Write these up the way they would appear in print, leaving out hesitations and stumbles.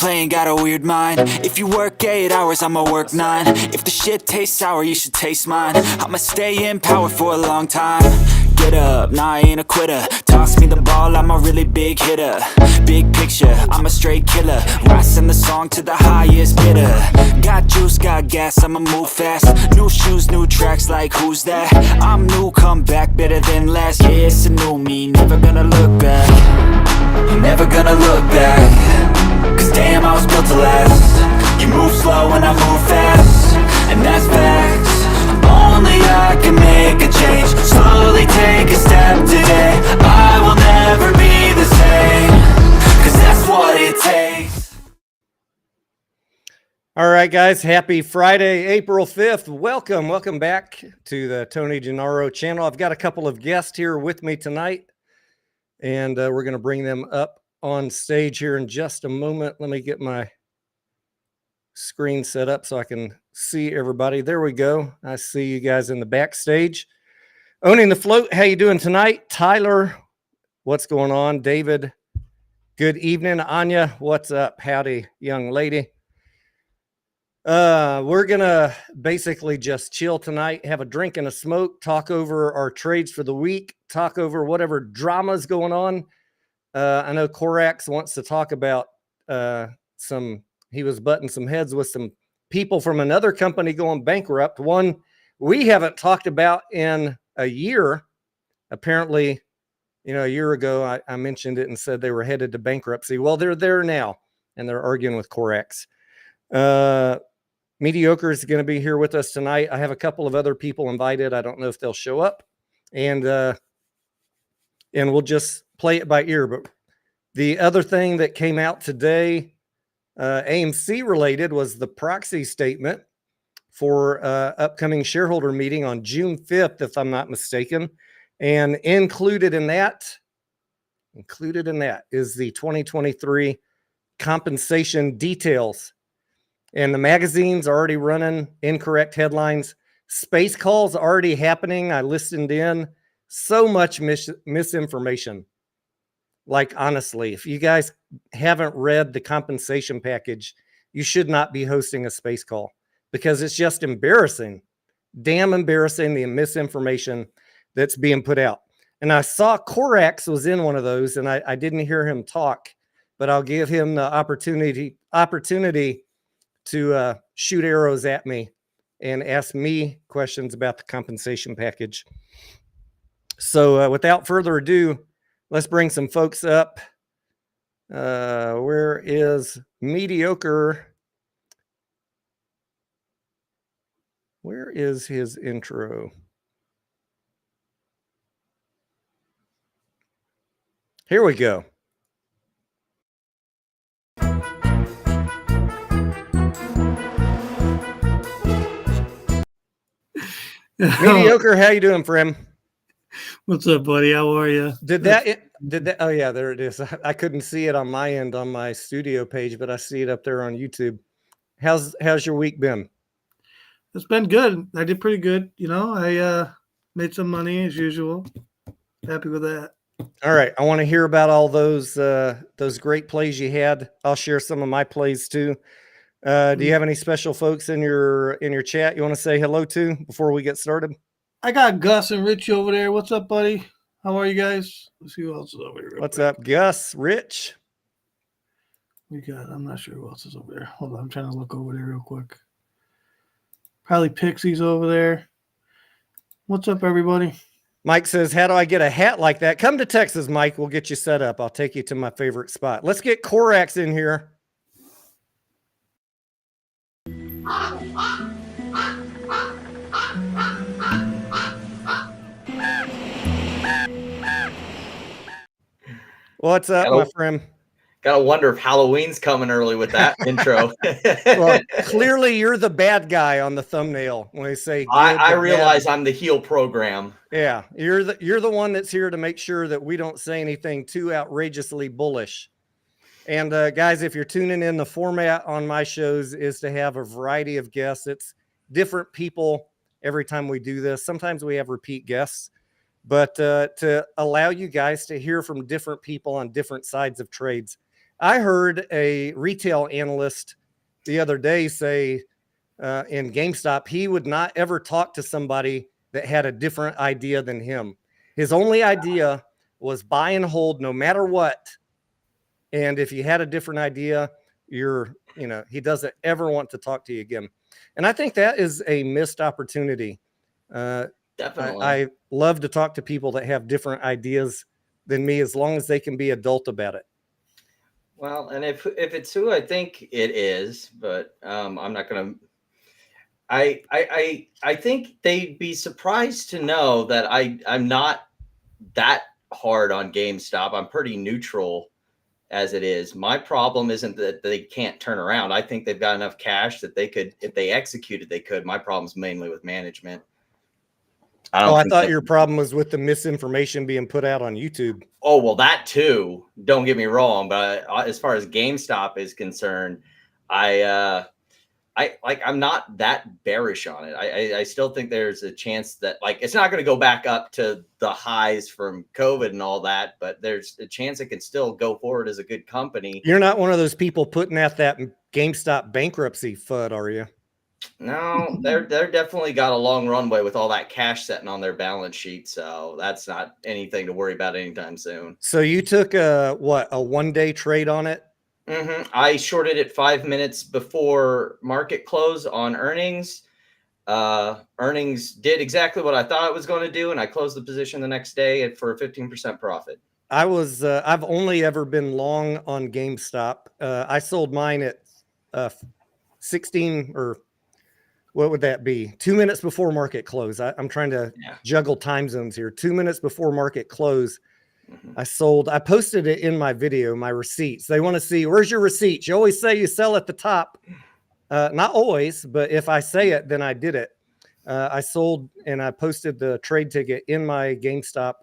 playing, got a weird mind. If you work 8 hours, I'ma work 9. If the shit tastes sour, you should taste mine. I'ma stay in power for a long time. Get up, nah I ain't a quitter. Toss me the ball, I'm a really big hitter. Big picture, I'm a straight killer. Rising the song to the highest bidder. Got juice, got gas, I'ma move fast. New shoes, new tracks, like who's that? I'm new, come back, better than last. Yeah, it's a new me, never gonna look back. Never gonna look back. Cause damn, I was built to last. You move slow and I move fast, and that's facts. Only I can make a change. Slowly take a step today. I will never be the same, cause that's what it takes. All right, guys, happy Friday, April 5th. Welcome back to the Tony Denaro channel. I've got a couple of guests here with me tonight, and we're going to bring them up on stage here in just a moment. Let me get my screen set up so I can see everybody. There we go. I see you guys in the backstage. Owning the Float, how you doing tonight? Tyler, what's going on? David, good evening. Anya, what's up? Howdy, young lady. We're gonna basically just chill tonight, have a drink and a smoke, talk over our trades for the week, talk over whatever drama's going on. I know Korax wants to talk about he was butting some heads with some people from another company going bankrupt. One we haven't talked about in a year. Apparently, a year ago I mentioned it and said they were headed to bankruptcy. Well, they're there now, and they're arguing with Korax. Mediocre is going to be here with us tonight. I have a couple of other people invited. I don't know if they'll show up, and we'll just play it by ear. But the other thing that came out today, AMC related, was the proxy statement for upcoming shareholder meeting on June 5th, if I'm not mistaken. And included in that is the 2023 compensation details. And the magazine's already running incorrect headlines. Space calls already happening. I listened in. So much misinformation. Like, honestly, if you guys haven't read the compensation package, you should not be hosting a space call, because it's just embarrassing. Damn embarrassing, the misinformation that's being put out. And I saw Korax was in one of those, and I didn't hear him talk, but I'll give him the opportunity to shoot arrows at me and ask me questions about the compensation package. So without further ado, let's bring some folks up. Where is Mediocre? Where is his intro? Here we go. Mediocre, how you doing, friend? What's up, buddy? How are you? Did that? Oh yeah, there it is. I couldn't see it on my end on my studio page, but I see it up there on YouTube. How's your week been? It's been good. I did pretty good. I made some money as usual. Happy with that. All right, I want to hear about all those great plays you had. I'll share some of my plays too. Do you have any special folks in your chat you want to say hello to before we get started? I got Gus and Rich over there. What's up, buddy? How are you guys? Let's see who else is over here. What's up, Gus? Rich? I'm not sure who else is over there. Hold on, I'm trying to look over there real quick. Probably Pixie's over there. What's up, everybody? Mike says, how do I get a hat like that? Come to Texas, Mike. We'll get you set up. I'll take you to my favorite spot. Let's get Korax in here. What's up, my friend? Gotta wonder if Halloween's coming early with that intro. Well, clearly you're the bad guy on the thumbnail when they say. I realize I'm the heel program. Yeah, you're the one that's here to make sure that we don't say anything too outrageously bullish. And guys, if you're tuning in, the format on my shows is to have a variety of guests. It's different people every time we do this. Sometimes we have repeat guests, but to allow you guys to hear from different people on different sides of trades. I heard a retail analyst the other day say in GameStop, he would not ever talk to somebody that had a different idea than him. His only idea was buy and hold no matter what. And if you had a different idea, he doesn't ever want to talk to you again. And I think that is a missed opportunity. Definitely. I love to talk to people that have different ideas than me, as long as they can be adult about it. Well, and if it's who I think it is, but I'm not going to. I think they'd be surprised to know that I'm not that hard on GameStop. I'm pretty neutral as it is. My problem isn't that they can't turn around. I think they've got enough cash that they could, if they executed, they could. My problem's mainly with management. I thought your problem was with the misinformation being put out on YouTube. Oh, well, that too. Don't get me wrong, but as far as GameStop is concerned, I'm not that bearish on it. I still think there's a chance that it's not going to go back up to the highs from COVID and all that, but there's a chance it could still go forward as a good company. You're not one of those people putting out that GameStop bankruptcy FUD, are you? No, they're definitely got a long runway with all that cash sitting on their balance sheet, so that's not anything to worry about anytime soon. So you took a 1-day trade on it? Mm-hmm. I shorted it 5 minutes before market close on earnings. Earnings did exactly what I thought it was going to do, and I closed the position the next day for a 15% profit. I've only ever been long on GameStop. I sold mine at 16, or what would that be? 2 minutes before market close. I'm trying to juggle time zones here. 2 minutes before market close. Mm-hmm. I posted it in my video, my receipts. They want to see, where's your receipts? You always say you sell at the top. Not always, but if I say it, then I did it. I sold, and I posted the trade ticket in my GameStop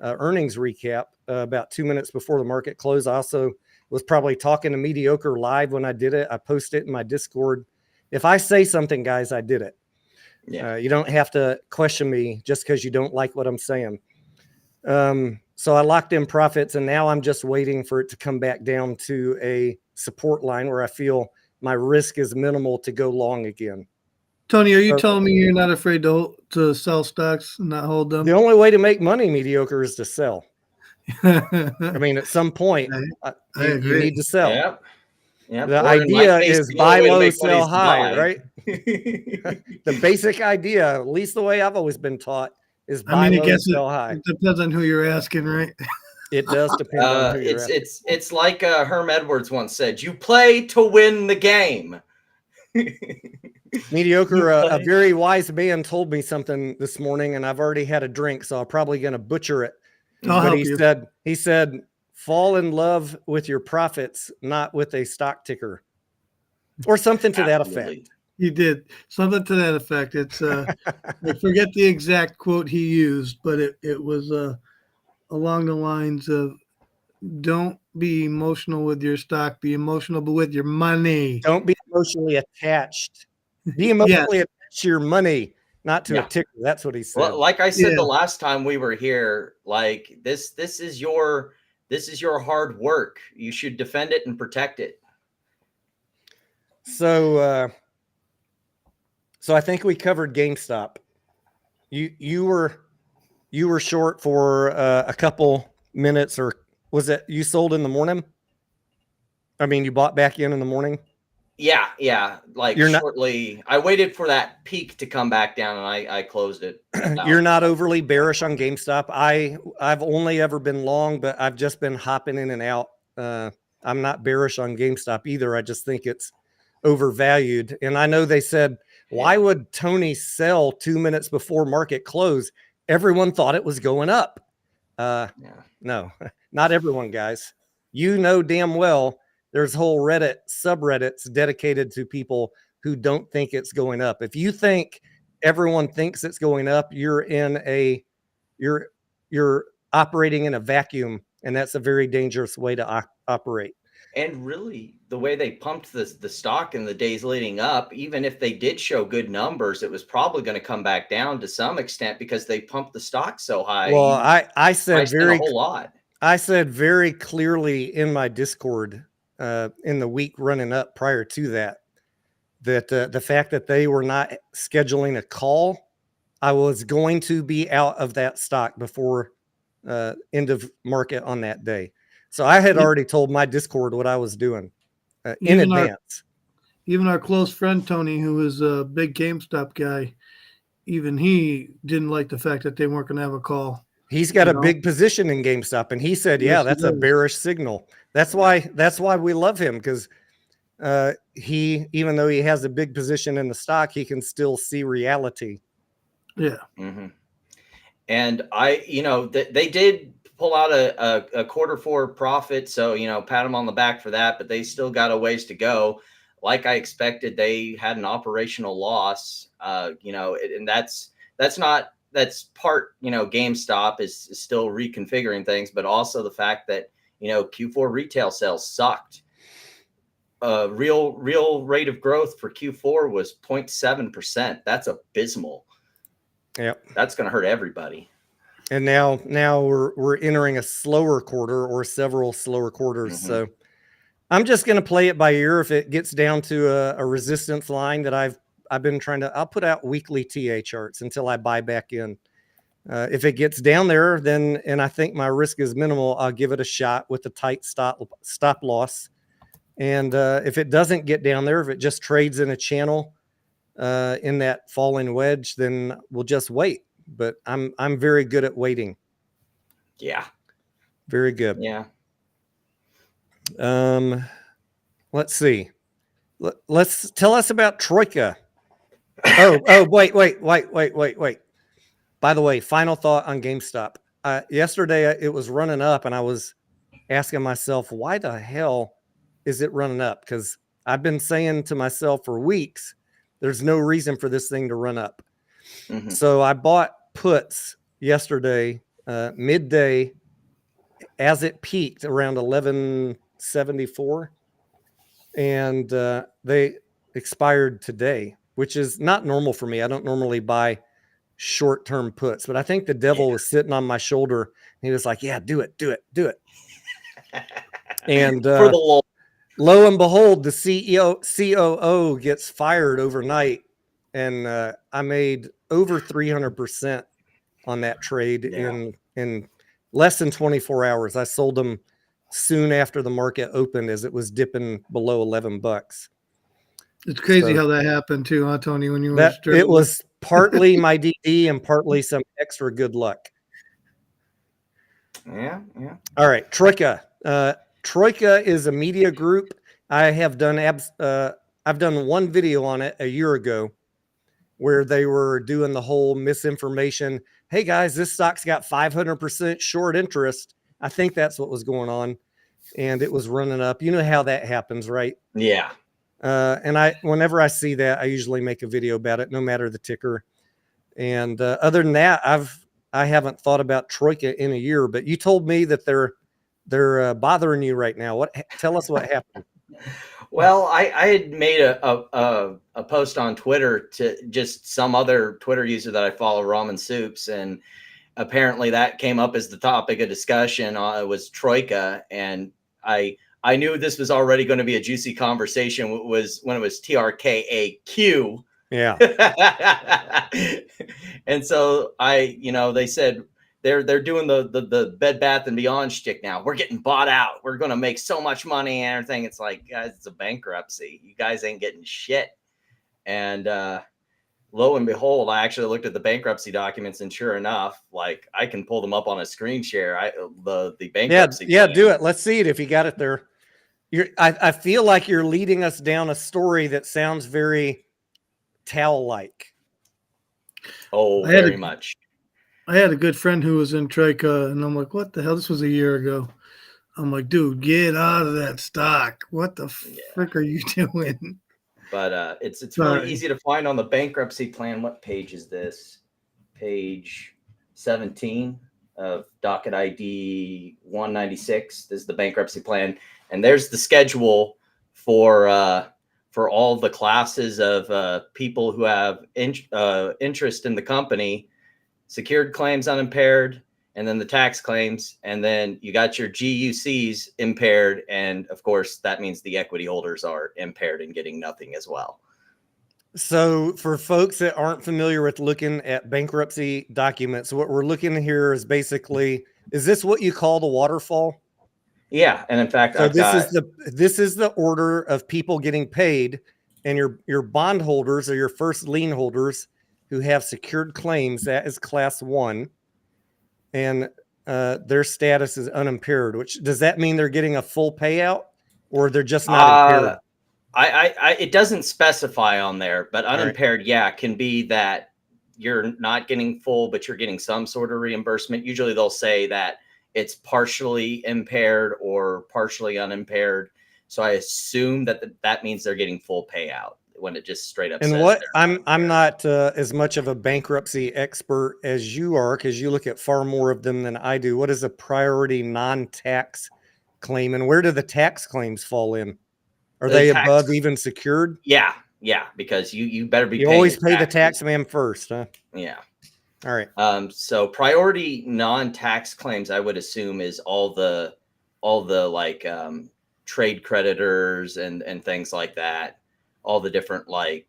earnings recap about 2 minutes before the market closed. I also was probably talking to Mediocre live when I did it. I posted it in my Discord. If I say something, guys, I did it. Yeah. You don't have to question me just because you don't like what I'm saying. So I locked in profits, and now I'm just waiting for it to come back down to a support line where I feel my risk is minimal to go long again. Tony, are you telling me you're not afraid to sell stocks and not hold them? The only way to make money, Mediocre, is to sell. I mean, at some point, you need to sell. Yep. Yep. The idea is buy low, sell high, right? The basic idea, at least the way I've always been taught, is buy low, sell high. It depends on who you're asking, right? It does depend on who you're asking. It's like Herm Edwards once said, you play to win the game. Mediocre, a very wise man told me something this morning, and I've already had a drink, so I'm probably going to butcher it. But he said, fall in love with your profits, not with a stock ticker, or something to that effect. He did something to that effect. It's I forget the exact quote he used, but it was along the lines of, don't be emotional with your stock, be emotional with your money. Don't be emotionally attached. Be emotionally attached to your money, not to a ticker. That's what he said. Well, like I said the last time we were here, like this is your hard work. You should defend it and protect it. So I think we covered GameStop. You were short for a couple minutes, or was it you sold in the morning? I mean, you bought back in the morning? Yeah. Like shortly. I waited for that peak to come back down, and I closed it. You're not overly bearish on GameStop. I've only ever been long, but I've just been hopping in and out. I'm not bearish on GameStop either. I just think it's overvalued. And I know they said, why would Tony sell 2 minutes before market close? Everyone thought it was going up. No, not everyone, guys. You know damn well there's whole Reddit subreddits dedicated to people who don't think it's going up. If you think everyone thinks it's going up, you're operating in a vacuum, and that's a very dangerous way to operate. And really, the way they pumped the stock in the days leading up, even if they did show good numbers, it was probably going to come back down to some extent because they pumped the stock so high. Well, I said a whole lot. I said very clearly in my Discord in the week running up prior to that, that the fact that they were not scheduling a call, I was going to be out of that stock before end of market on that day. So I had already told my Discord what I was doing in advance. Even our close friend Tony, who is a big GameStop guy, even he didn't like the fact that they weren't going to have a call. He's got a big position in GameStop, and he said, "Yeah, that's a bearish signal." That's why we love him, because he, even though he has a big position in the stock, he can still see reality. Yeah. Mm-hmm. And they did pull out a Q4 profit, so pat them on the back for that. But they still got a ways to go. Like I expected, they had an operational loss. And that's part. GameStop is still reconfiguring things, but also the fact that Q4 retail sales sucked. Real rate of growth for Q4 was 0.7%. That's abysmal. Yep. That's going to hurt everybody. And now we're entering a slower quarter, or several slower quarters. Mm-hmm. So I'm just going to play it by ear. If it gets down to a resistance line that I've been I'll put out weekly TA charts until I buy back in. If it gets down there, then, and I think my risk is minimal, I'll give it a shot with a tight stop loss. And if it doesn't get down there, if it just trades in a channel in that falling wedge, then we'll just wait. But I'm very good at waiting. Yeah. Very good. Yeah. Let's see. Let's tell us about Troika. Oh, wait. By the way, final thought on GameStop. Yesterday it was running up, and I was asking myself, why the hell is it running up? Because I've been saying to myself for weeks, there's no reason for this thing to run up. Mm-hmm. So I bought puts yesterday, midday, as it peaked around 1174, and they expired today, which is not normal for me. I don't normally buy short-term puts, but I think the devil was sitting on my shoulder, and he was like, "Yeah, do it." And for the Lord. Lo and behold, the COO gets fired overnight, and I made over 300% on that trade in less than 24 hours. I sold them soon after the market opened, as it was dipping below $11. It's crazy how that happened too, huh, Tony? When you it was partly my DD and partly some extra good luck. Yeah. All right, Troika. Troika is a media group. I have done I've done one video on it a year ago, where they were doing the whole misinformation. Hey guys, this stock's got 500% short interest. I think that's what was going on, and it was running up. You know how that happens, right? Yeah. And whenever I see that, I usually make a video about it, no matter the ticker. And other than that, I haven't thought about Troika in a year. But you told me that they're bothering you right now. Tell us what happened. Well, I had made a post on Twitter to just some other Twitter user that I follow, Ramen Soups, and apparently that came up as the topic of discussion. It was Troika, and I knew this was already going to be a juicy conversation. Was when it was TRKAQ. Yeah. And so they said they're doing the Bed Bath and Beyond shtick now. We're getting bought out. We're going to make so much money and everything. It's like, guys, it's a bankruptcy. You guys ain't getting shit. And lo and behold, I actually looked at the bankruptcy documents, and sure enough, like, I can pull them up on a screen share. The bankruptcy. Yeah, do it. Let's see it if you got it there. I feel like you're leading us down a story that sounds very towel-like. Oh, very much. I had a good friend who was in Troika, and I'm like, what the hell? This was a year ago. I'm like, dude, get out of that stock. What the frick are you doing? But it's really easy to find on the bankruptcy plan. What page is this? Page 17 of docket ID 196. This is the bankruptcy plan, and there's the schedule for all the classes of people who have interest in the company: secured claims unimpaired, and then the tax claims, and then you got your GUCs impaired. And of course, that means the equity holders are impaired and getting nothing as well. So for folks that aren't familiar with looking at bankruptcy documents, what we're looking here is basically, is this what you call the waterfall? Yeah. And in fact, So I've this got, is the order of people getting paid, and your bond holders or your first lien holders who have secured claims, that is class 1, and their status is unimpaired. Which, does that mean they're getting a full payout, or they're just not impaired? it doesn't specify on there, but All right. unimpaired, yeah, can be that you're not getting full, but you're getting some sort of reimbursement. Usually they'll say that it's partially impaired or partially unimpaired. So I assume that that means they're getting full payout when it just straight up And says what they're I'm unimpaired. not as much of a bankruptcy expert as you are, because you look at far more of them than I do. What is a priority non-tax claim, and where do the tax claims fall in? Are The they tax, above even secured? yeah, because you better be You paying always the pay the taxes. tax man first, huh? Yeah. All right. So priority non-tax claims, I would assume, is all the like trade creditors and things like that, all the different like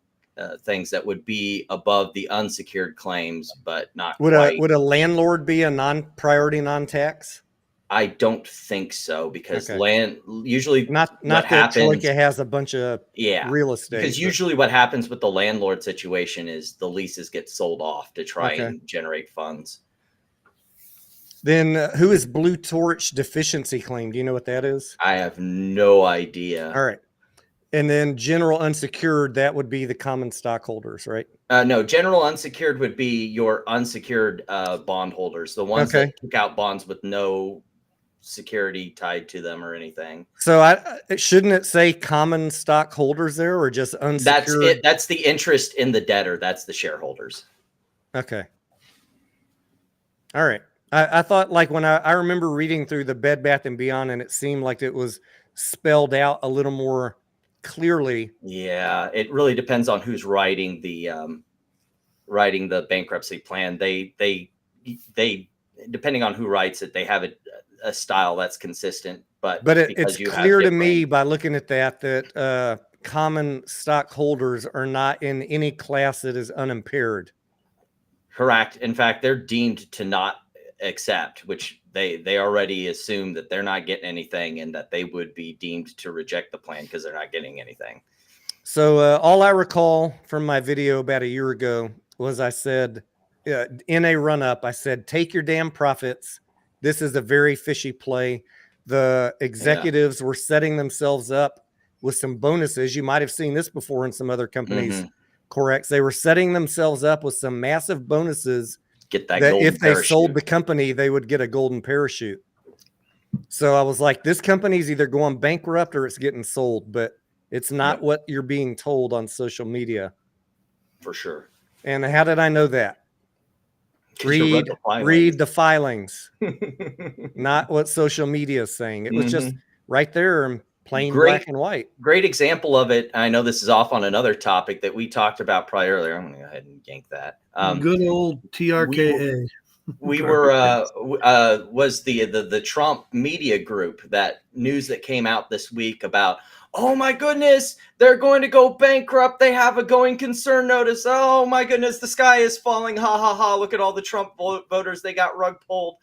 things that would be above the unsecured claims, but not quite. Would a landlord be a non-priority non-tax? I don't think so, because Okay. land usually Not what that happens, Troika has a bunch of yeah, real estate. because but- usually what happens with the landlord situation is the leases get sold off to try Okay. and generate funds. Then who is Blue Torch deficiency claim? Do you know what that is? I have no idea. All right. And then general unsecured, that would be the common stockholders, right? No, general unsecured would be your unsecured bondholders, the ones Okay. that took out bonds with no security tied to them or anything. So shouldn't it say common stockholders there, or just unsecured? That's it. That's the interest in the debtor. That's the shareholders. Okay. All right. I thought, like, when I remember reading through the Bed Bath & Beyond, and it seemed like it was spelled out a little more clearly. Yeah, it really depends on who's writing the bankruptcy plan. They depending on who writes it, they have a style that's consistent. But it's clear to me by looking at that common stockholders are not in any class that is unimpaired. Correct. In fact, they're deemed to not accept, which they already assume that they're not getting anything, and that they would be deemed to reject the plan because they're not getting anything. So all I recall from my video about a year ago was I said, in a run-up, I said, take your damn profits. This is a very fishy play. The executives were setting themselves up with some bonuses. You might have seen this before in some other companies. Correct. They were setting themselves up with some massive bonuses Get that if they parachute. sold the company, they would get a golden parachute. So I was like, this company's either going bankrupt or it's getting sold, but it's not what you're being told on social media. For sure. And how did I know that? Read the filings, not what social media is saying. It was just right there in plain black and white. Great example of it. I know this is off on another topic that we talked about probably earlier. I'm going to go ahead and yank that. Good old TRKA. We were was the Trump media group, that news that came out this week about, oh my goodness, they're going to go bankrupt. They have a going concern notice. Oh my goodness, the sky is falling. Ha ha ha. Look at all the Trump voters. They got rug pulled.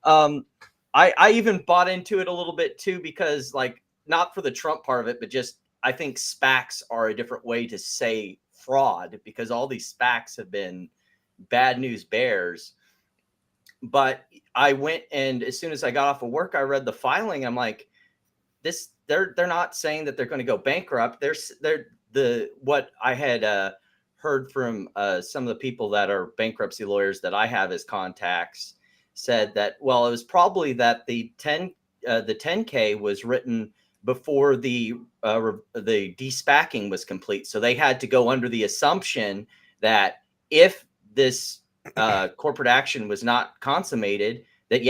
I even bought into it a little bit too, because, like, not for the Trump part of it, but just I think SPACs are a different way to say fraud, because all these SPACs have been bad news bears. But I went, and as soon as I got off of work, I read the filing. I'm like, they're not saying that they're going to go bankrupt. What I had heard from some of the people that are bankruptcy lawyers that I have as contacts said that, well, it was probably that the 10K was written before the de-SPACing was complete. So they had to go under the assumption that if this corporate action was not consummated, that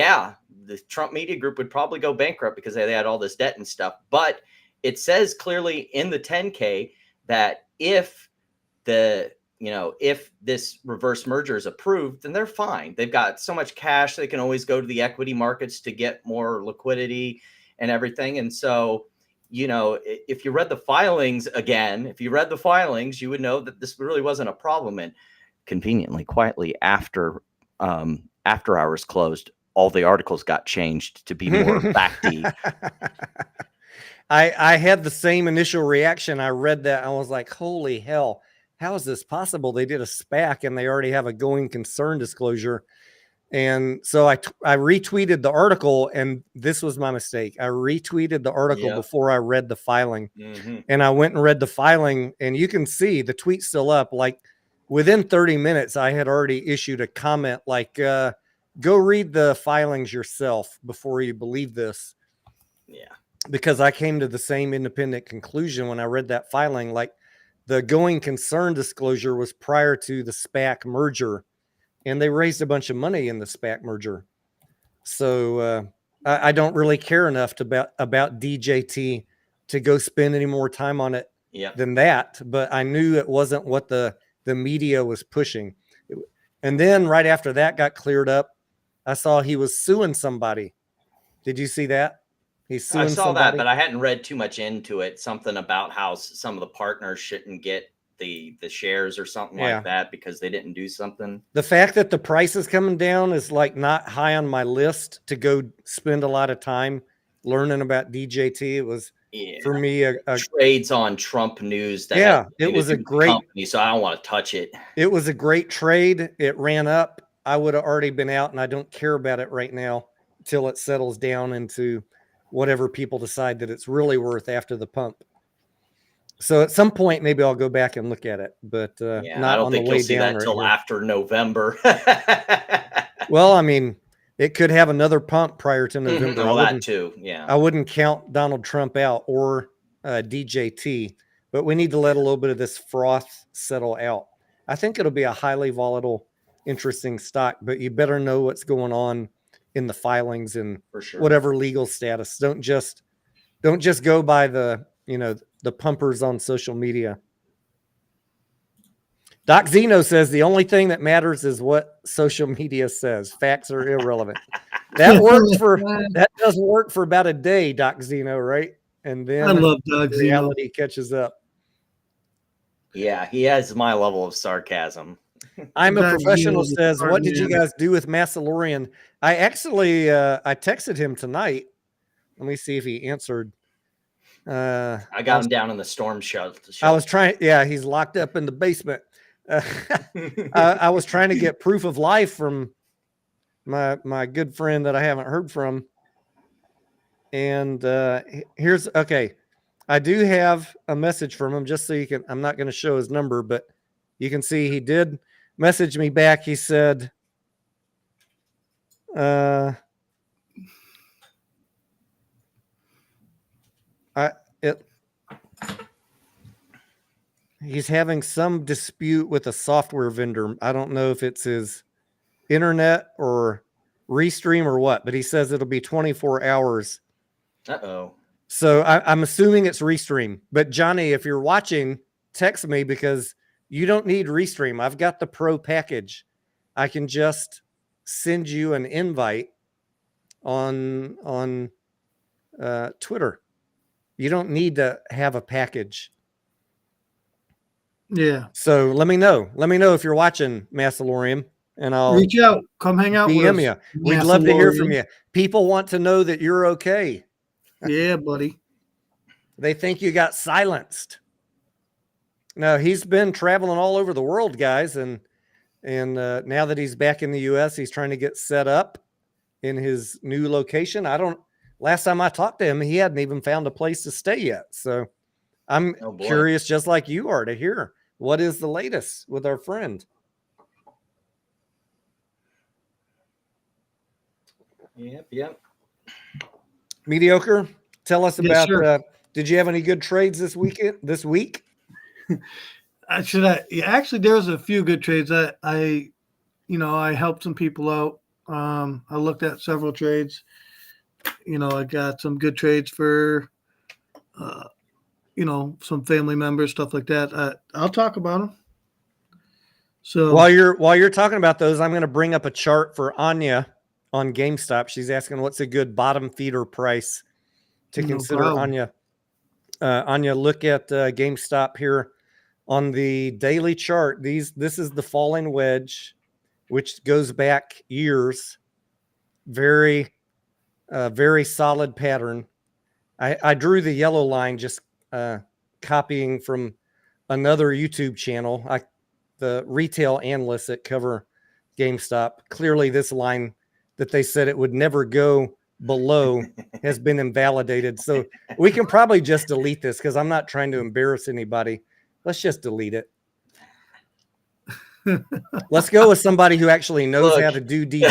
the Trump media group would probably go bankrupt because they had all this debt and stuff. But it says clearly in the 10K that if the if this reverse merger is approved, then they're fine. They've got so much cash, they can always go to the equity markets to get more liquidity and everything. And so, if you read the filings again, you would know that this really wasn't a problem. And conveniently, quietly after hours closed, all the articles got changed to be more facty. I had the same initial reaction. I read that. I was like, holy hell. How is this possible? They did a SPAC and they already have a going concern disclosure. And so I retweeted the article, and this was my mistake. I retweeted the article before I read the filing. And I went and read the filing, and you can see the tweet's still up. Like within 30 minutes, I had already issued a comment like, go read the filings yourself before you believe this. Yeah. Because I came to the same independent conclusion when I read that filing. Like, the going concern disclosure was prior to the SPAC merger, and they raised a bunch of money in the SPAC merger. So I don't really care enough about DJT to go spend any more time on it than that. But I knew it wasn't what the media was pushing. And then right after that got cleared up, I saw he was suing somebody. Did you see that? He's suing somebody. I saw that, but I hadn't read too much into it. Something about how some of the partners shouldn't get the shares or something like that because they didn't do something. The fact that the price is coming down is like not high on my list to go spend a lot of time learning about DJT. It was for me a trades on Trump news. That it was a great company, so I don't want to touch it. It was a great trade. It ran up. I would have already been out, and I don't care about it right now till it settles down into whatever people decide that it's really worth after the pump. So at some point, maybe I'll go back and look at it, but not I don't on think the way you'll see down that until after November. Well, I mean, it could have another pump prior to November. Well, that too. Yeah. I wouldn't count Donald Trump out or DJT, but we need to let a little bit of this froth settle out. I think it'll be a highly volatile, interesting stock, but you better know what's going on in the filings and for sure. Whatever legal status. Don't just go by the pumpers on social media. Doc Zeno says the only thing that matters is what social media says. Facts are irrelevant. That does work for about a day, Doc Zeno, right? And then I love Doc reality Zeno. catches up. Yeah, he has my level of sarcasm. I'm a professional says, what did you guys do with Massalorian? I actually I texted him tonight. Let me see if he answered. I got him down in the storm shelter. I was trying. Yeah, he's locked up in the basement. I was trying to get proof of life from my good friend that I haven't heard from. And here's okay. I do have a message from him just so you can. I'm not going to show his number, but you can see he did message me back. He said, he's having some dispute with a software vendor. I don't know if it's his internet or Restream or what, but he says it'll be 24 hours. Uh-oh. So I'm assuming it's Restream. But Johnny, if you're watching, text me because you don't need Restream. I've got the pro package. I can just send you an invite on Twitter. You don't need to have a package. Yeah. So let me know. Let me know if you're watching Massalorian, and I'll reach out. Come hang out with us. DM you. We'd love to hear from you. People want to know that you're okay. Yeah, buddy. They think you got silenced. No, he's been traveling all over the world, guys, and now that he's back in the U.S., he's trying to get set up in his new location. Last time I talked to him, he hadn't even found a place to stay yet. So I'm curious, just like you are, to hear what is the latest with our friend. Yep. Mediocre. Tell us Yes, about. Did you have any good trades this week? Actually, there was a few good trades. I helped some people out. I looked at several trades. I got some good trades for, some family members, stuff like that. I'll talk about them. So while you're talking about those, I'm going to bring up a chart for Anya on GameStop. She's asking what's a good bottom feeder price to No consider. problem. Anya, look at GameStop here on the daily chart. This is the falling wedge, which goes back years. Very solid pattern. I drew the yellow line just copying from another YouTube channel. The retail analysts that cover GameStop. Clearly, this line that they said it would never go below has been invalidated. So we can probably just delete this because I'm not trying to embarrass anybody. Let's just delete it. Let's go with somebody who actually knows how to do DD.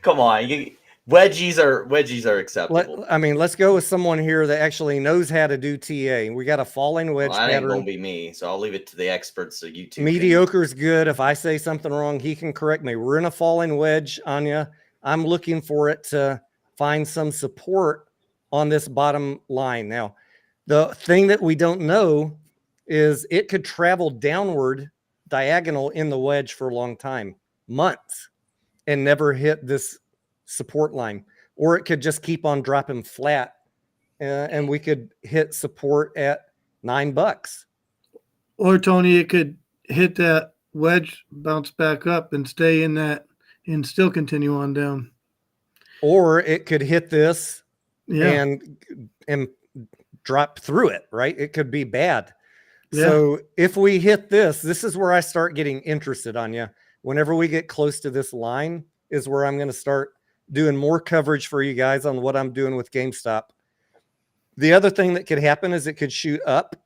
Come on, wedgies are acceptable. Let's go with someone here that actually knows how to do TA. We got a falling wedge Well, that ain't pattern. gonna be me, so I'll leave it to the experts. So YouTube. Mediocre is good. If I say something wrong, he can correct me. We're in a falling wedge, Anya. I'm looking for it to find some support on this bottom line. Now, the thing that we don't know is it could travel downward diagonal in the wedge for a long time, months, and never hit this support line, or it could just keep on dropping flat, and we could hit support at $9. Or Tony, it could hit that wedge, bounce back up, and stay in that, and still continue on down. Or it could hit this Yeah. and drop through it, right? It could be bad. Yeah. So if we hit this is where I start getting interested on you. Whenever we get close to this line is where I'm going to start doing more coverage for you guys on what I'm doing with GameStop. The other thing that could happen is it could shoot up.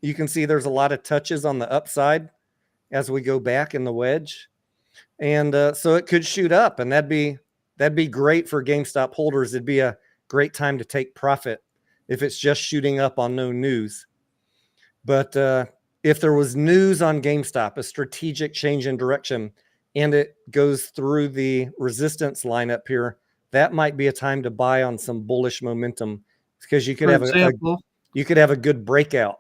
You can see there's a lot of touches on the upside as we go back in the wedge. And so it could shoot up, and that'd be great for GameStop holders. It'd be a great time to take profit if it's just shooting up on no news. But if there was news on GameStop, a strategic change in direction, and it goes through the resistance line up here, that might be a time to buy on some bullish momentum, because you could For have example, you could have a good breakout.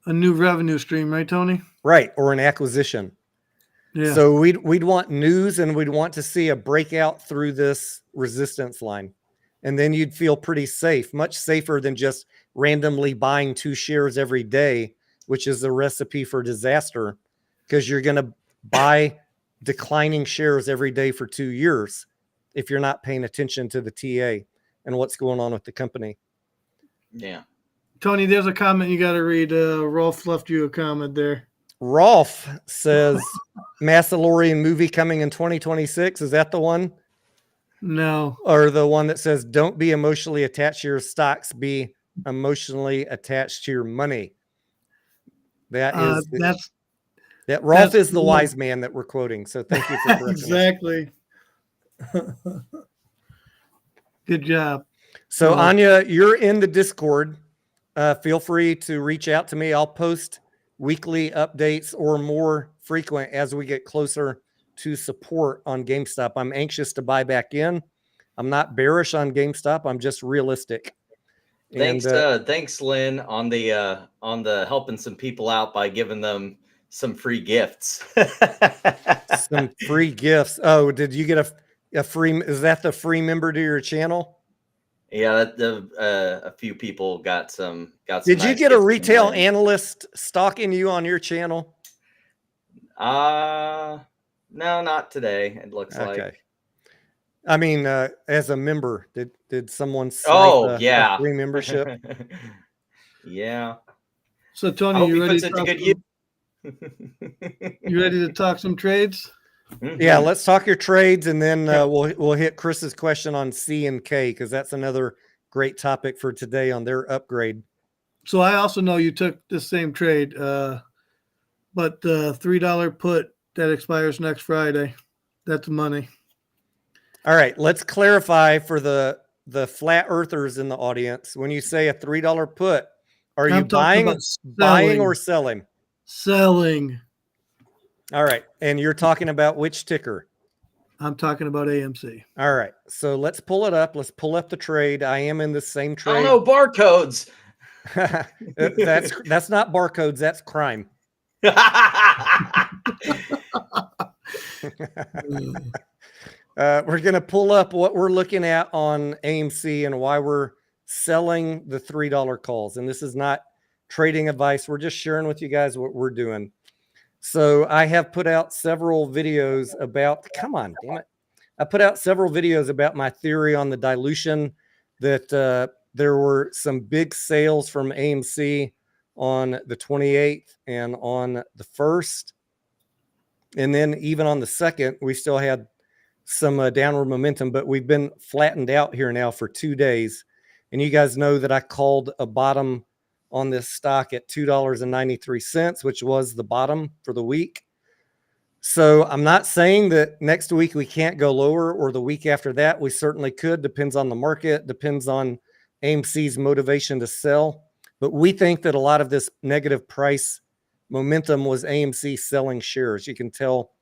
a new revenue stream, right, Tony? Right, or an acquisition. Yeah. So we'd want news, and we'd want to see a breakout through this resistance line. And then you'd feel pretty safe, much safer than just randomly buying 2 shares every day, which is a recipe for disaster, because you're going to buy declining shares every day for 2 years if you're not paying attention to the TA and what's going on with the company. Yeah. Tony, there's a comment you got to read. Rolf left you a comment there. Rolf says, Mandalorian movie coming in 2026. Is that the one? No. Or the one that says, don't be emotionally attached to your stocks, be emotionally attached to your money? That is that Rolf is the wise man that we're quoting. So thank you for correcting exactly. Good job. So Anya, you're in the Discord. Feel free to reach out to me. I'll post weekly updates or more frequent as we get closer to support on GameStop. I'm anxious to buy back in. I'm not bearish on GameStop. I'm just realistic. Thanks, Lynn, on the helping some people out by giving them some free gifts. Some free gifts. Oh, did you get a free? Is that the free member to your channel? Yeah, a few people got some. Did you get a retail analyst stalking you on your channel? No, not today. It looks like. I mean, as a member, did someone snipe a free membership? Yeah. So Tony, you ready to talk you ready to talk some trades? Yeah, let's talk your trades, and then we'll hit Chris's question on C and K, because that's another great topic for today on their upgrade. So I also know you took the same trade, but the $3 put that expires next Friday, that's money. All right, let's clarify for the flat earthers in the audience. When you say a $3 put, are you buying or selling? Selling. All right, and you're talking about which ticker? I'm talking about AMC. All right, so let's pull it up. Let's pull up the trade. I am in the same trade. Oh no, barcodes. That's not barcodes. That's crime. We're going to pull up what we're looking at on AMC and why we're selling the $3 calls. And this is not trading advice. We're just sharing with you guys what we're doing. So I have put out several videos about, come on, damn it. I put out several videos about my theory on the dilution, that there were some big sales from AMC on the 28th and on the 1st. And then even on the 2nd, we still had some downward momentum, but we've been flattened out here now for 2 days. And you guys know that I called a bottom on this stock at $2.93, which was the bottom for the week. So I'm not saying that next week we can't go lower, or the week after that we certainly could. Depends on the market, depends on AMC's motivation to sell. But we think that a lot of this negative price momentum was AMC selling shares. You can tell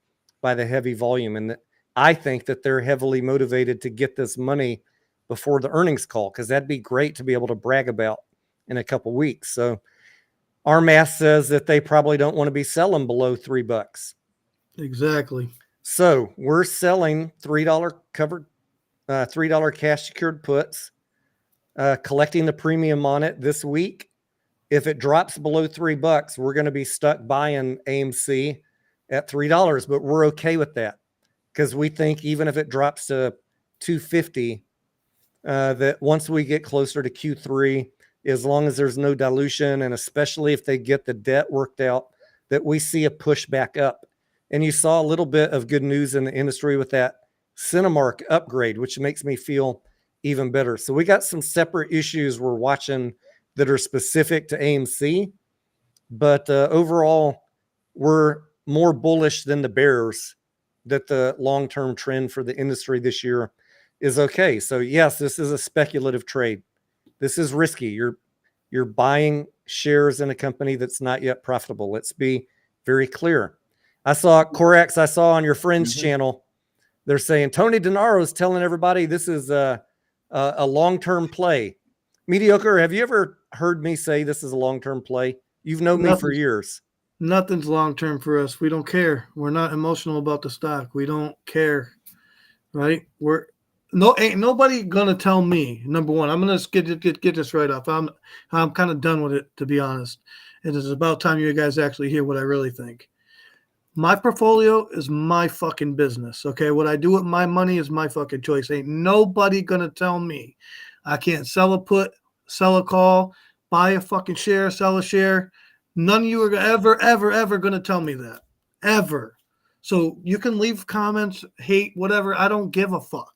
by the heavy volume. And I think that they're heavily motivated to get this money before the earnings call, because that'd be great to be able to brag about in a couple weeks. So our math says that they probably don't want to be selling below $3. Exactly. So we're selling $3 covered, $3 cash secured puts, collecting the premium on it this week. If it drops below $3, we're going to be stuck buying AMC at $3, but we're okay with that, because we think even if it drops to $2.50, that once we get closer to Q3, as long as there's no dilution, and especially if they get the debt worked out, that we see a push back up. And you saw a little bit of good news in the industry with that Cinemark upgrade, which makes me feel even better. So we got some separate issues we're watching that are specific to AMC, but overall, we're more bullish than the bears that the long-term trend for the industry this year is okay. So yes, this is a speculative trade. This is risky. You're buying shares in a company that's not yet profitable. Let's be very clear. I saw Corex. I saw on your friend's channel, they're saying Tony Denaro is telling everybody this is a long-term play. Mediocre, have you ever heard me say this is a long-term play? You've known me for years. Nothing's long-term for us. We don't care. We're not emotional about the stock. We don't care, right? Ain't nobody gonna tell me. Number one, I'm gonna get this right off. I'm kind of done with it, to be honest. It is about time you guys actually hear what I really think. My portfolio is my fucking business, okay? What I do with my money is my fucking choice. Ain't nobody gonna tell me I can't sell a put, sell a call, buy a fucking share, sell a share. None of you are ever gonna tell me that, ever. So you can leave comments, hate, whatever. I don't give a fuck.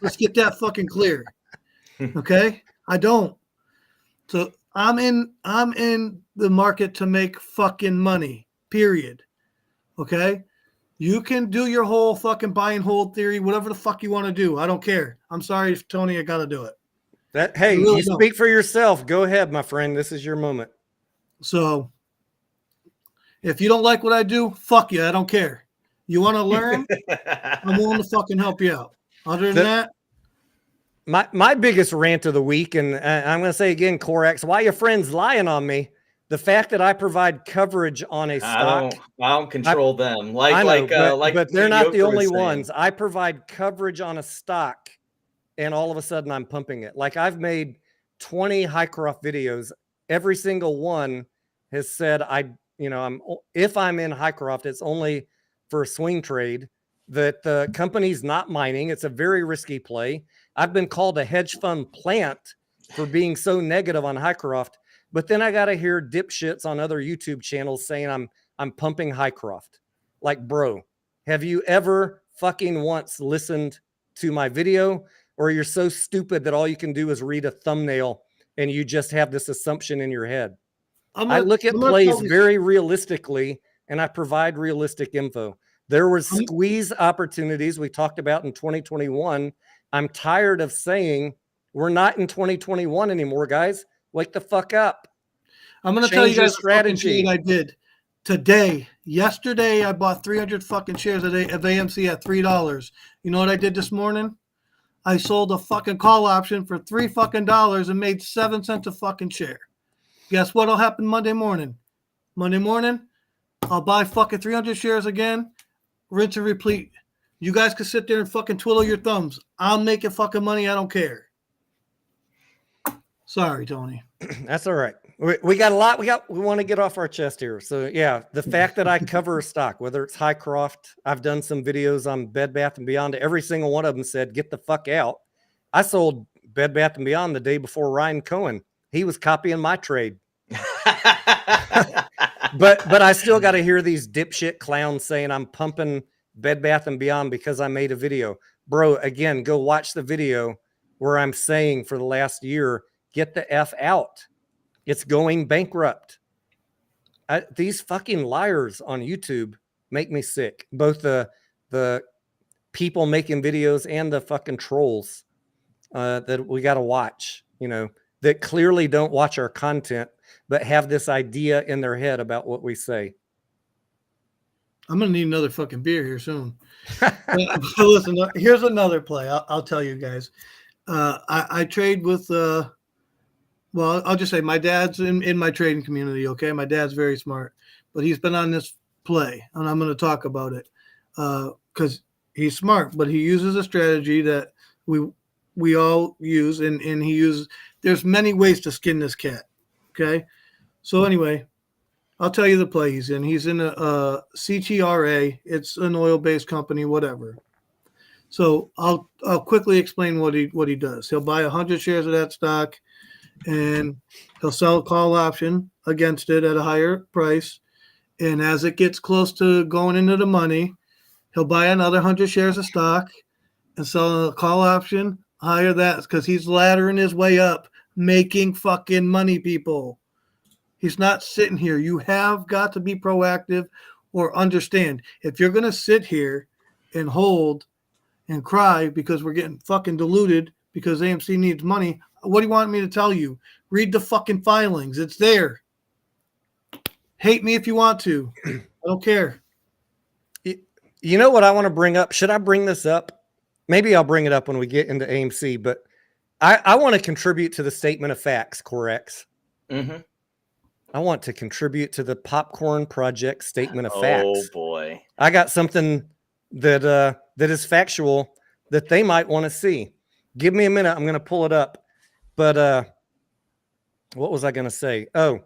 Let's get that fucking clear, okay? I don't. So I'm in the market to make fucking money, period. Okay? You can do your whole fucking buy and hold theory, whatever the fuck you want to do. I don't care. I'm sorry, Tony, I got to do it. Hey, really, you speak for yourself. Go ahead, my friend. This is your moment. So if you don't like what I do, fuck you. I don't care. You want to learn? I'm willing to fucking help you out. Other than that, my biggest rant of the week, and I'm going to say again, Corex, why your friends lying on me? The fact that I provide coverage on a stock. I don't control them. But they're not the only ones. I provide coverage on a stock, and all of a sudden I'm pumping it. Like, I've made 20 Hycroft videos. Every single one has said if I'm in Hycroft, it's only for a swing trade, that the company's not mining. It's a very risky play. I've been called a hedge fund plant for being so negative on Hycroft. But then I got to hear dipshits on other YouTube channels saying I'm pumping Hycroft. Like, bro, have you ever fucking once listened to my video? Or you're so stupid that all you can do is read a thumbnail and you just have this assumption in your head? I look at plays very realistically, and I provide realistic info. There were squeeze opportunities we talked about in 2021. I'm tired of saying we're not in 2021 anymore, guys. Wake the fuck up. I'm going to tell you guys a strategy I did today. Yesterday, I bought 300 fucking shares of AMC at $3. You know what I did this morning? I sold a fucking call option for $3 fucking and made 7 cents a fucking share. Guess what'll happen Monday morning? Monday morning, I'll buy fucking 300 shares again, rinse and repeat. You guys can sit there and fucking twiddle your thumbs. I'm making fucking money. I don't care. Sorry, Tony. That's all right. We got a lot. We want to get off our chest here. So yeah, the fact that I cover a stock, whether it's Highcroft, I've done some videos on Bed Bath & Beyond. Every single one of them said, get the fuck out. I sold Bed Bath & Beyond the day before Ryan Cohen. He was copying my trade. But I still got to hear these dipshit clowns saying I'm pumping Bed Bath & Beyond because I made a video. Bro, again, go watch the video where I'm saying for the last year, get the F out. It's going bankrupt. These fucking liars on YouTube make me sick. Both the people making videos and the fucking trolls that we got to watch, that clearly don't watch our content, but have this idea in their head about what we say. I'm going to need another fucking beer here soon. Listen, here's another play. I'll tell you guys. I trade with, well, I'll just say my dad's in my trading community, okay? My dad's very smart, but he's been on this play, and I'm going to talk about it because he's smart, but he uses a strategy that we all use, and he uses – there's many ways to skin this cat, okay? So anyway, I'll tell you the play he's in. He's in a CTRA. It's an oil-based company, whatever. So I'll quickly explain what he does. He'll buy 100 shares of that stock, and he'll sell a call option against it at a higher price. And as it gets close to going into the money, he'll buy another 100 shares of stock and sell a call option higher that because he's laddering his way up, making fucking money, people. He's not sitting here. You have got to be proactive or understand. If you're going to sit here and hold and cry because we're getting fucking diluted because AMC needs money, what do you want me to tell you? Read the fucking filings. It's there. Hate me if you want to. I don't care. You know what I want to bring up? Should I bring this up? Maybe I'll bring it up when we get into AMC, but I want to contribute to the statement of facts, Corex. Mm-hmm. I want to contribute to the Popcorn Project statement of facts. Oh boy. I got something that is factual that they might want to see. Give me a minute. I'm going to pull it up. But what was I going to say? Oh,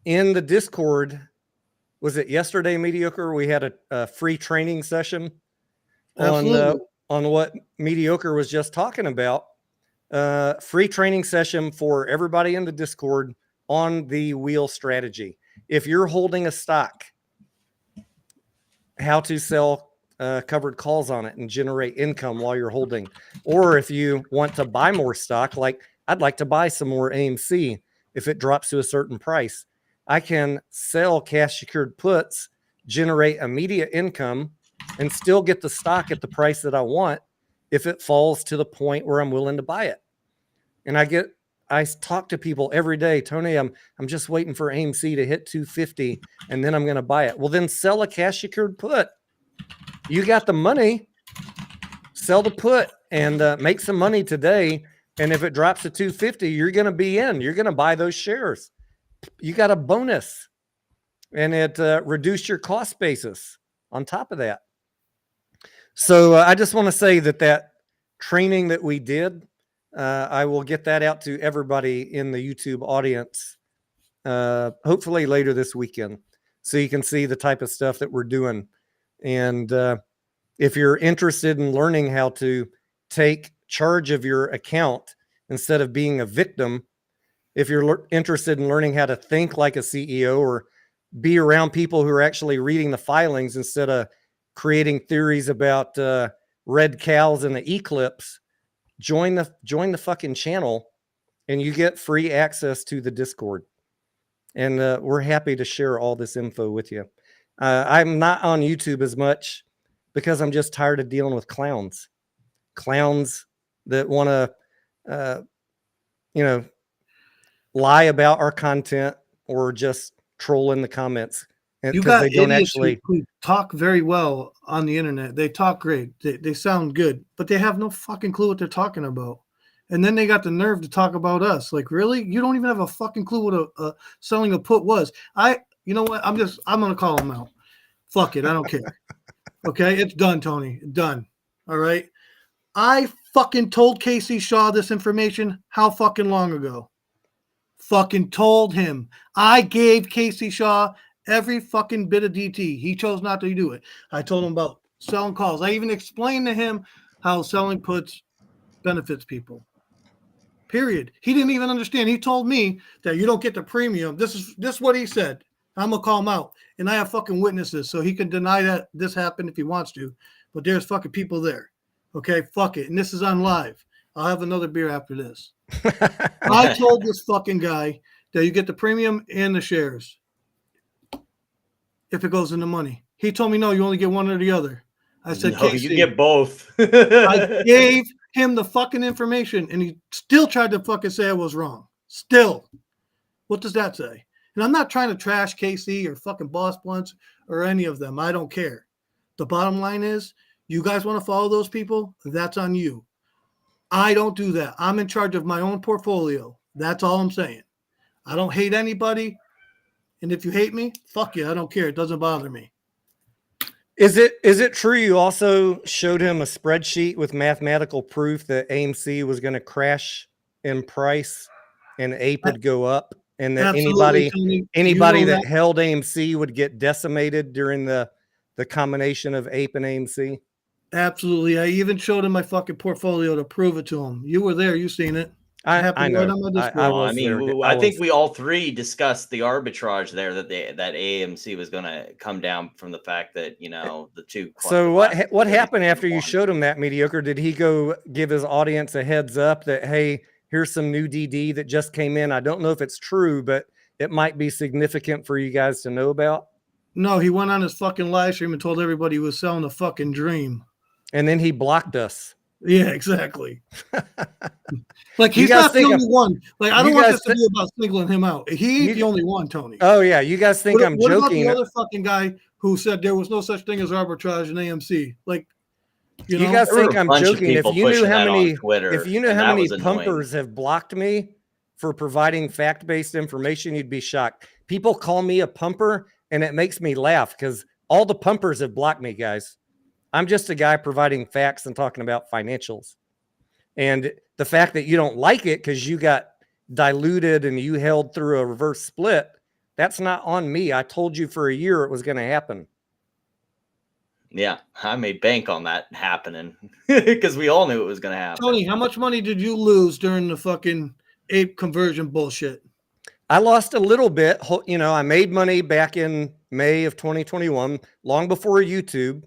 in the Discord, was it yesterday, Mediocre? We had a free training session on what Mediocre was just talking about. Free training session for everybody in the Discord on the wheel strategy. If you're holding a stock, how to sell covered calls on it and generate income while you're holding. Or if you want to buy more stock, like I'd like to buy some more AMC if it drops to a certain price, I can sell cash secured puts, generate immediate income, and still get the stock at the price that I want if it falls to the point where I'm willing to buy it. And I talk to people every day, Tony, I'm just waiting for AMC to hit 250 and then I'm going to buy it. Well, then sell a cash secured put. You got the money, sell the put and make some money today. And if it drops to 250, you're going to be in. You're going to buy those shares. You got a bonus, and it reduced your cost basis on top of that. So I just want to say that training that we did, I will get that out to everybody in the YouTube audience, hopefully later this weekend, so you can see the type of stuff that we're doing. And if you're interested in learning how to take charge of your account instead of being a victim, if you're interested in learning how to think like a CEO or be around people who are actually reading the filings instead of creating theories about red cows and the eclipse, join the fucking channel and you get free access to the Discord. And we're happy to share all this info with you. I'm not on YouTube as much because I'm just tired of dealing with clowns that want to, lie about our content or just troll in the comments. You got idiots who talk very well on the internet. They talk great. They sound good, but they have no fucking clue what they're talking about. And then they got the nerve to talk about us. Like, really? You don't even have a fucking clue what selling a put was. You know what? I'm going to call him out. Fuck it. I don't care. Okay. It's done, Tony. Done. All right. I fucking told Casey Shaw this information how fucking long ago? Fucking told him. I gave Casey Shaw every fucking bit of DT. He chose not to do it. I told him about selling calls. I even explained to him how selling puts benefits people. Period. He didn't even understand. He told me that you don't get the premium. This is what he said. I'm gonna call him out. And I have fucking witnesses, so he can deny that this happened if he wants to. But there's fucking people there. Okay, fuck it. And this is on live. I'll have another beer after this. I told this fucking guy that you get the premium and the shares if it goes into money. He told me, no, you only get one or the other. I said, No, Casey, you get both. I gave him the fucking information, and he still tried to fucking say I was wrong. Still. What does that say? And I'm not trying to trash KC or fucking Boss Blunts or any of them. I don't care. The bottom line is, you guys want to follow those people? That's on you. I don't do that. I'm in charge of my own portfolio. That's all I'm saying. I don't hate anybody. And if you hate me, fuck you. I don't care. It doesn't bother me. Is it true you also showed him a spreadsheet with mathematical proof that AMC was going to crash in price and APE would go up, and that Absolutely, Tony. anybody that held AMC would get decimated during the combination of APE and AMC? Absolutely. I even showed him my fucking portfolio to prove it to him. You were there. You seen it. I know. Right on my Discord. I think we all three discussed the arbitrage there that AMC was going to come down from the fact that, you know, the two. So what happened after you showed him that mediocre? Did he go give his audience a heads up that, hey, here's some new DD that just came in? I don't know if it's true, but it might be significant for you guys to know about. No, he went on his fucking live stream and told everybody he was selling a fucking dream. And then he blocked us. Yeah, exactly. Like, he's not the only one. Like, I don't want this to be about singling him out. He ain't the only one, Tony. Oh, yeah. You guys think I'm joking. What about the other fucking guy who said there was no such thing as arbitrage in AMC? Like, you guys think I'm joking. If you knew how many pumpers have blocked me for providing fact-based information, you'd be shocked. People call me a pumper, and it makes me laugh because all the pumpers have blocked me, guys. I'm just a guy providing facts and talking about financials. And the fact that you don't like it because you got diluted and you held through a reverse split, that's not on me. I told you for a year it was going to happen. Yeah, I made bank on that happening because we all knew it was going to happen. Tony, how much money did you lose during the fucking APE conversion bullshit? I lost a little bit. You know, I made money back in May of 2021, long before YouTube.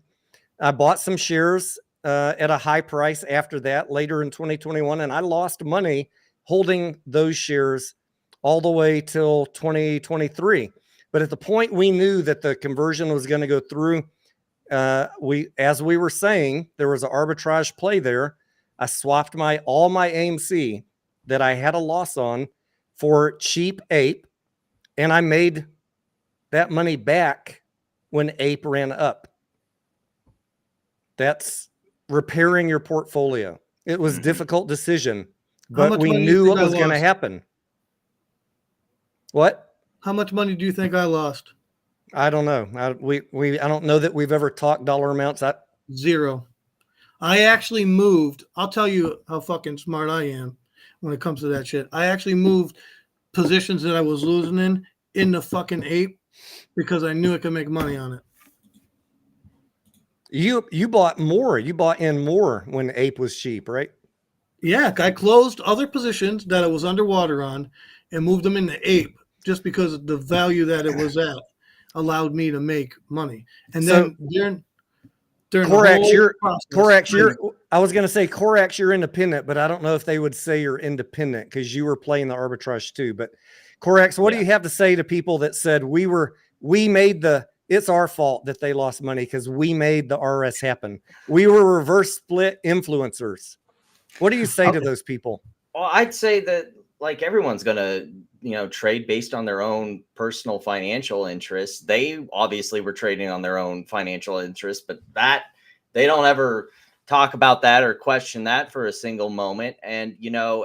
I bought some shares at a high price after that later in 2021, and I lost money holding those shares all the way till 2023. But at the point we knew that the conversion was going to go through, as we were saying, there was an arbitrage play there. I swapped all my AMC that I had a loss on for cheap APE, and I made that money back when APE ran up. That's repairing your portfolio. It was a difficult decision, but we knew what was going to happen. What? How much money do you think I lost? I don't know. I don't know that we've ever talked dollar amounts. Zero. I actually moved. I'll tell you how fucking smart I am when it comes to that shit. I actually moved positions that I was losing in the fucking APE because I knew I could make money on it. You bought more. You bought in more when APE was cheap, right? Yeah, I closed other positions that I was underwater on and moved them into APE just because the value that it was at allowed me to make money. And then during Corax, I was going to say Corax, you're independent, but I don't know if they would say you're independent because you were playing the arbitrage too. But Corax, what do you have to say to people that said it's our fault that they lost money because we made the RS happen? We were reverse split influencers. What do you say to those people? Well, I'd say that like everyone's going to, trade based on their own personal financial interests. They obviously were trading on their own financial interests, but that they don't ever talk about that or question that for a single moment. And,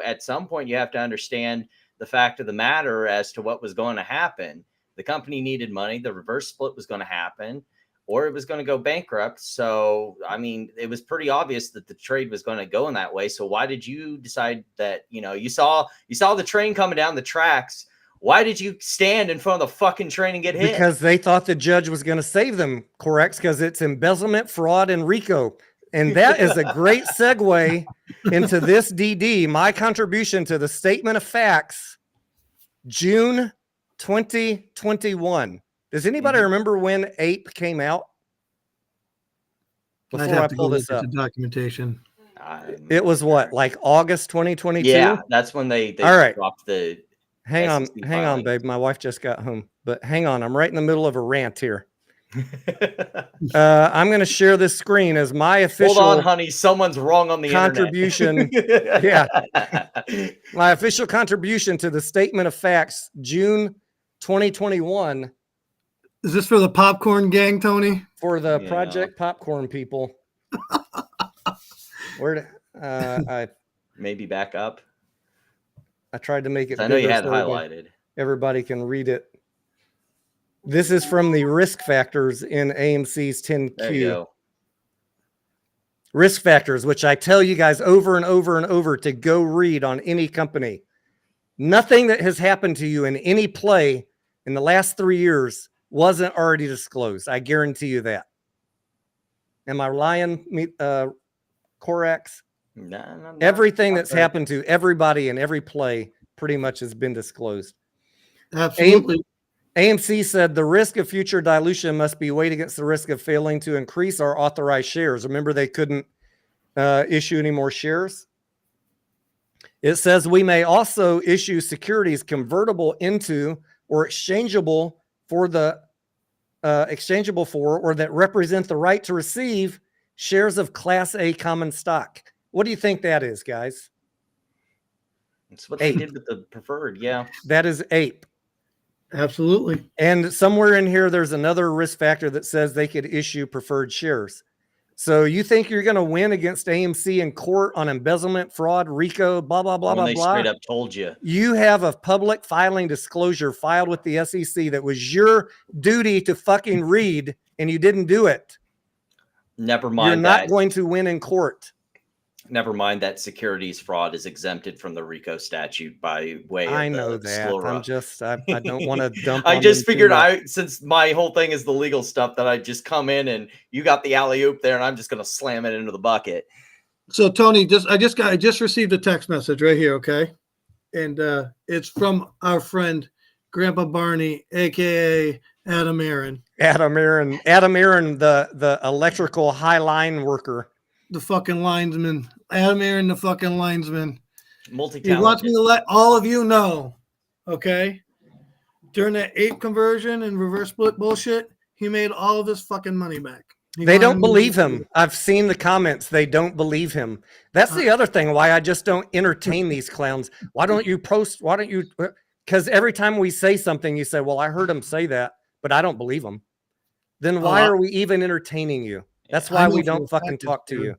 at some point you have to understand the fact of the matter as to what was going to happen. The company needed money. The reverse split was going to happen, or it was going to go bankrupt. So, I mean, it was pretty obvious that the trade was going to go in that way. So why did you decide that, you saw the train coming down the tracks? Why did you stand in front of the fucking train and get hit? Because they thought the judge was going to save them, correct? Because it's embezzlement, fraud, and RICO. And that is a great segue into this DD, my contribution to the statement of facts, June 2021. Does anybody remember when APE came out? I'd Before have I to pull go this look up. at the documentation. It was what, like August 2022? Yeah, that's when they All right. dropped the Hang on, SEC hang on, filings. babe. My wife just got home, but hang on. I'm right in the middle of a rant here. I'm going to share this screen as my official Hold on, honey. Someone's wrong on the contribution. internet. Yeah. My official contribution to the statement of facts, June 2021, Is this for the popcorn gang, Tony? for the Yeah. Project Popcorn people. Where I Maybe back up. tried to make it I know you bigger had so highlighted. everybody can read it. This is from the risk factors in AMC's 10Q. There you go. Risk factors, which I tell you guys over and over and over to go read on any company. Nothing that has happened to you in any play in the last 3 years wasn't already disclosed. I guarantee you that. Am I lying, Corax? No, Everything not that's very. happened to everybody in every play pretty much has been disclosed. Absolutely. AMC said the risk of future dilution must be weighed against the risk of failing to increase our authorized shares. Remember, they couldn't issue any more shares. It says we may also issue securities convertible into or exchangeable for or that represent the right to receive shares of Class A common stock. What do you think that is, guys? It's what they did with the preferred. Yeah. That is APE. Absolutely. And somewhere in here, there's another risk factor that says they could issue preferred shares. So you think you're going to win against AMC in court on embezzlement, fraud, RICO, blah, blah, blah, When blah, they blah. straight up told you. You have a public filing disclosure filed with the SEC that was your duty to fucking read, and you didn't do it. Never mind You're not that. going to win in court. Never mind that securities fraud is exempted from the RICO statute by way of I know the that. SLRA. I'm just, I don't want to dump I on just them too figured much. since my whole thing is the legal stuff, that I just come in and you got the alley oop there and I'm just going to slam it into the bucket. So Tony, I just received a text message right here, okay? And it's from our friend Grandpa Barney, aka Adam Aaron, Adam Aaron, the electrical high line worker. the fucking linesman. Adam Aaron, the fucking linesman. He wants me Multi-talented. to let all of you know, okay? During that APE conversion and reverse split bullshit, he made all of his fucking money back. They don't believe him. I've seen the comments. They don't believe him. That's the other thing why I just don't entertain these clowns. Why don't you post? Why don't you? Because every time we say something, you say, well, I heard him say that, but I don't believe him. Then why are we even entertaining you? That's why we don't fucking talk to you.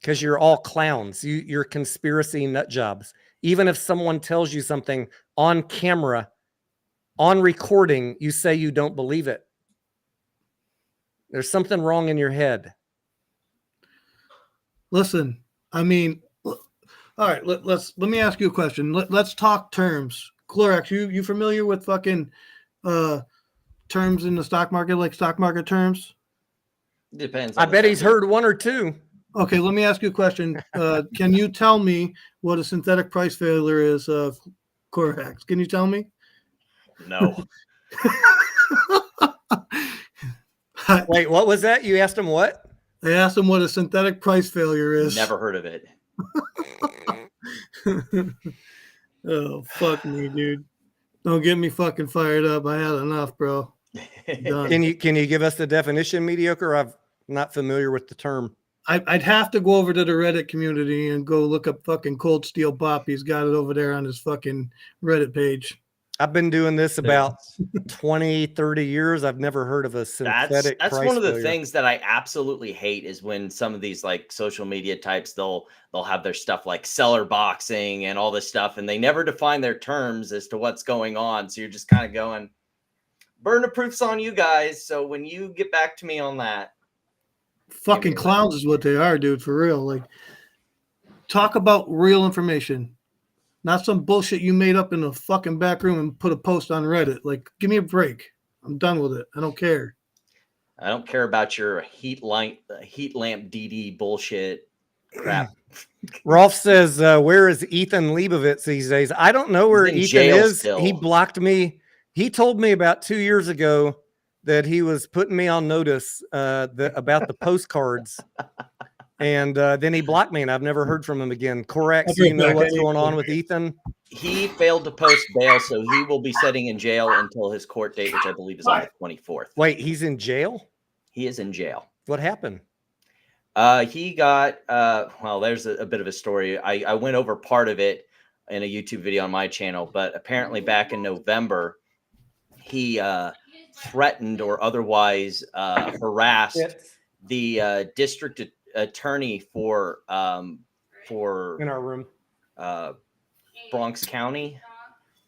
Because you're all clowns. You're conspiracy nut jobs. Even if someone tells you something on camera, on recording, you say you don't believe it. There's something wrong in your head. Listen, I mean, all right. Let me ask you a question. Let's talk terms. Clorox, you familiar with fucking terms in the stock market, like stock market terms? Depends. I bet he's heard one or two. Okay, let me ask you a question. Can you tell me what a synthetic price failure is, Clorox? Can you tell me? No. Wait, what was that? You asked him what? I asked him what a synthetic price failure is. Never heard of it. Oh, fuck me, dude. Don't get me fucking fired up. I had enough, bro. Done. Can you give us the definition, mediocre? I'm not familiar with the term. I'd have to go over to the Reddit community and go look up fucking Cold Steel Pop. He's got it over there on his fucking Reddit page. I've been doing this about 20, 30 years. I've never heard of a synthetic That's price one of the failure. things that I absolutely hate is when some of these like social media types they'll have their stuff like seller boxing and all this stuff, and they never define their terms as to what's going on. So you're just kind of going, burden of proof's on you guys. So when you get back to me on that, Fucking clowns is what they are, dude, for real. Like, talk about real information, not some bullshit you made up in a fucking back room and put a post on Reddit. Like, give me a break. I'm done with it. I don't care. I don't care about your heat lamp DD bullshit crap. Rolf says, where is Ethan Leibovitz these days? I don't know where He's in Ethan jail is. still. He blocked me. He told me about 2 years ago that he was putting me on notice about the postcards. And then he blocked me, and I've never heard from him again. Correct. So you know what's going on with Ethan? He failed to post bail, so he will be sitting in jail until his court date, which I believe is on the 24th. Wait, he's in jail? He is in jail. What happened? He got, well, there's a bit of a story. I went over part of it in a YouTube video on my channel, but apparently back in November, he threatened or otherwise harassed the district attorney for in our room, Bronx County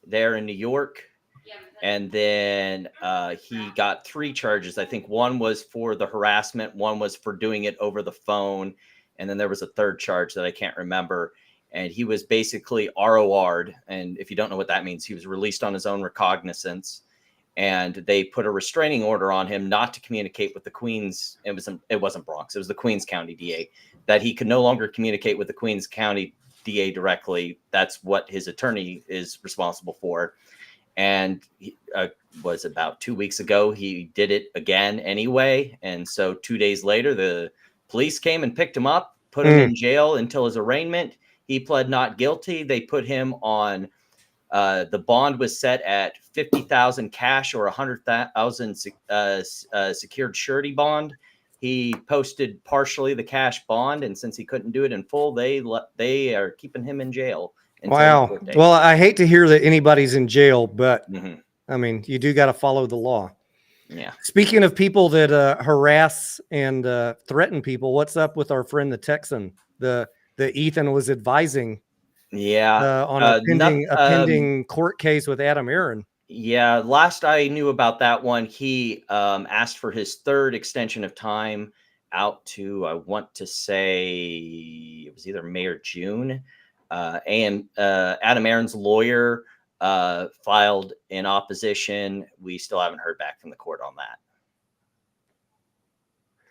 there in New York. And then he got 3 charges. I think one was for the harassment, one was for doing it over the phone, and then there was a 3rd charge that I can't remember. And he was basically ROR'd. And if you don't know what that means, he was released on his own recognizance. And they put a restraining order on him not to communicate with the Queens. It wasn't Bronx. It was the Queens County DA, that he could no longer communicate with the Queens County DA directly. That's what his attorney is responsible for. And he, was about 2 weeks ago, he did it again anyway. And so 2 days later, the police came and picked him up, put him in jail until his arraignment. He pled not guilty. They put him on, the bond was set at 50,000 cash or 100,000 secured surety bond. He posted partially the cash bond, and since he couldn't do it in full, they are keeping him in jail. Wow. Well, I hate to hear that anybody's in jail, but I mean, you do got to follow the law. Yeah. Speaking of people that harass and threaten people, what's up with our friend the Texan? The Ethan was advising. Yeah. On a pending court case with Adam Aaron. Yeah. Last I knew about that one, he asked for his 3rd extension of time out to, I want to say it was either May or June. And Adam Aaron's lawyer filed in opposition. We still haven't heard back from the court on that.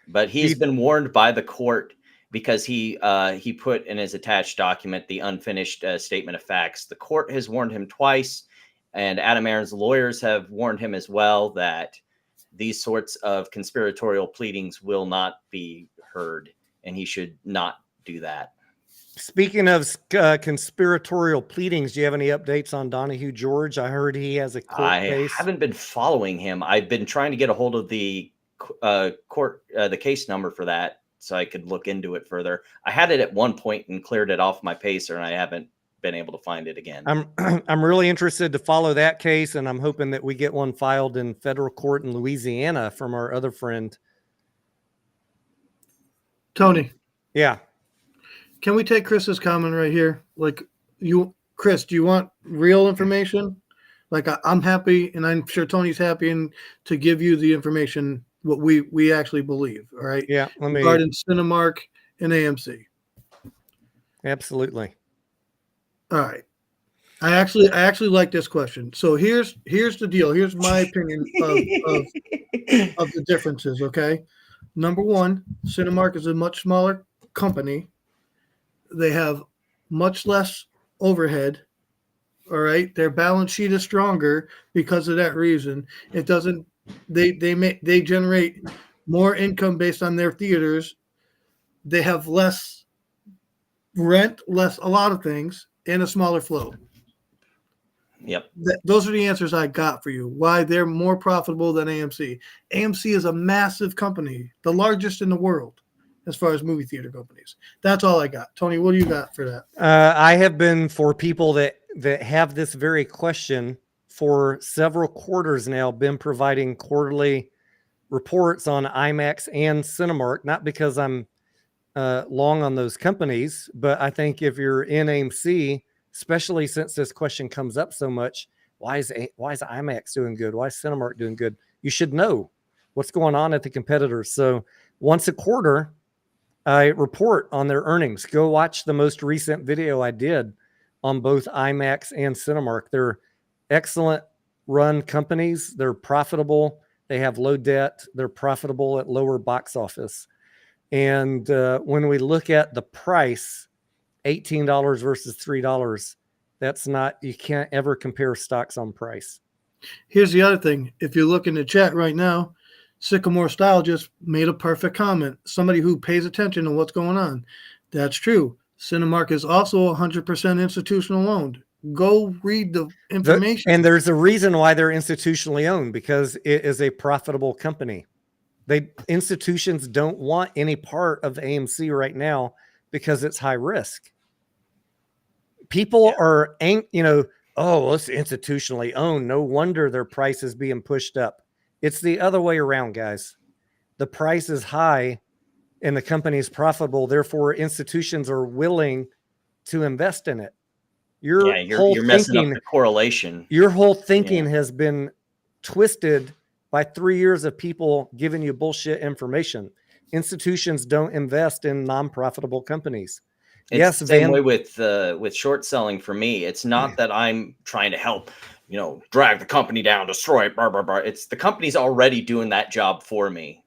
But he's been warned by the court because he put in his attached document the unfinished statement of facts. The court has warned him twice, and Adam Aaron's lawyers have warned him as well that these sorts of conspiratorial pleadings will not be heard, and he should not do that. Speaking of conspiratorial pleadings, do you have any updates on Donahue George? I heard he has a court case. I haven't been following him. I've been trying to get a hold of the the case number for that so I could look into it further. I had it at one point and cleared it off my pacer, and I haven't been able to find it again. I'm really interested to follow that case, and I'm hoping that we get one filed in federal court in Louisiana from our other friend. Tony. Yeah. Can we take Chris's comment right here? Like, Chris, do you want real information? Like, I'm happy, and I'm sure Tony's happy, and to give you the information what we actually believe. All right. Yeah. Regarding Cinemark and AMC. Absolutely. All right. I actually like this question. So here's the deal. Here's my opinion of the differences. Okay. Number one, Cinemark is a much smaller company. They have much less overhead. All right. Their balance sheet is stronger because of that reason. It doesn't, they generate more income based on their theaters. They have less rent, a lot of things, and a smaller flow. Yep. Those are the answers I got for you. Why they're more profitable than AMC. AMC is a massive company, the largest in the world as far as movie theater companies. That's all I got. Tony, what do you got for that? I have been, for people that have this very question for several quarters now been providing quarterly reports on IMAX and Cinemark, not because I'm long on those companies, but I think if you're in AMC, especially since this question comes up so much, why is IMAX doing good? Why is Cinemark doing good? You should know what's going on at the competitors. So once a quarter, I report on their earnings. Go watch the most recent video I did on both IMAX and Cinemark. They're excellent run companies. They're profitable. They have low debt. They're profitable at lower box office. And when we look at the price, $18 versus $3, that's not, you can't ever compare stocks on price. Here's the other thing. If you look in the chat right now, Sycamore Style just made a perfect comment. Somebody who pays attention to what's going on. That's true. Cinemark is also 100% institutional owned. Go read the information. And there's a reason why they're institutionally owned, because it is a profitable company. Institutions don't want any part of AMC right now because it's high risk. People are, oh, well, it's institutionally owned. No wonder their price is being pushed up. It's the other way around, guys. The price is high and the company is profitable. Therefore, institutions are willing to invest in it. You're messing up the correlation. Your whole thinking has been twisted by 3 years of people giving you bullshit information. Institutions don't invest in non-profitable companies. It's the same way with short selling for me. It's not that I'm trying to help, drag the company down, destroy it, blah, blah, blah. It's the company's already doing that job for me.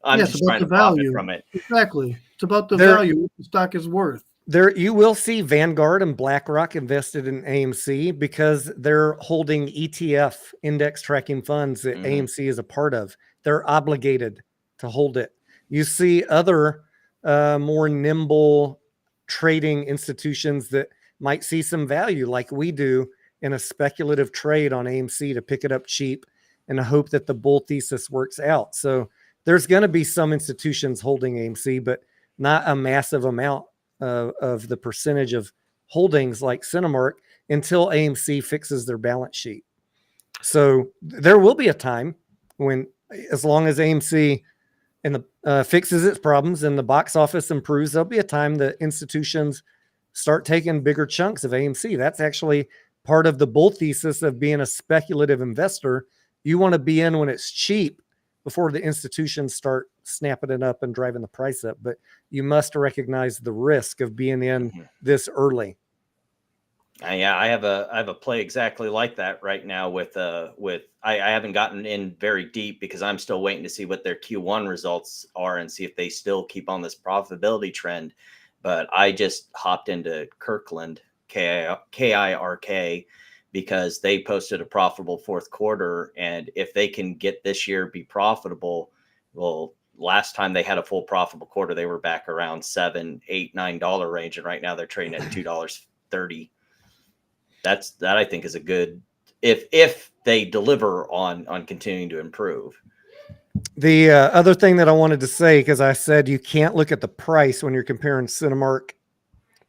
I'm just trying to profit from it. Exactly. It's about the value what the stock is worth. You will see Vanguard and BlackRock invested in AMC because they're holding ETF index tracking funds that AMC is a part of. They're obligated to hold it. You see other more nimble trading institutions that might see some value like we do in a speculative trade on AMC to pick it up cheap and hope that the bull thesis works out. So there's going to be some institutions holding AMC, but not a massive amount of the percentage of holdings like Cinemark until AMC fixes their balance sheet. So there will be a time when, as long as AMC fixes its problems and the box office improves, there'll be a time that institutions start taking bigger chunks of AMC. That's actually part of the bull thesis of being a speculative investor. You want to be in when it's cheap before the institutions start snapping it up and driving the price up. But you must recognize the risk of being in this early. Yeah, I have a play exactly like that right now I haven't gotten in very deep because I'm still waiting to see what their Q1 results are and see if they still keep on this profitability trend. But I just hopped into Kirkland, KIRK, because they posted a profitable fourth quarter. And if they can get this year be profitable, well, last time they had a full profitable quarter, they were back around $7, $8, $9 range. And right now they're trading at $2.30. That I think is a good, if they deliver on continuing to improve. The other thing that I wanted to say, because I said you can't look at the price when you're comparing Cinemark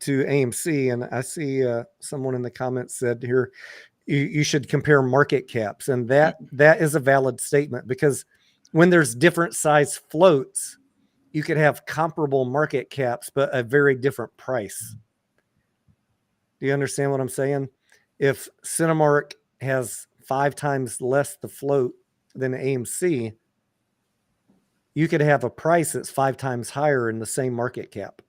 to AMC, and I see someone in the comments said here you should compare market caps, and that is a valid statement, because when there's different size floats, you could have comparable market caps but a very different price. Do you understand what I'm saying? If Cinemark has 5 times less the float than AMC, you could have a price that's 5 times higher in the same market cap.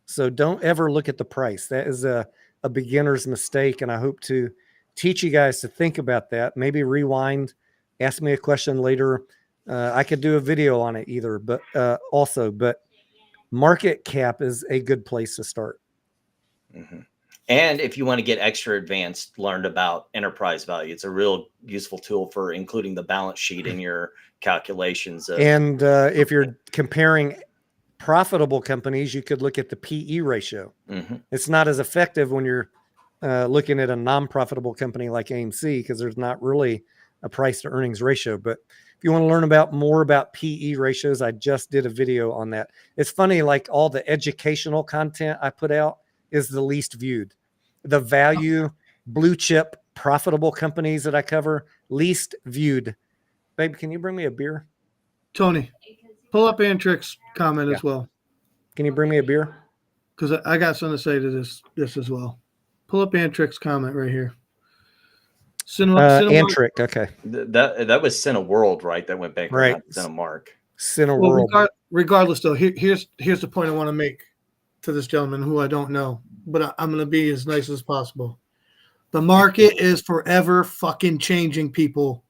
So don't ever look at the price. That is a beginner's mistake, and I hope to teach you guys to think about that. Maybe rewind, ask me a question later. I could do a video on it either, but market cap is a good place to start. Mm-hmm. And if you want to get extra advanced, learned about enterprise value, it's a real useful tool for including the balance sheet in your calculations. And if you're comparing profitable companies, you could look at the PE ratio. It's not as effective when you're looking at a non-profitable company like AMC, because there's not really a price to earnings ratio. But if you want to learn more about PE ratios, I just did a video on that. It's funny, like all the educational content I put out is the least viewed. The value blue chip profitable companies that I cover, least viewed. Babe, can you bring me a beer? Tony, pull up Antrick's comment as well, Can you bring me a beer? because I got something to say to this as well. Pull up Antrick's comment right here. Antrick, okay. That was Cineworld, right? That went bankrupt, Right. not Cinemark. Cineworld. Well, regardless, though, here's the point I want to make to this gentleman who I don't know, but I'm going to be as nice as possible. The market is forever fucking changing, people.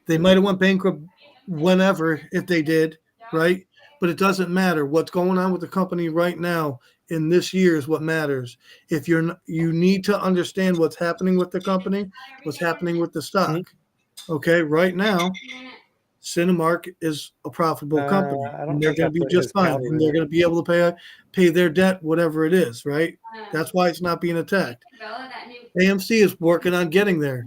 They might have went bankrupt whenever, if they did, right? But it doesn't matter. What's going on with the company right now in this year is what matters. If you need to understand what's happening with the company, what's happening with the stock. Okay, right now, Cinemark is a profitable company. And they're going to be just fine, and they're going to be able to pay their debt, whatever it is, right? That's why it's not being attacked. AMC is working on getting there.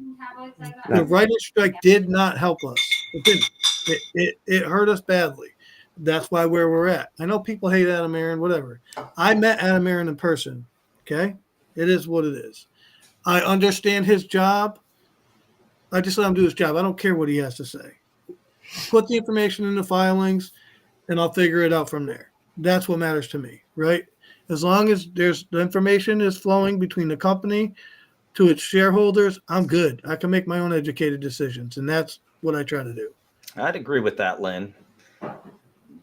The writer's strike did not help us. It didn't. It hurt us badly. That's why where we're at. I know people hate Adam Aaron, whatever. I met Adam Aaron in person. Okay, it is what it is. I understand his job. I just let him do his job. I don't care what he has to say. Put the information in the filings, and I'll figure it out from there. That's what matters to me, right? As long as the information is flowing between the company to its shareholders, I'm good. I can make my own educated decisions, and that's what I try to do. I'd agree with that, Lynn.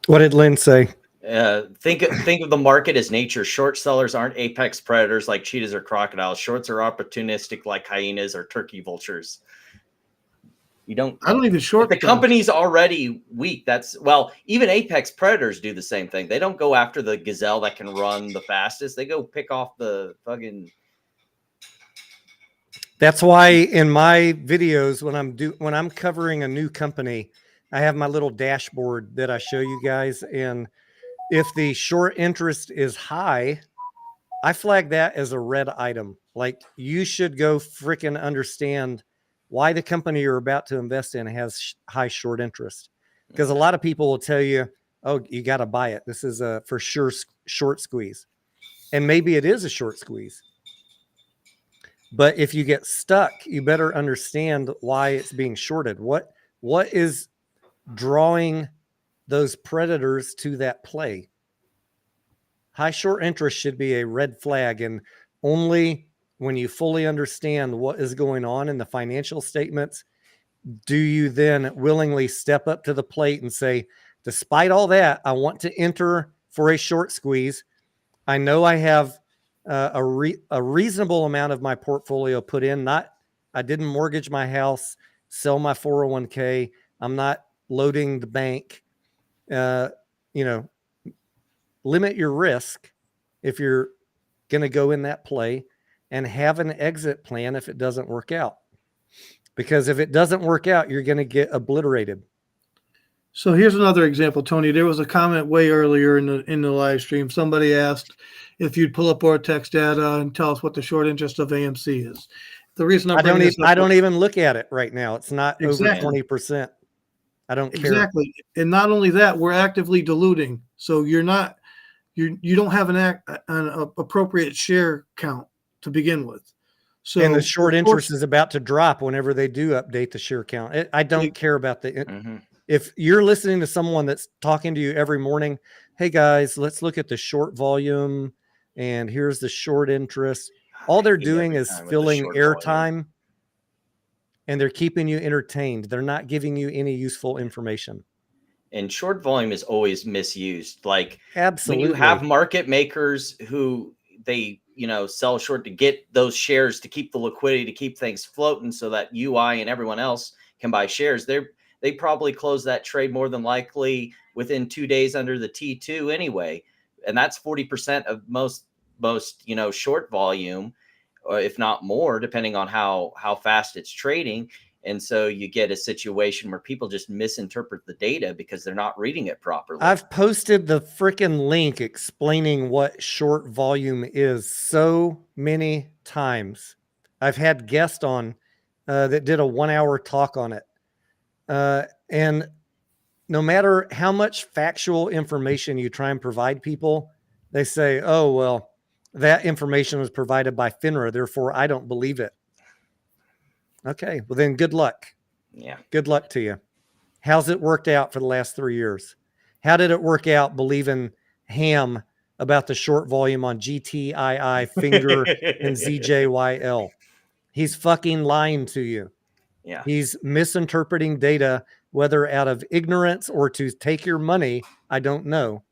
What did Lynn say? Think of the market as nature. Short sellers aren't apex predators like cheetahs or crocodiles. Shorts are opportunistic like hyenas or turkey vultures. I don't even short. The company's already weak. Even apex predators do the same thing. They don't go after the gazelle that can run the fastest. They go pick off the fucking. That's why in my videos, when I'm covering a new company, I have my little dashboard that I show you guys. And if the short interest is high, I flag that as a red item. Like, you should go freaking understand why the company you're about to invest in has high short interest. Because a lot of people will tell you, oh, you got to buy it. This is a for sure short squeeze. And maybe it is a short squeeze. But if you get stuck, you better understand why it's being shorted. What is drawing those predators to that play? High short interest should be a red flag, and only when you fully understand what is going on in the financial statements do you then willingly step up to the plate and say, despite all that, I want to enter for a short squeeze. I know I have a reasonable amount of my portfolio put in. I didn't mortgage my house, sell my 401k. I'm not loading the bank. Limit your risk if you're going to go in that play, and have an exit plan if it doesn't work out. Because if it doesn't work out, you're going to get obliterated. So here's another example, Tony. There was a comment way earlier in the live stream. Somebody asked if you'd pull up Vortex data and tell us what the short interest of AMC is. The reason I don't even look at it right now. It's not over 20%. I don't care. Exactly. And not only that, we're actively diluting. So you don't have an appropriate share count to begin with. So, and the short interest is about to drop whenever they do update the share count. I don't care about if you're listening to someone that's talking to you every morning, hey guys, let's look at the short volume and here's the short interest. All they're doing is filling airtime, and they're keeping you entertained. They're not giving you any useful information. And short volume is always misused. Like, absolutely, when you have market makers who they sell short to get those shares, to keep the liquidity, to keep things floating so that UI and everyone else can buy shares. They probably close that trade more than likely within 2 days under the T2 anyway. And that's 40% of most short volume, or if not more, depending on how fast it's trading. And so you get a situation where people just misinterpret the data because they're not reading it properly. I've posted the freaking link explaining what short volume is so many times. I've had guests on that did a 1-hour talk on it. And no matter how much factual information you try and provide people, they say, oh, well, that information was provided by FINRA, therefore I don't believe it. Okay. Well, then good luck. Yeah. Good luck to you. How's it worked out for the last 3 years? How did it work out believing Ham about the short volume on GTII, Finger, and ZJYL? He's fucking lying to you. Yeah. He's misinterpreting data, whether out of ignorance or to take your money. I don't know.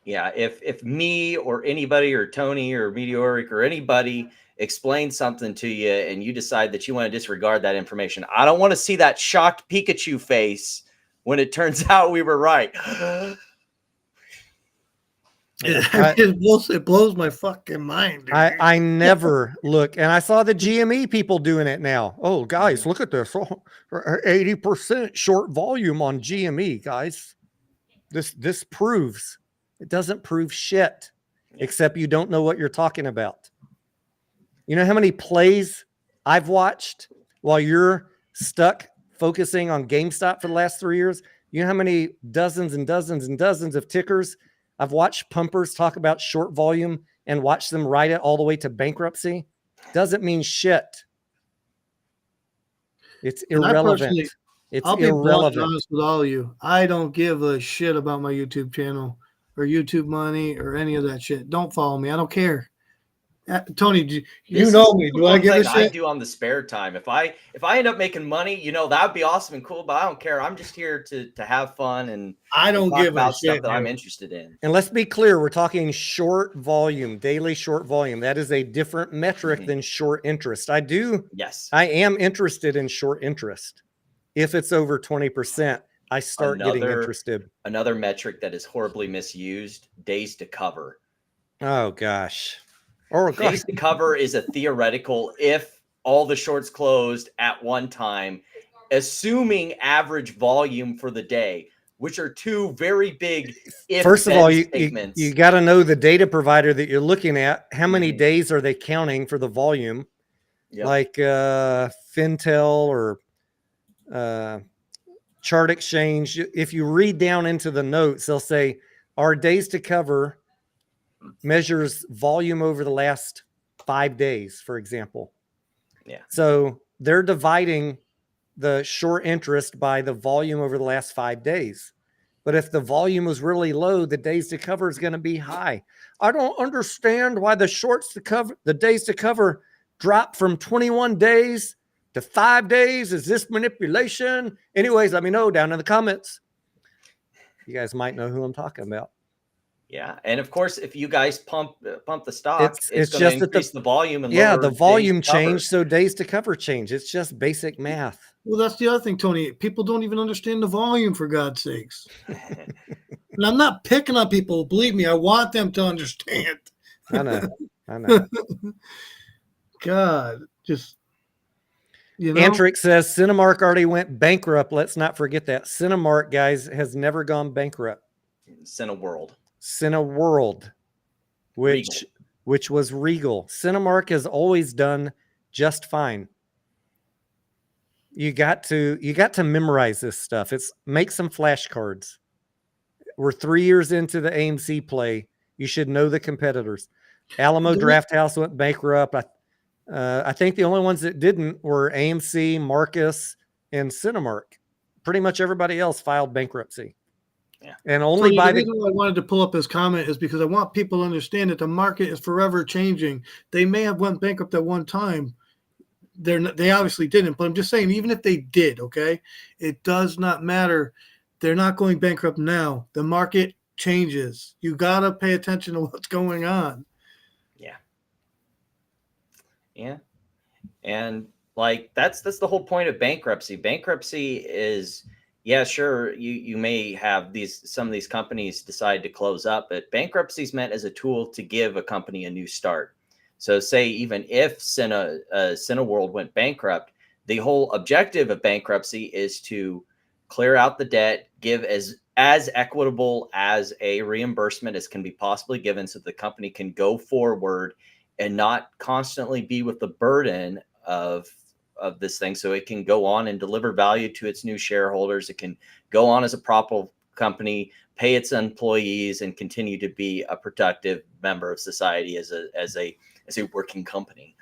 Yeah. If me or anybody or Tony or Meteoric or anybody explains something to you and you decide that you want to disregard that information, I don't want to see that shocked Pikachu face when it turns out we were right. It blows my fucking mind. Dude. I never look, and I saw the GME people doing it now. Oh, guys, look at this. 80% short volume on GME, guys. This proves. It doesn't prove shit, except you don't know what you're talking about. You know how many plays I've watched while you're stuck focusing on GameStop for the last 3 years? You know how many dozens and dozens and dozens of tickers I've watched pumpers talk about short volume and watch them ride it all the way to bankruptcy? Doesn't mean shit. It's irrelevant. I'll be blunt and honest with all of you. I don't give a shit about my YouTube channel or YouTube money or any of that shit. Don't follow me. I don't care. Tony, you know me. Do I give a shit? I do on the spare time. If I end up making money, that would be awesome and cool. But I don't care. I'm just here to have fun and I don't give about a shit stuff that I'm interested in. And let's be clear, we're talking short volume, daily short volume. That is a different metric than short interest. I am interested in short interest. If it's over 20%, I start getting interested. Another metric that is horribly misused: days to cover. Oh gosh. Days to cover is a theoretical if all the shorts closed at one time, assuming average volume for the day, which are two very big if. First of all, you got to know the data provider that you're looking at. How many days are they counting for the volume? Yep. Like Fintel or Chart Exchange. If you read down into the notes, they'll say our days to cover measures volume over the last 5 days, for example. Yeah. So they're dividing the short interest by the volume over the last 5 days. But if the volume was really low, the days to cover is going to be high. I don't understand why the days to cover drop from 21 days to 5 days. Is this manipulation? Anyways, let me know down in the comments. You guys might know who I'm talking about. Yeah, and of course, if you guys pump the stock, it's going to increase the volume and the volume changed, so days to cover change. It's just basic math. Well, that's the other thing, Tony. People don't even understand the volume, for God's sakes. And I'm not picking on people. Believe me, I want them to understand. I know. God, just Antric says Cinemark already went bankrupt. Let's not forget that. Cinemark, guys, has never gone bankrupt. Cineworld, which was Regal. Cinemark has always done just fine. You got to memorize this stuff. Make some flashcards. We're 3 years into the AMC play. You should know the competitors. Alamo Drafthouse went bankrupt. I think the only ones that didn't were AMC, Marcus, and Cinemark. Pretty much everybody else filed bankruptcy. Yeah. And only so by the reason I wanted to pull up his comment is because I want people to understand that the market is forever changing. They may have went bankrupt at one time. They obviously didn't, but I'm just saying, even if they did, okay, it does not matter. They're not going bankrupt now. The market changes. You got to pay attention to what's going on. Yeah. Yeah. And like, that's the whole point of bankruptcy. Bankruptcy is, yeah, sure, you may have some of these companies decide to close up, but bankruptcy is meant as a tool to give a company a new start. So say even if Cineworld went bankrupt, the whole objective of bankruptcy is to clear out the debt, give as equitable as a reimbursement as can be possibly given so the company can go forward and not constantly be with the burden of this thing, so it can go on and deliver value to its new shareholders. It can go on as a proper company, pay its employees, and continue to be a productive member of society as a working company.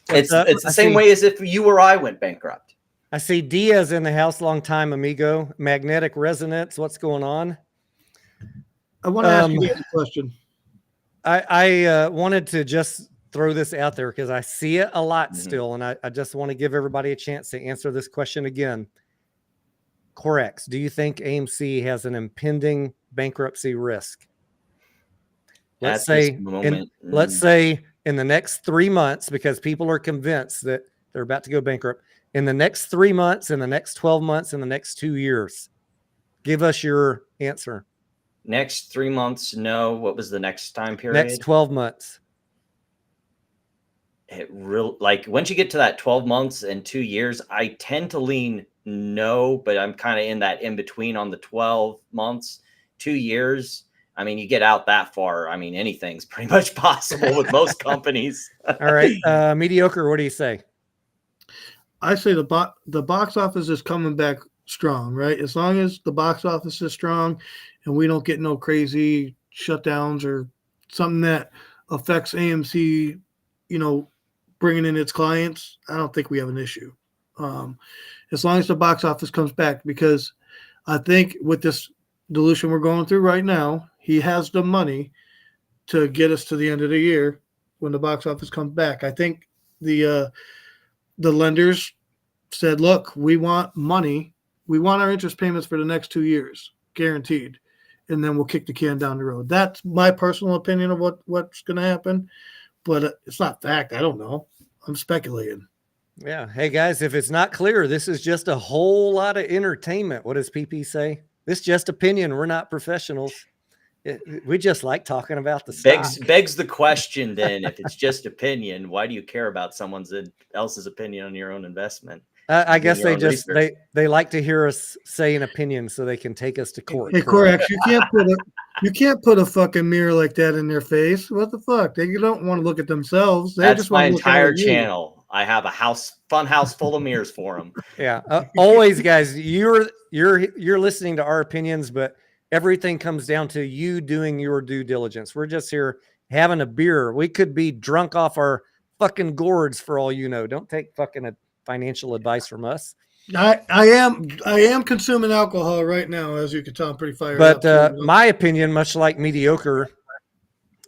What's up? It's the same way as if you or I went bankrupt. I see Diaz in the house, long time amigo. Magnetic resonance. What's going on? I want to ask you guys a question. I wanted to just throw this out there because I see it a lot Mhm. still, and I just want to give everybody a chance to answer this question again. Corex, do you think AMC has an impending bankruptcy risk? Let's At this say moment, let's say in the next 3 months, because people are convinced that they're about to go bankrupt. In the next 3 months, in the next 12 months, in the next 2 years, give us your answer. next 3 months, no. What was the next time period? Next 12 months. It real like once you get to that 12 months and 2 years, I tend to lean no, but I'm kind of in that in between on the 12 months, 2 years. I mean, you get out that far. I mean, anything's pretty much possible with most companies. All right. Mediocre, what do you say? I say the box office is coming back strong, right? As long as the box office is strong and we don't get no crazy shutdowns or something that affects AMC, bringing in its clients, I don't think we have an issue. As long as the box office comes back, because I think with this dilution we're going through right now, he has the money to get us to the end of the year when the box office comes back. I think the lenders said, look, we want money. We want our interest payments for the next 2 years, guaranteed. And then we'll kick the can down the road. That's my personal opinion of what's going to happen. But it's not fact. I don't know. I'm speculating. Yeah. Hey, guys, if it's not clear, this is just a whole lot of entertainment. What does PP say? This is just opinion. We're not professionals. We just like talking about the stock. Begs the question then, if it's just opinion, why do you care about someone else's opinion on your own investment? I guess they like to hear us say an opinion so they can take us to court. Hey, Corex, you can't put a fucking mirror like that in their face. What the fuck? They don't want to look at themselves. They That's just my want to look entire at you. channel. I have a fun house full of mirrors for them. Yeah. Always, guys, you're listening to our opinions, but everything comes down to you doing your due diligence. We're just here having a beer. We could be drunk off our fucking gourds for all you know. Don't take fucking financial advice from us. I am consuming alcohol right now, as you can tell. I'm pretty fired up. But my opinion, much like mediocre,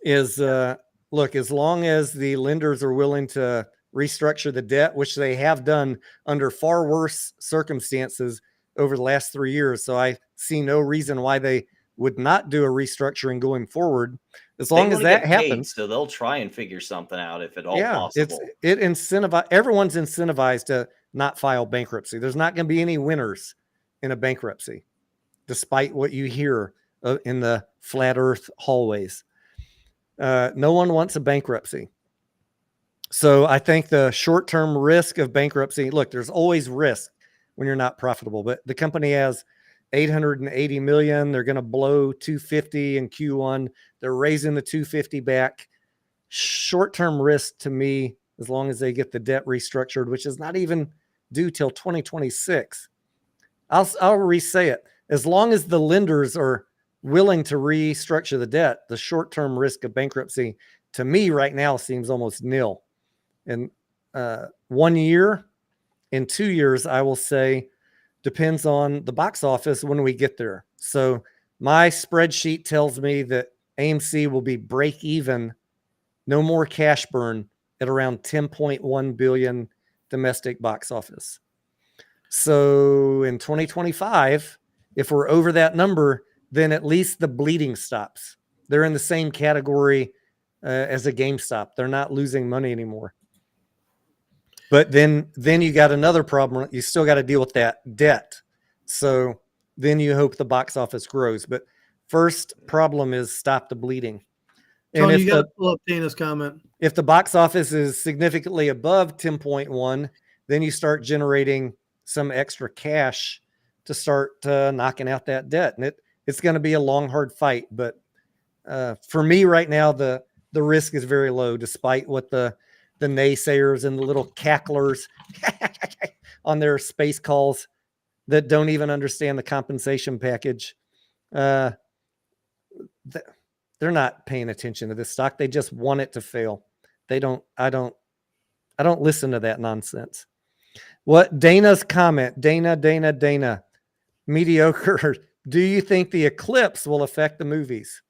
is look, as long as the lenders are willing to restructure the debt, which they have done under far worse circumstances over the last 3 years. So I see no reason why they would not do a restructuring going forward. As long as that happens, so they'll try and figure something out if at all possible. Everyone's incentivized to not file bankruptcy. There's not going to be any winners in a bankruptcy, despite what you hear in the flat earth hallways. No one wants a bankruptcy. So I think the short-term risk of bankruptcy, look, there's always risk when you're not profitable, but the company has 880 million. They're going to blow 250 in Q1. They're raising the 250 back. Short-term risk to me, as long as they get the debt restructured, which is not even due till 2026. I'll re-say it. As long as the lenders are willing to restructure the debt, the short-term risk of bankruptcy to me right now seems almost nil. In 1 year, in 2 years, I will say, depends on the box office when we get there. So my spreadsheet tells me that AMC will be break even, no more cash burn, at around 10.1 billion domestic box office. So in 2025, if we're over that number, then at least the bleeding stops. They're in the same category as a GameStop. They're not losing money anymore. But then you got another problem. You still got to deal with that debt. So then you hope the box office grows. But first problem is stop the bleeding. Tony, you got to pull up Dana's comment. If the box office is significantly above 10.1, then you start generating some extra cash to start knocking out that debt. And it's going to be a long, hard fight. But for me right now, the risk is very low, despite what the naysayers and the little cacklers on their space calls that don't even understand the compensation package. They're not paying attention to this stock. They just want it to fail. I don't I don't listen to that nonsense. What Dana's comment, Dana, mediocre. Do you think the eclipse will affect the movies?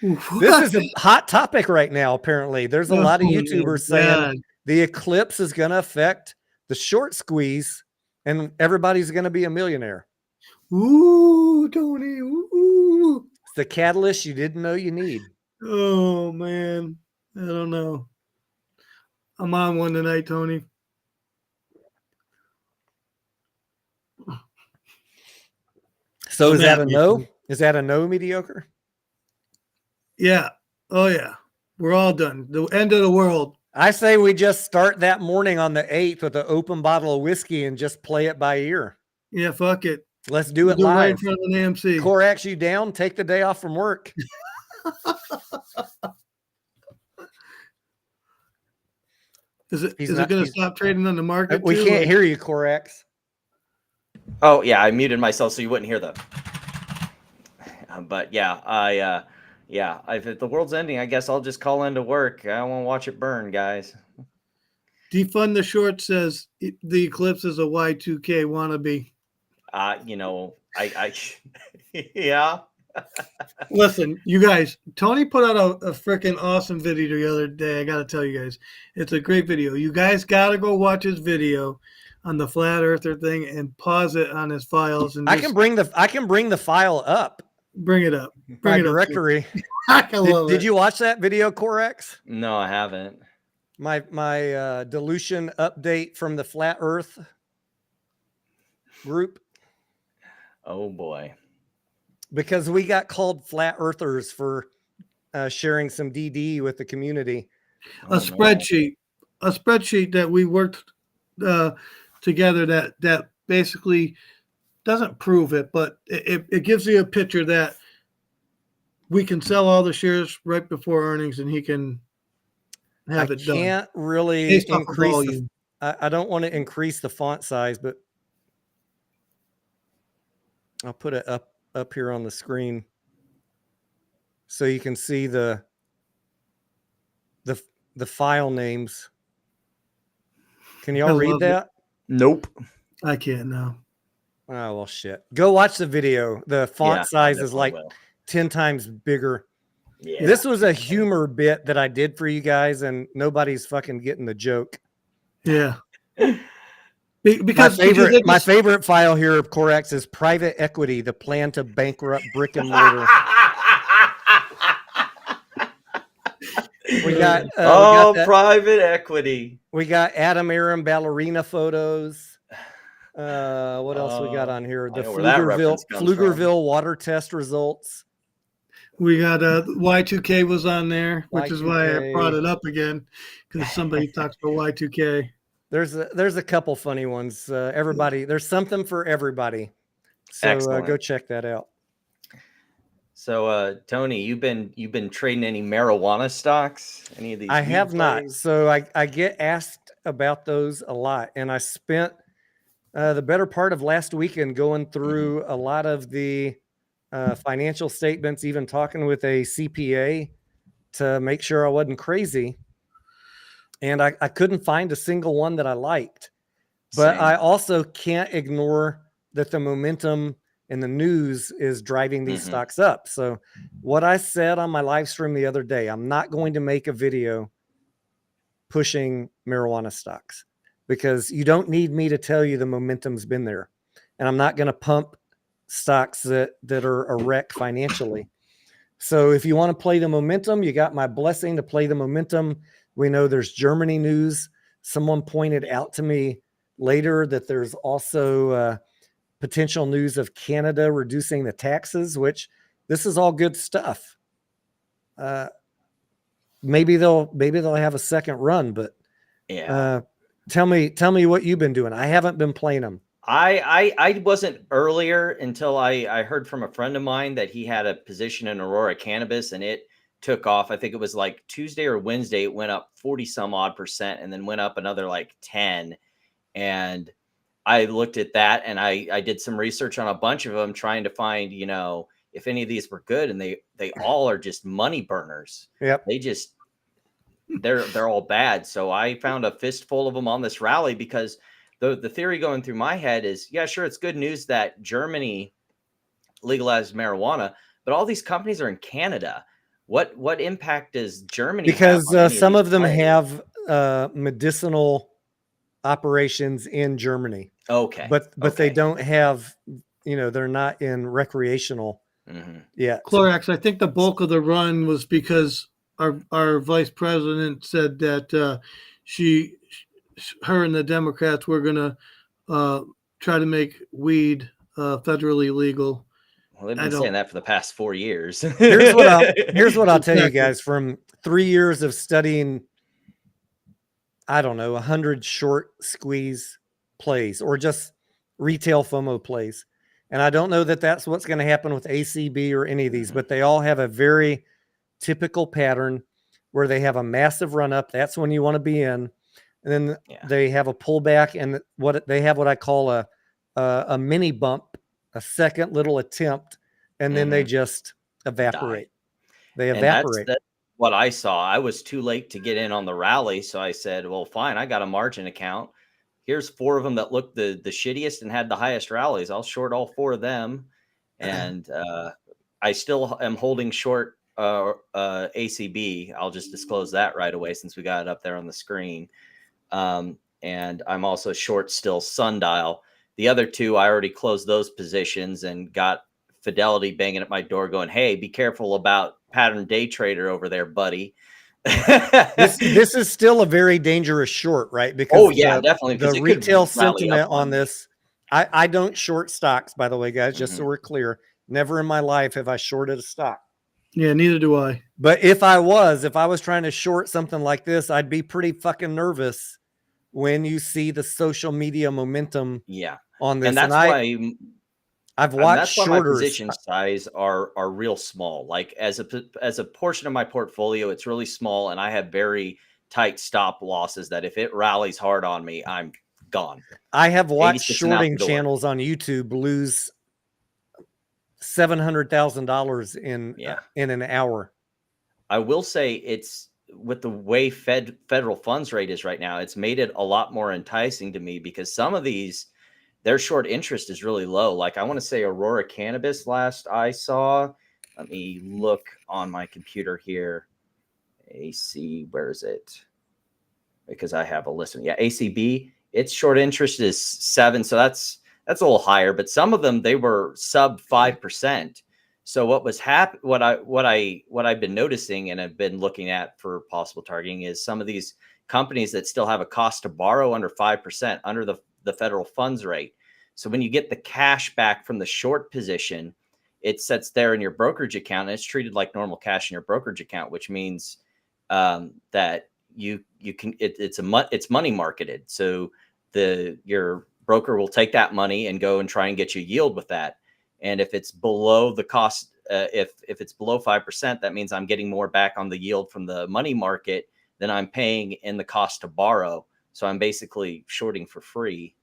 This is a hot topic right now, apparently. There's a lot of YouTubers saying the eclipse is going to affect the short squeeze and everybody's going to be a millionaire. Ooh, Tony. Ooh. It's the catalyst you didn't know you need. Oh, man. I don't know. I'm on one tonight, Tony. So is that a no? Is that a no, mediocre? Yeah. Oh, yeah. We're all done. The end of the world. I say we just start that morning on the 8th with an open bottle of whiskey and just play it by ear. Yeah, fuck it. Let's do it Right live. in front of an AMC. Corax, you down? Take the day off from work. Is it going to stop trading on the market? We can't hear you, Corax. Oh yeah, I muted myself so you wouldn't hear them. But yeah, if the world's ending, I guess I'll just call into work. I want to watch it burn, guys. Defund the Short says the eclipse is a Y2K wannabe. I yeah. Listen, you guys, Tony put out a freaking awesome video the other day. I got to tell you guys, it's a great video. You guys got to go watch his video on the flat earther thing and pause it on his files. And I can bring the file up. Bring it up. My directory. Did you watch that video, Corax? No, I haven't. My dilution update from the flat earth group. Oh boy. Because we got called flat earthers for sharing some DD with the community. A spreadsheet that we worked together that basically doesn't prove it, but it gives you a picture that we can sell all the shares right before earnings and he can have it done. I can't really increase I don't want to increase the font size, but I'll put it up here on the screen so you can see the file names. Can y'all read that? Nope. I can't now. Oh, well, shit. Go watch the video. The font size is like 10 times bigger. Yeah. This was a humor bit that I did for you guys, and nobody's fucking getting the joke. Yeah. Because my favorite file here of Corax is private equity, the plan to bankrupt brick and mortar. We got private equity. We got Adam Aaron ballerina photos. What else we got on here? The Pflugerville water test results. We got Y2K was on there, which is why I brought it up again, because somebody talks about Y2K. There's a couple funny ones. There's something for everybody. So go check that out. So Tony, you've been trading any marijuana stocks? Any of these? I have not. So I get asked about those a lot, and I spent the better part of last weekend going through a lot of the financial statements, even talking with a CPA to make sure I wasn't crazy. And I couldn't find a single one that I liked. But I also can't ignore that the momentum and the news is driving these stocks up. So what I said on my live stream the other day, I'm not going to make a video pushing marijuana stocks, because you don't need me to tell you the momentum's been there. And I'm not going to pump stocks that are a wreck financially. So if you want to play the momentum, you got my blessing to play the momentum. We know there's Germany news. Someone pointed out to me later that there's also potential news of Canada reducing the taxes, which this is all good stuff. Maybe they'll have a second run, but tell me what you've been doing. I haven't been playing them. I wasn't earlier until I heard from a friend of mine that he had a position in Aurora Cannabis, and it took off. I think it was like Tuesday or Wednesday. It went up 40 some odd %, and then went up another like 10. And I looked at that, and I did some research on a bunch of them, trying to find, if any of these were good, and they all are just money burners. Yep. They just they're all bad. So I found a fistful of them on this rally because the theory going through my head is, yeah, sure, it's good news that Germany legalized marijuana, but all these companies are in Canada. What impact does Germany have Because on any of some these of them players? have medicinal operations in Germany, Okay, but they okay. don't have, they're not in recreational yet. Clorox, I think the bulk of the run was because our vice president said that her and the Democrats were going to try to make weed federally legal. Well, they've I been saying don't. that for the past 4 years. Here's what I'll tell you Exactly. guys from 3 years of studying, I don't know, 100 short squeeze plays or just retail FOMO plays. And I don't know that that's what's going to happen with ACB or any of these, but they all have a very typical pattern where they have a massive run up. That's when you want to be in. And then they have a pullback, and what I call a mini bump, a second little attempt, and then they just evaporate. They And evaporate. that's what I saw. I was too late to get in on the rally, so I said, "Well, fine. I got a margin account. Here's 4 of them that looked the shittiest and had the highest rallies. I'll short all 4 of them." And I still am holding short ACB. I'll just disclose that right away since we got it up there on the screen. And I'm also short still Sundial. The other 2, I already closed those positions and got Fidelity banging at my door going, "Hey, be careful about pattern day trader over there, buddy." This is still a very dangerous short, right? Because definitely, the because it retail could rally up sentiment on me. this, I don't short stocks, by the way, guys, just so we're clear. Never in my life have I shorted a stock. Yeah, neither do I. But if I was trying to short something like this, I'd be pretty fucking nervous when you see the social media momentum on this. And that's why I've watched that's why my shorters. position size are real small. Like as a portion of my portfolio, it's really small, and I have very tight stop losses that if it rallies hard on me, I'm gone. I have watched 86 and out shorting the door. channels on YouTube lose $700,000 in an hour. I will say it's with the way federal funds rate is right now, it's made it a lot more enticing to me because some of these, their short interest is really low. Like I want to say Aurora Cannabis last I saw. Let me look on my computer here. AC, where is it? Because I have a list. Yeah, ACB, its short interest is 7. So that's a little higher, but some of them, they were sub 5%. So what I've been noticing and I've been looking at for possible targeting is some of these companies that still have a cost to borrow under 5%, under the federal funds rate. So when you get the cash back from the short position, it sits there in your brokerage account and it's treated like normal cash in your brokerage account, which means that you can it's money marketed. So your broker will take that money and go and try and get you yield with that. And if it's below the cost, if it's below 5%, that means I'm getting more back on the yield from the money market than I'm paying in the cost to borrow. So I'm basically shorting for free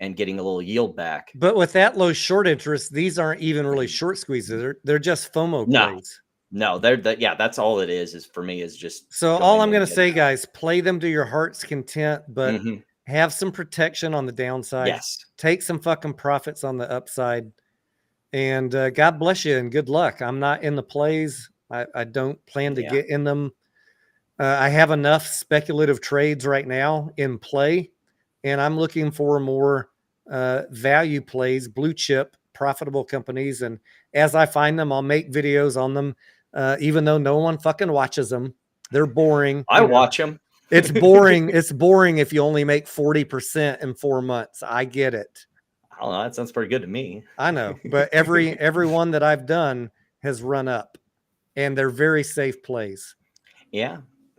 and getting a little yield back. But with that low short interest, these aren't even really short squeezes. They're just FOMO plays. No, that's all it is for me is just. So all I'm going to say, guys, play them to your heart's content, but have some protection on the downside. Yes. Take some fucking profits on the upside. And God bless you and good luck. I'm not in the plays. I don't plan to get in them. I have enough speculative trades right now in play, and I'm looking for more value plays, blue chip, profitable companies. And as I find them, I'll make videos on them, even though no one fucking watches them. They're boring. I watch them. It's boring. It's boring if you only make 40% in 4 months. I get it. I don't know. That sounds pretty good to me. I know, but every one that I've done has run up, and they're very safe plays. Yeah,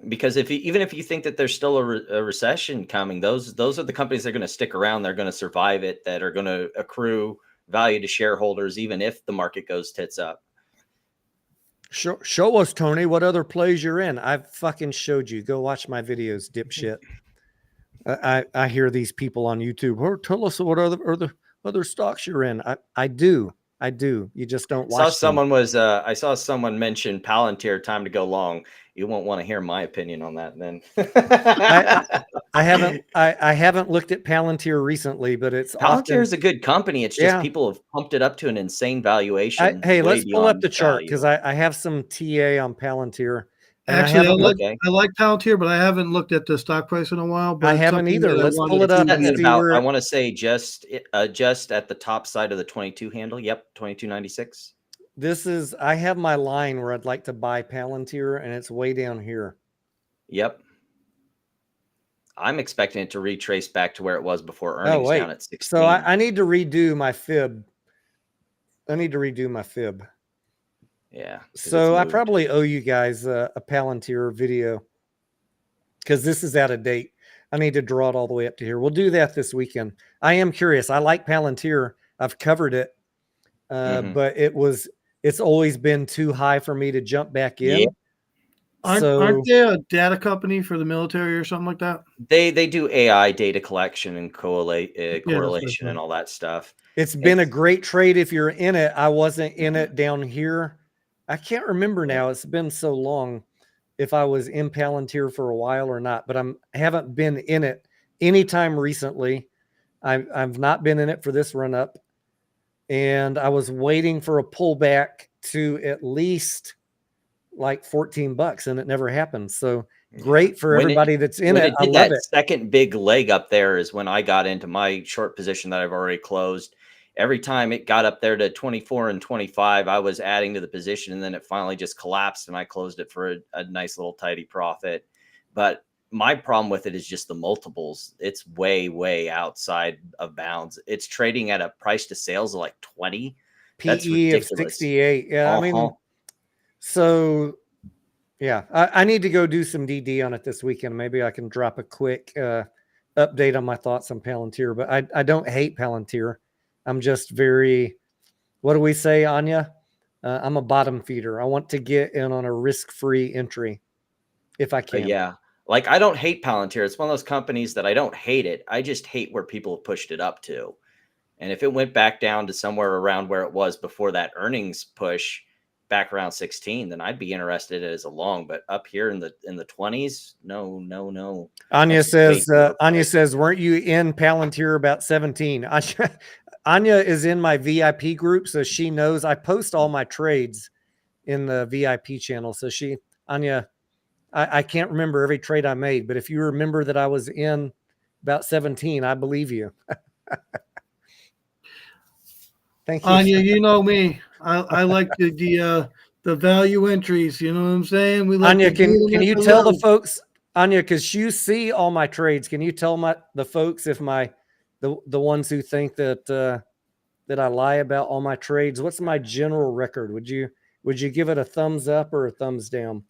because even if you think that there's still a recession coming, those are the companies that are going to stick around. They're going to survive it. That are going to accrue value to shareholders, even if the market goes tits up. Show us, Tony, what other plays you're in. I've fucking showed you. Go watch my videos, dipshit. I hear these people on YouTube. Oh, tell us what other stocks you're in. I do. I do. You just don't Saw watch them. someone was I saw someone mention Palantir time to go long. You won't want to hear my opinion on that then. I haven't looked at Palantir recently, but it's Palantir often, is a good company. It's just yeah. people have pumped it up to an insane valuation, Hey, way let's pull up beyond the chart value. because I have some TA on Palantir, and Actually, Okay. I like Palantir, but I haven't looked at the stock price in a while. But I it's haven't something either. that I Let's wanted pull it to up see and At see about, I where. want to say just at the top side of the 22 handle. Yep, 2296. This is, I have my line where I'd like to buy Palantir, and it's way down here. Yep. I'm expecting it to retrace back to where it was before Oh, earnings, wait. down at 16. So I need to redo my fib. Yeah. 'cause it's So I moved. probably owe you guys a Palantir video because this is out of date. I need to draw it all the way up to here. We'll do that this weekend. I am curious. I like Palantir. I've covered it, but it's always been too high for me to jump back in. Yeah. Aren't they a data company for the military or something like that? They do AI data collection and that's what I correlation and thought. all that stuff. It's been a great trade if you're in it. I wasn't in it down here. I can't remember now. It's been so long if I was in Palantir for a while or not, but I haven't been in it anytime recently. I've not been in it for this run up, and I was waiting for a pullback to at least like $14, and it never happened. So great for everybody that's in it. I Did love that it. second big leg up there is when I got into my short position that I've already closed. Every time it got up there to 24 and 25, I was adding to the position, and then it finally just collapsed, and I closed it for a nice little tidy profit. But my problem with it is just the multiples. It's way, way outside of bounds. It's trading at a price to sales of like 20. That's PE of ridiculous. 68. Yeah, I mean, so yeah, I need to go do some DD on it this weekend. Maybe I can drop a quick update on my thoughts on Palantir, but I don't hate Palantir. I'm just very, what do we say, Anya? I'm a bottom feeder. I want to get in on a risk-free entry if I can. Yeah. Like, I don't hate Palantir. It's one of those companies that I don't hate it. I just hate where people have pushed it up to. And if it went back down to somewhere around where it was before that earnings push back around 16, then I'd be interested as a long. But up here in the 20s, no. Anya says, weren't you in Palantir about 17? Anya is in my VIP group, so she knows I post all my trades in the VIP channel. So Anya, I can't remember every trade I made, but if you remember that I was in about 17, I believe you. Thank you. Anya, you know me. I like the value entries. You know what I'm saying? We like Anya, can you tell the low. folks, Anya, because you see all my trades, can you tell the folks if the ones who think that I lie about all my trades, what's my general record? Would you give it a thumbs up or a thumbs down?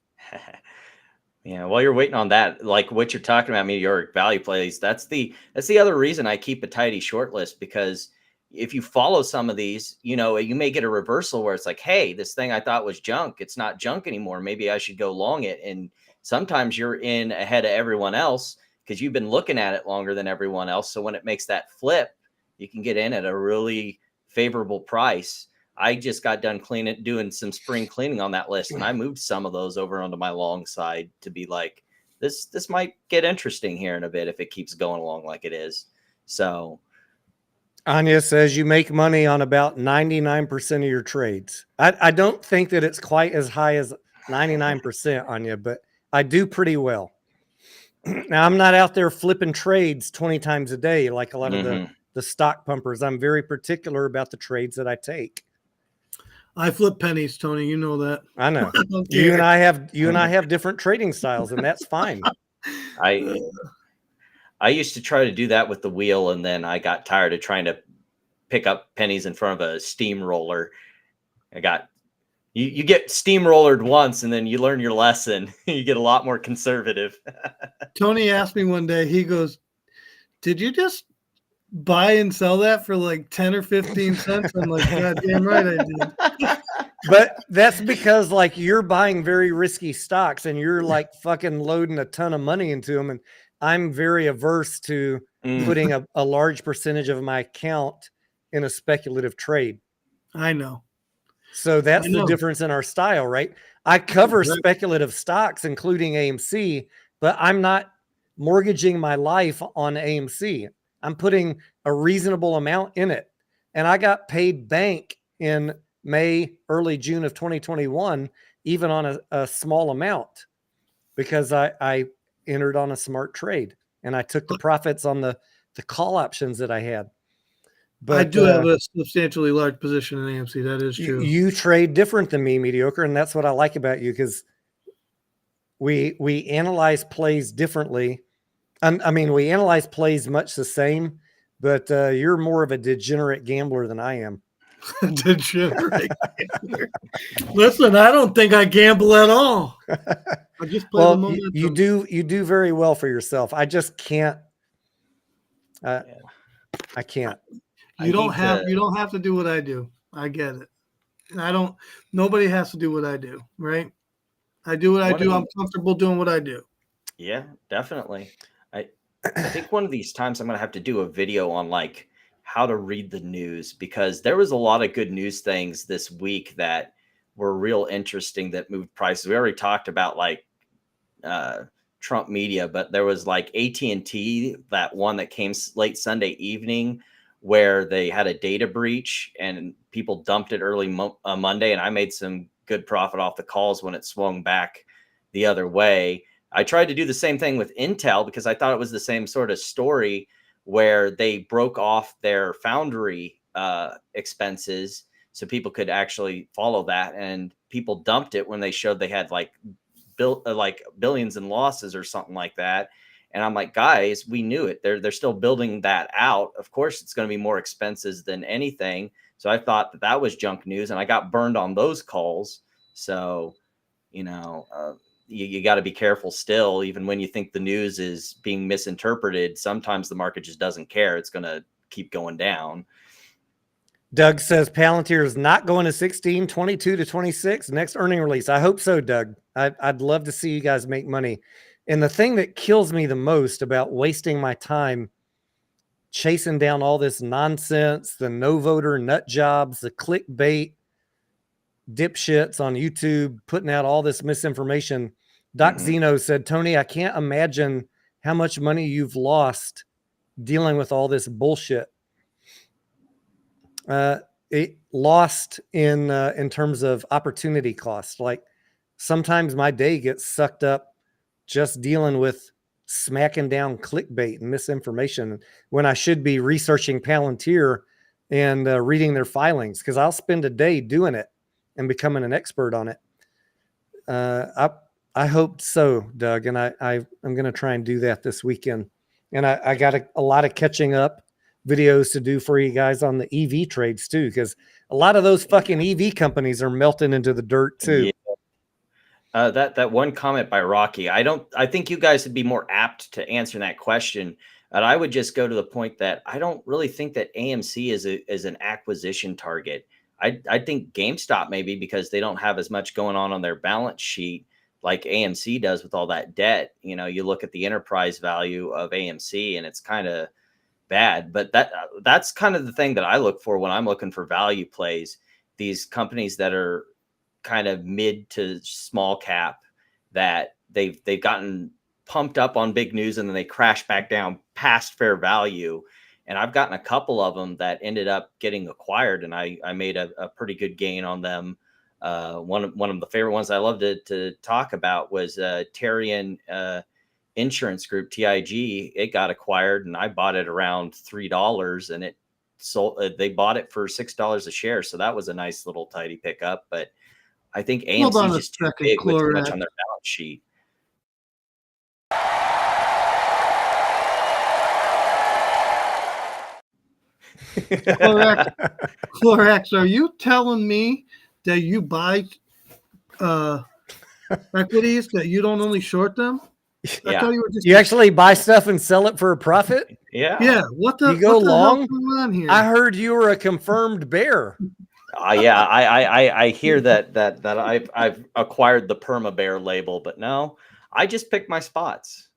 Yeah, while you're waiting on that, like what you're talking about, meteoric value plays, that's the other reason I keep a tidy short list, because if you follow some of these, you may get a reversal where it's like, hey, this thing I thought was junk, it's not junk anymore. Maybe I should go long it. And sometimes you're in ahead of everyone else because you've been looking at it longer than everyone else. So when it makes that flip, you can get in at a really favorable price. I just got done doing some spring cleaning on that list, and I moved some of those over onto my long side to be like, this might get interesting here in a bit if it keeps going along like it is. So Anya says you make money on about 99% of your trades. I don't think that it's quite as high as 99%, Anya, but I do pretty well. Now, I'm not out there flipping trades 20 times a day like a lot of the stock pumpers. I'm very particular about the trades that I take. I flip pennies, Tony. You know that. I know. You and I have different trading styles, and that's fine. I used to try to do that with the wheel, and then I got tired of trying to pick up pennies in front of a steamroller. You get steamrollered once, and then you learn your lesson. You get a lot more conservative. Tony asked me one day, he goes, did you just buy and sell that for like 10 or 15 cents? I'm like, God damn right I did. But that's because like you're buying very risky stocks and you're like fucking loading a ton of money into them. And I'm very averse to putting a large percentage of my account in a speculative trade. I know. So that's I the know. difference in our style, right? I cover Right. speculative stocks, including AMC, but I'm not mortgaging my life on AMC. I'm putting a reasonable amount in it. And I got paid bank in May, early June of 2021, even on a small amount, because I entered on a smart trade and I took the profits on the call options that I had. I But do have a substantially large position in AMC. That is true. you trade different than me, Mediocre, and that's what I like about you, because we analyze plays differently. I mean, we analyze plays much the same, but you're more of a degenerate gambler than I am. Degenerate gambler. Listen, I don't think I gamble at all. I just play the Well, momentum. you do very well for yourself. I just can't. I can't. You don't have to do what I do. I get it. And I don't. Nobody has to do what I do, right? I do what I do. I'm comfortable doing what I do. Yeah, definitely. I think one of these times I'm going to have to do a video on like how to read the news, because there was a lot of good news things this week that were real interesting that moved prices. We already talked about like Trump media, but there was like AT&T, that one that came late Sunday evening where they had a data breach and people dumped it early Monday. And I made some good profit off the calls when it swung back the other way. I tried to do the same thing with Intel because I thought it was the same sort of story where they broke off their foundry expenses so people could actually follow that. And people dumped it when they showed they had like billions in losses or something like that. And I'm like, guys, we knew it. They're still building that out. Of course, it's going to be more expenses than anything. So I thought that was junk news, and I got burned on those calls. So, you got to be careful still, even when you think the news is being misinterpreted. Sometimes the market just doesn't care. It's going to keep going down. Doug says Palantir is not going to 16, 22 to 26 next earning release. I hope so, Doug. I'd love to see you guys make money. And the thing that kills me the most about wasting my time chasing down all this nonsense, the no voter nut jobs, the clickbait dipshits on YouTube, putting out all this misinformation. Doc Zeno said, Tony, I can't imagine how much money you've lost dealing with all this bullshit. It lost in terms of opportunity cost. Like sometimes my day gets sucked up just dealing with smacking down clickbait and misinformation when I should be researching Palantir and reading their filings, because I'll spend a day doing it and becoming an expert on it. I hope so, Doug, and I'm going to try and do that this weekend. And I got a lot of catching up videos to do for you guys on the EV trades too, because a lot of those fucking EV companies are melting into the dirt too. Yeah. That one comment by Rocky, I think you guys would be more apt to answer that question. And I would just go to the point that I don't really think that AMC is an acquisition target. I think GameStop maybe, because they don't have as much going on their balance sheet like AMC does with all that debt. You look at the enterprise value of AMC and it's kind of bad, but that's kind of the thing that I look for when I'm looking for value plays. These companies that are kind of mid to small cap, that they've gotten pumped up on big news and then they crash back down past fair value. And I've gotten a couple of them that ended up getting acquired, and I made a pretty good gain on them. One of the favorite ones I love to talk about was Terrian Insurance Group, TIG. It got acquired and I bought it around $3 and it sold. They bought it for $6 a share. So that was a nice little tidy pickup. But I think AMC is just too big with too much on their balance sheet. Clorax, are you telling me that you buy equities, that you don't only short them? Yeah. I thought you were just You actually buy stuff and sell it for a profit? Yeah. Yeah. What the You go what the long? hell's going on here? I heard you were a confirmed bear. Yeah, I hear that I've acquired the perma bear label, but no, I just pick my spots.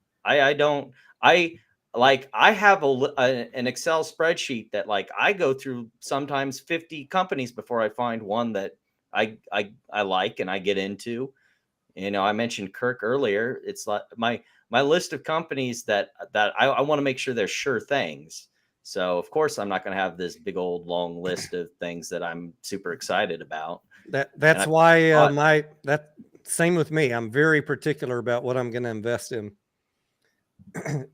like I have an Excel spreadsheet that like I go through sometimes 50 companies before I find one that I like and I get into. You know, I mentioned Kirk earlier. It's like my list of companies that I want to make sure they're sure things. So of course I'm not going to have this big old long list of things that I'm super excited about. That's I why thought, that same with me. I'm very particular about what I'm going to invest in.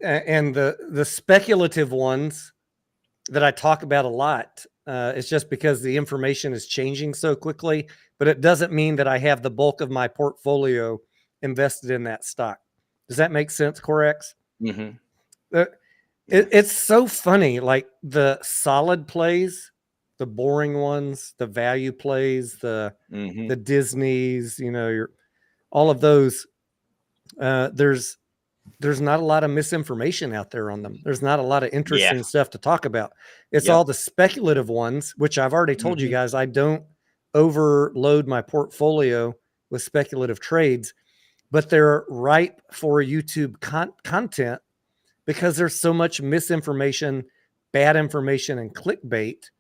And the speculative ones that I talk about a lot, it's just because the information is changing so quickly, but it doesn't mean that I have the bulk of my portfolio invested in that stock. Does that make sense, Corex? mm-hmm. Uh, it's so funny, like the solid plays, the boring ones, the value plays, the Disneys, you know, all of those. There's not a lot of misinformation out there on them. There's not a lot of Yeah. interesting stuff to talk about. It's Yep. all the speculative ones, which I've already told you guys, I don't overload my portfolio with speculative trades, but they're ripe for YouTube content because there's so much misinformation, bad information, and clickbait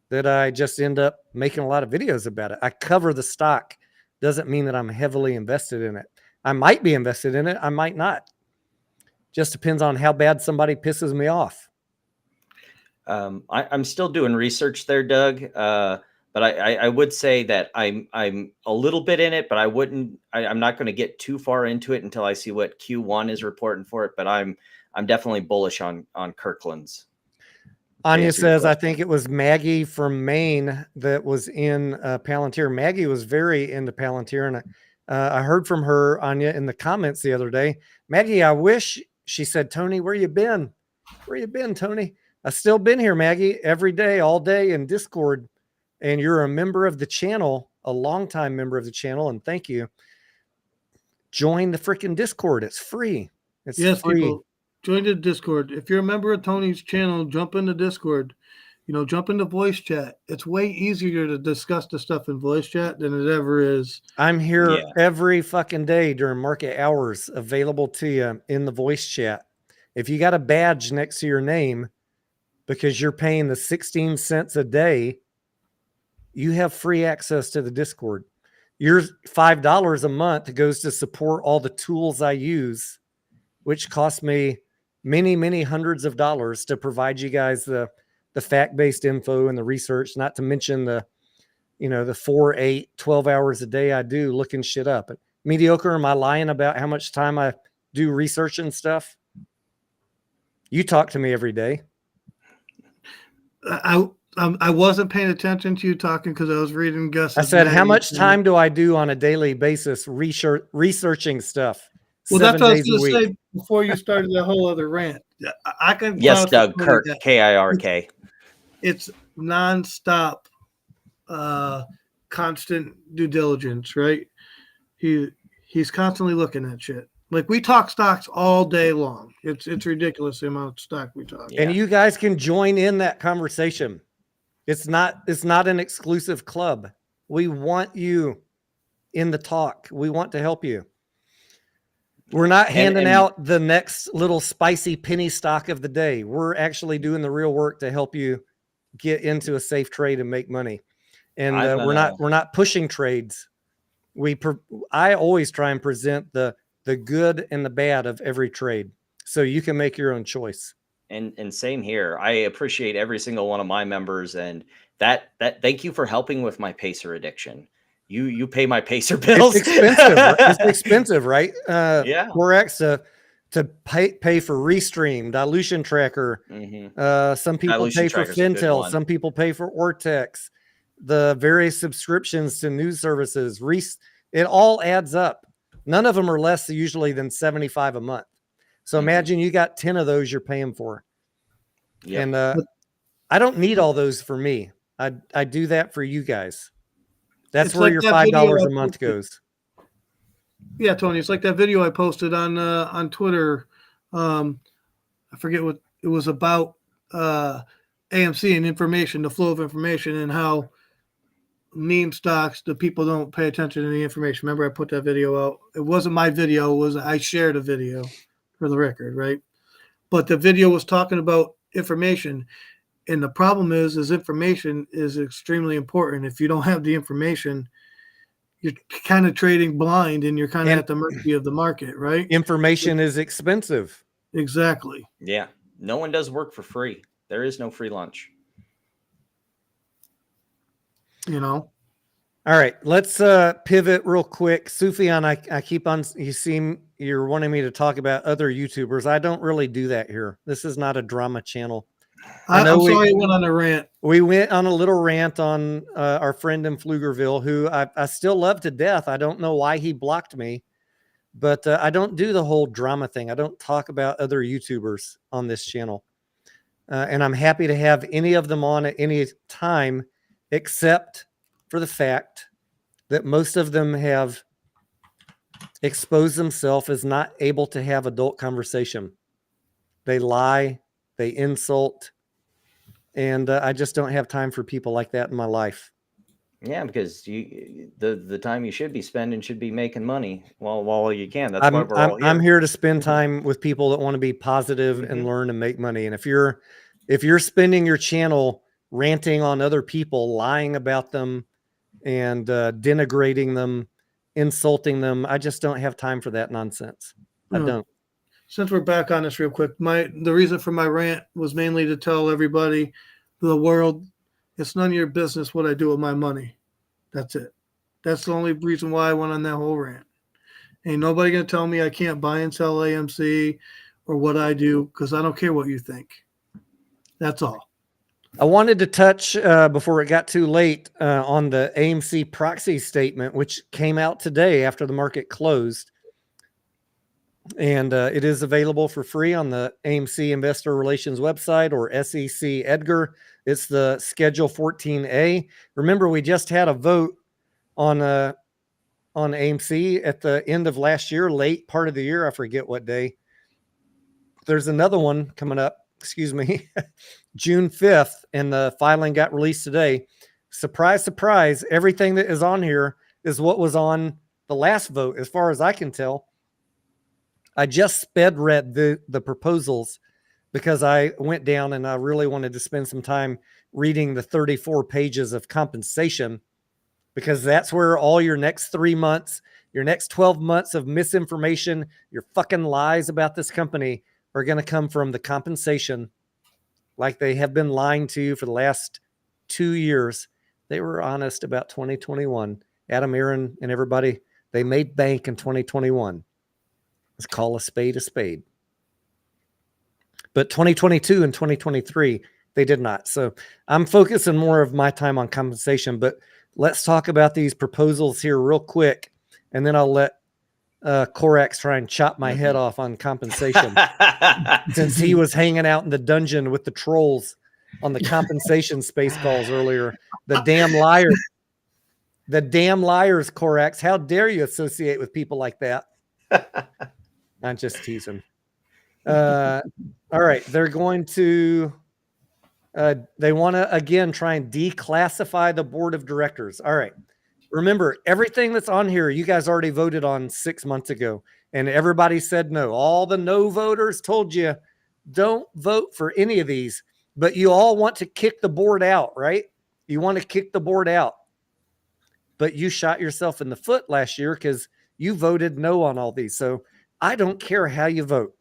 that I just end up making a lot of videos about it. I cover the stock. Doesn't mean that I'm heavily invested in it. I might be invested in it. I might not. Just depends on how bad somebody pisses me off. I'm still doing research there, Doug. But I would say that I'm a little bit in it, but I'm not going to get too far into it until I see what Q1 is reporting for it. But I'm definitely bullish on Kirkland's. Anya says, I think it was Maggie from Maine that was in Palantir. Maggie was very into Palantir. And I heard from her, Anya, in the comments the other day. Maggie, I wish, she said, Tony, where you been? Where you been, Tony? I still been here, Maggie, every day, all day in Discord. And you're a member of the channel, a longtime member of the channel. And thank you. Join the freaking Discord. It's free. It's free. People, join the Discord. If you're a member of Tony's channel, jump into Discord. You know, jump into voice chat. It's way easier to discuss the stuff in voice chat than it ever is. I'm here every fucking day during market hours, available to you in the voice chat. If you got a badge next to your name because you're paying the 16 cents a day, you have free access to the Discord. Your $5 a month goes to support all the tools I use, which cost me many, many hundreds of dollars to provide you guys the fact-based info and the research, not to mention the 4, 8, 12 hours a day I do looking shit up. Mediocre, am I lying about how much time I do research and stuff? You talk to me every day. I wasn't paying attention to you talking because I was reading Gus's. I said, how much time do I do on a daily basis researching stuff? Well, that's what I was going to say before you started that whole other rant. I can. Yes, Doug, Kirk, Kirk. It's nonstop, constant due diligence, right? He's constantly looking at shit. Like, we talk stocks all day long. It's ridiculous the amount of stock we talk. And you guys can join in that conversation. It's not an exclusive club. We want you in the talk. We want to help you. We're not handing out the next little spicy penny stock of the day. We're actually doing the real work to help you get into a safe trade and make money. And we're not pushing trades. I always try and present the good and the bad of every trade, so you can make your own choice. And same here. I appreciate every single one of my members, and that thank you for helping with my pacer addiction. You pay my pacer bills. It's expensive. It's expensive, right? Yeah. Forex to pay for Restream, Dilution Tracker. Some people pay for Fintel. Some people pay for Ortex. The various subscriptions to news services. It all adds up. None of them are less usually than $75 a month. So imagine you got 10 of those you're paying for. Yep. And I don't need all those for me. I do that for you guys. That's where your $5 a month goes. Yeah, Tony, it's like that video I posted on Twitter. I forget what it was about. AMC and information, the flow of information, and how meme stocks, the people don't pay attention to the information. Remember, I put that video out. It wasn't my video. I shared a video for the record, right? but the video was talking about information. And the problem is information is extremely important. If you don't have the information, you're kind of trading blind and you're kind of And at the mercy of the market, right? information is expensive. Exactly. Yeah. No one does work for free. There is no free lunch. You know? All right, let's pivot real quick. Sufyan, I keep on, you're wanting me to talk about other YouTubers. I don't really do that here. This is not a drama channel. I'm sorry I went on a rant. We went on a little rant on our friend in Pflugerville, who I still love to death. I don't know why he blocked me, but I don't do the whole drama thing. I don't talk about other YouTubers on this channel. And I'm happy to have any of them on at any time, except for the fact that most of them have exposed themselves as not able to have adult conversation. They lie, they insult, and I just don't have time for people like that in my life. Yeah, because the time you should be spending should be making money while you can. That's why we're all here. I'm here to spend time with people that want to be positive and learn and make money. And if you're spending your channel ranting on other people, lying about them, and denigrating them, insulting them, I just don't have time for that nonsense. I don't. Since we're back on this real quick, the reason for my rant was mainly to tell everybody, the world, it's none of your business what I do with my money. That's it. That's the only reason why I went on that whole rant. Ain't nobody gonna tell me I can't buy and sell AMC or what I do, because I don't care what you think. That's all. I wanted to touch before it got too late on the AMC proxy statement, which came out today after the market closed. And it is available for free on the AMC Investor Relations website or SEC Edgar. It's the Schedule 14A. Remember, we just had a vote on AMC at the end of last year, late part of the year. I forget what day. There's another one coming up, excuse me, June 5th, and the filing got released today. Surprise, surprise, everything that is on here is what was on the last vote, as far as I can tell. I just sped read the proposals because I went down and I really wanted to spend some time reading the 34 pages of compensation, because that's where all your next 3 months, your next 12 months of misinformation, your fucking lies about this company are going to come from the compensation, like they have been lying to you for the last 2 years. They were honest about 2021. Adam Aaron and everybody, they made bank in 2021. Let's call a spade a spade. But 2022 and 2023, they did not. So I'm focusing more of my time on compensation, but let's talk about these proposals here real quick, and then I'll let Korax try and chop my head off on compensation, since he was hanging out in the dungeon with the trolls on the compensation space calls earlier. The damn liars. The damn liars, Korax. How dare you associate with people like that? I'm just teasing. All right. They're going to, they want to, again, try and declassify the board of directors. All right. Remember, everything that's on here, you guys already voted on 6 months ago, and everybody said no. All the no voters told you, don't vote for any of these, but you all want to kick the board out, right? You want to kick the board out, but you shot yourself in the foot last year because you voted no on all these. So I don't care how you vote.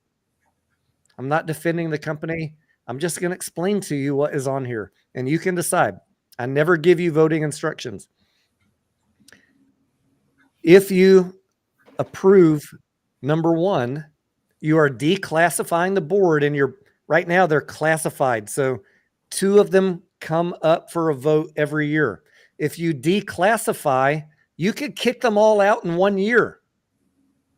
I'm not defending the company. I'm just going to explain to you what is on here, and you can decide. I never give you voting instructions. If you approve number one, you are declassifying the board, and right now they're classified. So 2 of them come up for a vote every year. If you declassify, you could kick them all out in 1 year.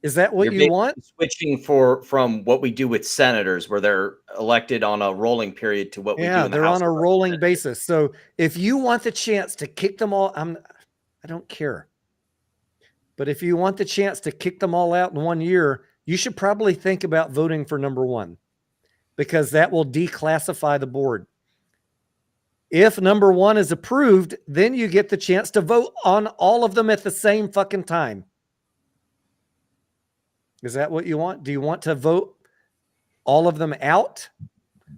Is that what you want? Switching from what we do with senators, where they're elected on a rolling period, to what we do in the House. Yeah, they're on a rolling basis. So if you want the chance to kick them all, I don't care. But if you want the chance to kick them all out in 1 year, you should probably think about voting for number one, because that will declassify the board. If number one is approved, then you get the chance to vote on all of them at the same fucking time. Is that what you want? Do you want to vote all of them out,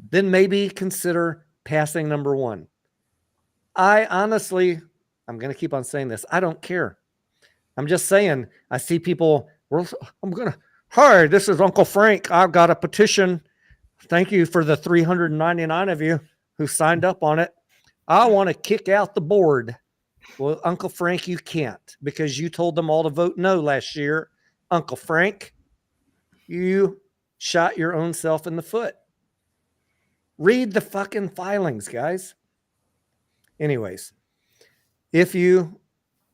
then maybe consider passing number one. I honestly, I'm going to keep on saying this. I don't care. I'm just saying, I see people, hi, this is Uncle Frank. I've got a petition. Thank you for the 399 of you who signed up on it. I want to kick out the board. Well, Uncle Frank, you can't, because you told them all to vote no last year. Uncle Frank, you shot your own self in the foot. Read the fucking filings, guys. Anyways, if you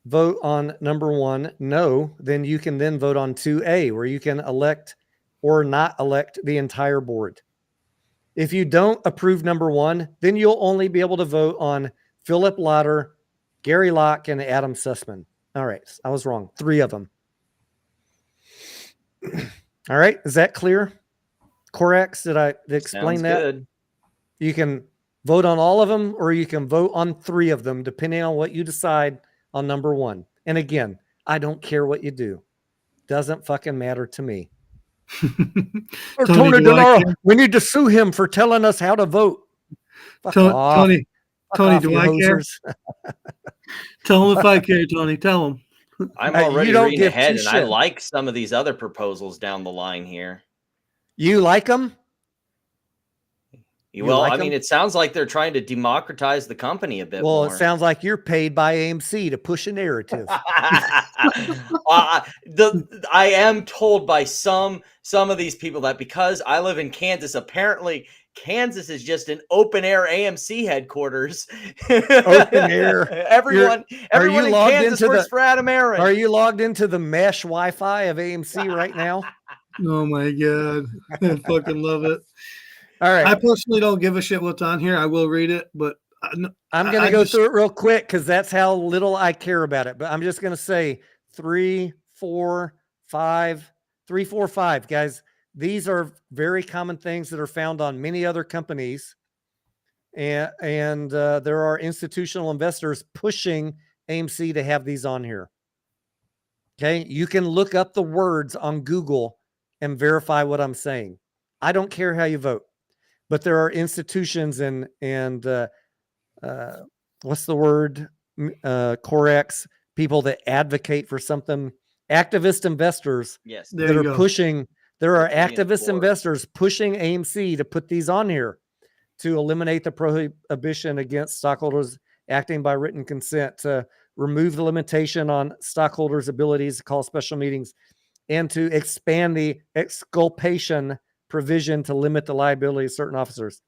vote on number one, no, then you can then vote on 2A, where you can elect or not elect the entire board. If you don't approve number one, then you'll only be able to vote on Philip Lauder, Gary Locke, and Adam Sussman. All right, I was wrong. 3 of them. All right, is that clear? Corax, did I explain Sounds that? good. You can vote on all of them, or you can vote on 3 of them, depending on what you decide on number one. And again, I don't care what you do. Doesn't fucking matter to me. Tony Denaro, we need to sue him for telling us how to vote. Tony, off, do I hosers. care? Tell him if I care, Tony. Tell him. I'm Hey, already you don't reading give ahead, two and I shits. like some of these other proposals down the line here. You like them? You Well, like I mean, them? it sounds like they're trying to democratize the company a bit Well, more. it sounds like you're paid by AMC to push a narrative. I am told by some of these people that because I live in Kansas, apparently Kansas is just an open air AMC headquarters. Open air. Everyone in logged Kansas into works for Adam Aaron. Are you logged into the mesh Wi-Fi of AMC right now? Oh my God. I fucking love it. All right. I personally don't give a shit what's on here. I will read it, but I'm going to go through it real quick because that's how little I care about it. But I'm just going to say 3, 4, 5, 3, 4, 5, guys. These are very common things that are found on many other companies. And there are institutional investors pushing AMC to have these on here. Okay. You can look up the words on Google and verify what I'm saying. I don't care how you vote, but there are institutions and what's the word? Corex, people that advocate for something, activist investors Yes, that are pushing. There are Equity and activist board. investors pushing AMC to put these on here to eliminate the prohibition against stockholders acting by written consent, to remove the limitation on stockholders' abilities to call special meetings, and to expand the exculpation provision to limit the liability of certain officers.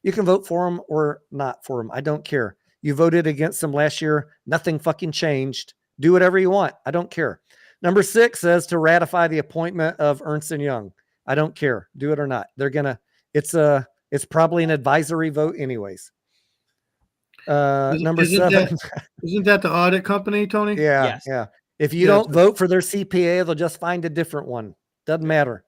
You can vote for them or not for them. I don't care. You voted against them last year. Nothing fucking changed. Do whatever you want. I don't care. Number 6 says to ratify the appointment of Ernst & Young. I don't care. Do it or not. They're going to, it's probably an advisory vote anyways. Number 7. Isn't that the audit company, Tony? Yeah. Yes. Yeah. If you don't vote for their CPA, they'll just find a different one. Doesn't matter.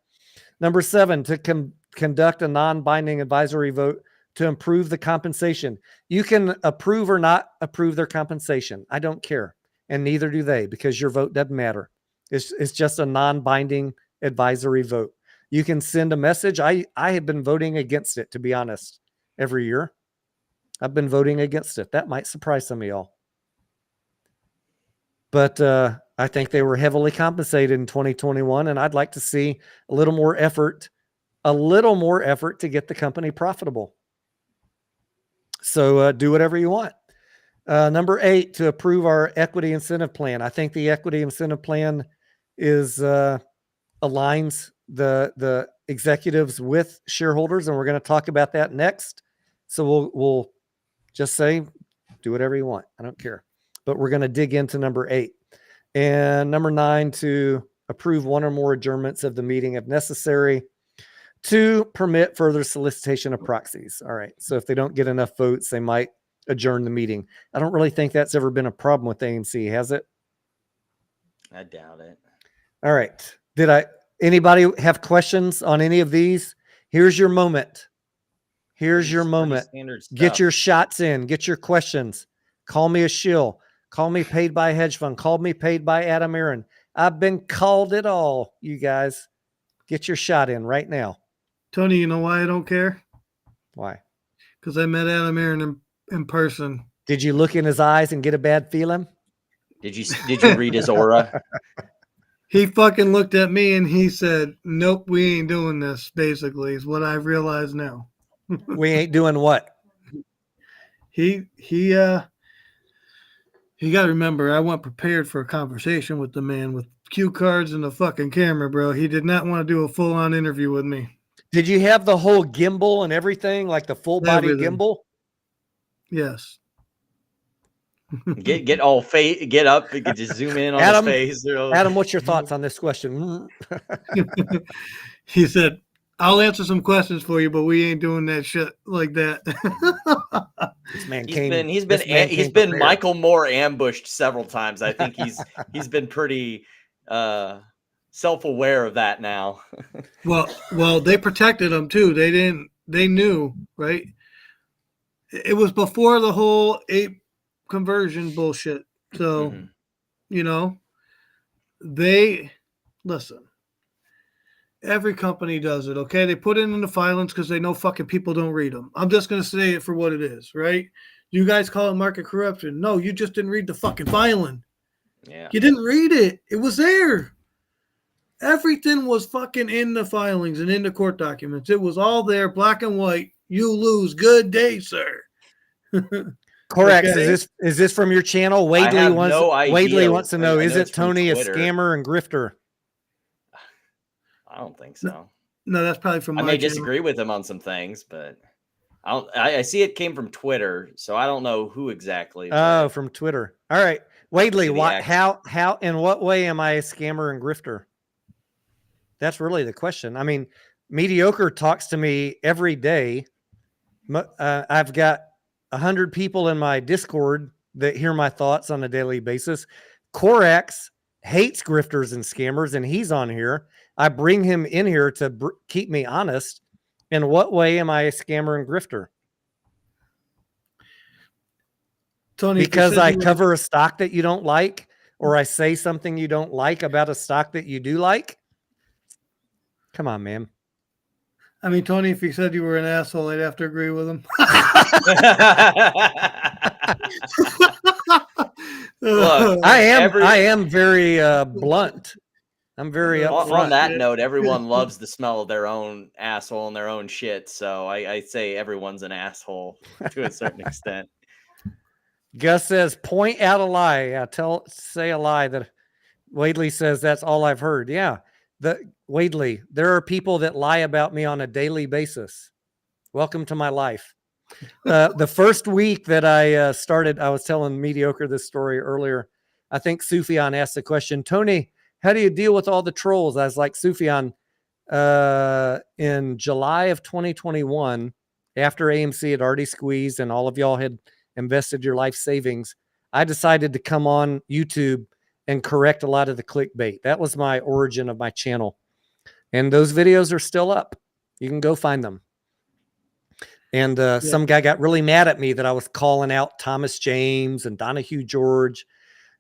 Number 7, to conduct a non-binding advisory vote to improve the compensation. You can approve or not approve their compensation. I don't care. And neither do they, because your vote doesn't matter. It's just a non-binding advisory vote. You can send a message. I have been voting against it, to be honest, every year. I've been voting against it. That might surprise some of y'all. But I think they were heavily compensated in 2021, and I'd like to see a little more effort to get the company profitable. So do whatever you want. Number 8, to approve our equity incentive plan. I think the equity incentive plan is aligns the executives with shareholders, and we're going to talk about that next. So we'll just say, do whatever you want. I don't care. But we're going to dig into number 8. And number 9, to approve one or more adjournments of the meeting if necessary to permit further solicitation of proxies. All right. So if they don't get enough votes, they might adjourn the meeting. I don't really think that's ever been a problem with AMC, has it? I doubt it. All right. Anybody have questions on any of these? Here's your moment. Here's your moment. Get your shots in. Get your questions. Call me a shill. Call me paid by a hedge fund. Call me paid by Adam Aaron. I've been called it all, you guys. Get your shot in right now. Tony, you know why I don't care? Why? Because I met Adam Aaron in person. Did you look in his eyes and get a bad feeling? Did you read his aura? He fucking looked at me and he said, "Nope, we ain't doing this." Basically, is what I've realized now. We ain't doing what? You got to remember, I went prepared for a conversation with the man with cue cards and the fucking camera, bro. He did not want to do a full-on interview with me. Did you have the whole gimbal and everything, like the full body Everything. gimbal? Yes. Get all face, get up, and just zoom in on Adam, his face. Adam, what's your thoughts on this question? He said, "I'll answer some questions for you, but we ain't doing that shit like that." This man He's this man been came prepared. Michael Moore ambushed several times. I think he's been pretty self-aware of that now. Well, they protected him too. They knew, right? It was before the whole ape conversion bullshit. So, you know, listen. Every company does it, okay? They put it in the filings because they know fucking people don't read them. I'm just going to say it for what it is, right? You guys call it market corruption. No, you just didn't read the fucking filing. Yeah. You didn't read it. It was there. Everything was fucking in the filings and in the court documents. It was all there, black and white. You lose. Good day, sir. Correct. Okay. Is this from your channel? Wadley wants to know, is it Tony a scammer and grifter? I don't think so. No, that's probably from I my may channel. disagree with him on some things, but I see it came from Twitter, so I don't know who exactly. Oh, from Twitter. All right. Wadley, See how in what way am I a scammer and grifter? That's really the question. I mean, Mediocre talks to me every day. I've got 100 people in my Discord that hear my thoughts on a daily basis. Corax hates grifters and scammers, and he's on here. I bring him in here to keep me honest. In what way am I a scammer and grifter? Tony, because I cover a stock that you don't like, or I say something you don't like about a stock that you do like. Come on, man. I mean, Tony, if he said you were an asshole, I'd have to agree with him. Look, I am very blunt. I'm very upfront. On that note, everyone loves the smell of their own asshole and their own shit. So I say everyone's an asshole to a certain extent. Gus says, point out a lie. Yeah, say a lie that Wadley says that's all I've heard. Yeah. Wadley, there are people that lie about me on a daily basis. Welcome to my life. The first week that I started, I was telling Mediocre this story earlier. I think Sufyan asked the question, Tony, how do you deal with all the trolls? I was like, Sufyan, in July of 2021, after AMC had already squeezed and all of y'all had invested your life savings, I decided to come on YouTube and correct a lot of the clickbait. That was my origin of my channel. And those videos are still up. You can go find them. And some guy got really mad at me that I was calling out Thomas James and Donahue George.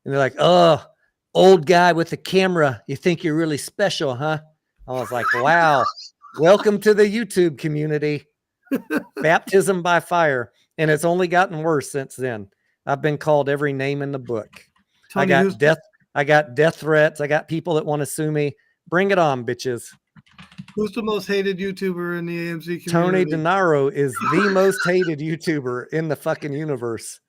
And they're like, oh, old guy with the camera. You think you're really special, huh? I was like, wow, welcome to the YouTube community. Baptism by fire. And it's only gotten worse since then. I've been called every name in the book. Tony, I got death threats. I got people that want to sue me. Bring it on, bitches. Who's the most hated YouTuber in the AMC community? Tony Denaro is the most hated YouTuber in the fucking universe.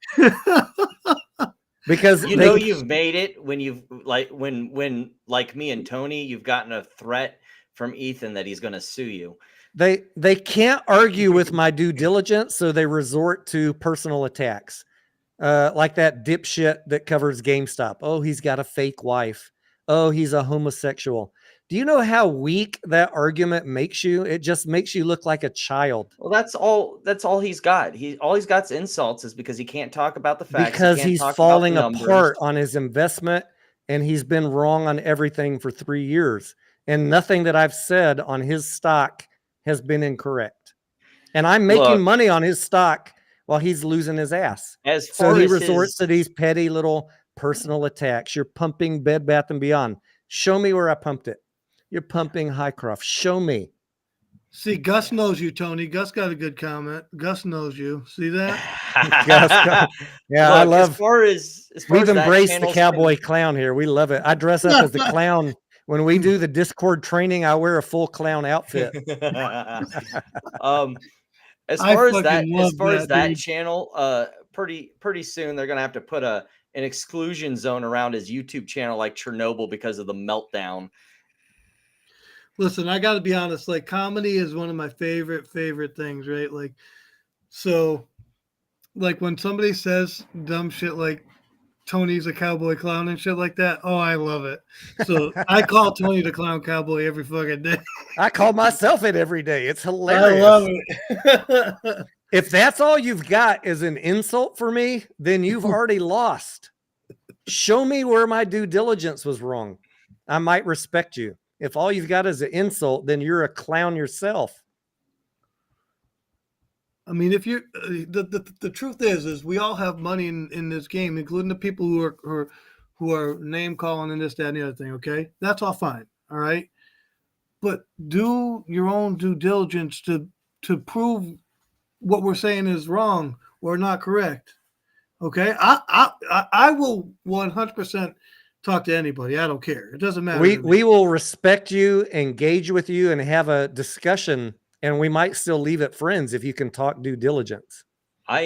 Because you've made it when you've when like me and Tony, you've gotten a threat from Ethan that he's going to sue you. They can't argue with my due diligence, so they resort to personal attacks. Like that dipshit that covers GameStop. Oh, he's got a fake wife. Oh, he's a homosexual. Do you know how weak that argument makes you? It just makes you look like a child. Well, that's all he's got. All he's got's insults is because he can't talk about the facts. Because he's falling apart on his investment, and he's been wrong on everything for 3 years. And nothing that I've said on his stock has been incorrect. And I'm making money on his stock while he's losing his ass. So he resorts to these petty little personal attacks. You're pumping Bed Bath & Beyond. Show me where I pumped it. You're pumping Highcroft. Show me. See, Gus knows you, Tony. Gus got a good comment. Gus knows you. See that? Yeah, Look, I love. as far We've as that embraced the channel's cowboy clown here. We love it. I dress up as the clown when we do the Discord training. I wear a full clown outfit. As I far as fucking love that, dude. channel, pretty soon they're gonna have to put an exclusion zone around his YouTube channel, like Chernobyl, because of the meltdown. Listen, I got to be honest. Like, comedy is one of my favorite things, right? Like, so, like when somebody says dumb shit like Tony's a cowboy clown and shit like that, oh, I love it. So I call Tony the clown cowboy every fucking day. I call myself it every day. It's I hilarious. love it. If that's all you've got is an insult for me, then you've already lost. Show me where my due diligence was wrong. I might respect you. If all you've got is an insult, then you're a clown yourself. I mean, if you the truth is we all have money in this game, including the people who are name calling and this, that, and the other thing. Okay, that's all fine. All right, but do your own due diligence to prove what we're saying is wrong or not correct. Okay, I will 100% talk to anybody. I don't care. It doesn't matter. We will respect you, engage with you, and have a discussion. And we might still leave it friends if you can talk due diligence. I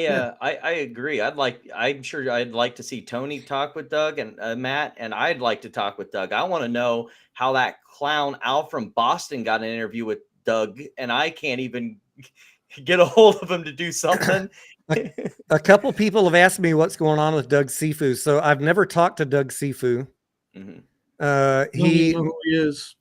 agree. I'm sure I'd like to see Tony talk with Doug and Matt, and I'd like to talk with Doug. I want to know how that clown Al from Boston got an interview with Doug, and I can't even get a hold of him to do something. A couple people have asked me what's going on with Doug Sifu. So I've never talked to Doug Sifu. Mm-hmm. He is.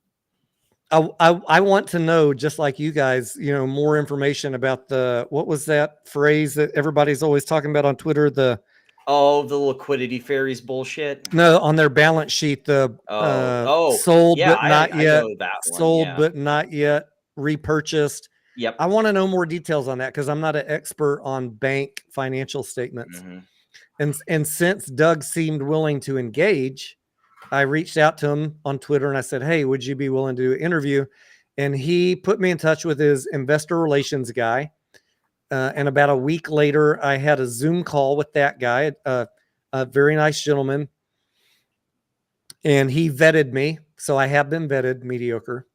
I want to know, just like you guys, more information about what was that phrase that everybody's always talking about on Twitter? The liquidity fairies bullshit. No, on their balance sheet, sold but not yet, sold but not yet, repurchased. Yep. I want to know more details on that because I'm not an expert on bank financial statements. Mm-hmm. And since Doug seemed willing to engage, I reached out to him on Twitter and I said, hey, would you be willing to do an interview? And he put me in touch with his investor relations guy. And about a week later, I had a Zoom call with that guy, a very nice gentleman. And he vetted me. So I have been vetted, mediocre.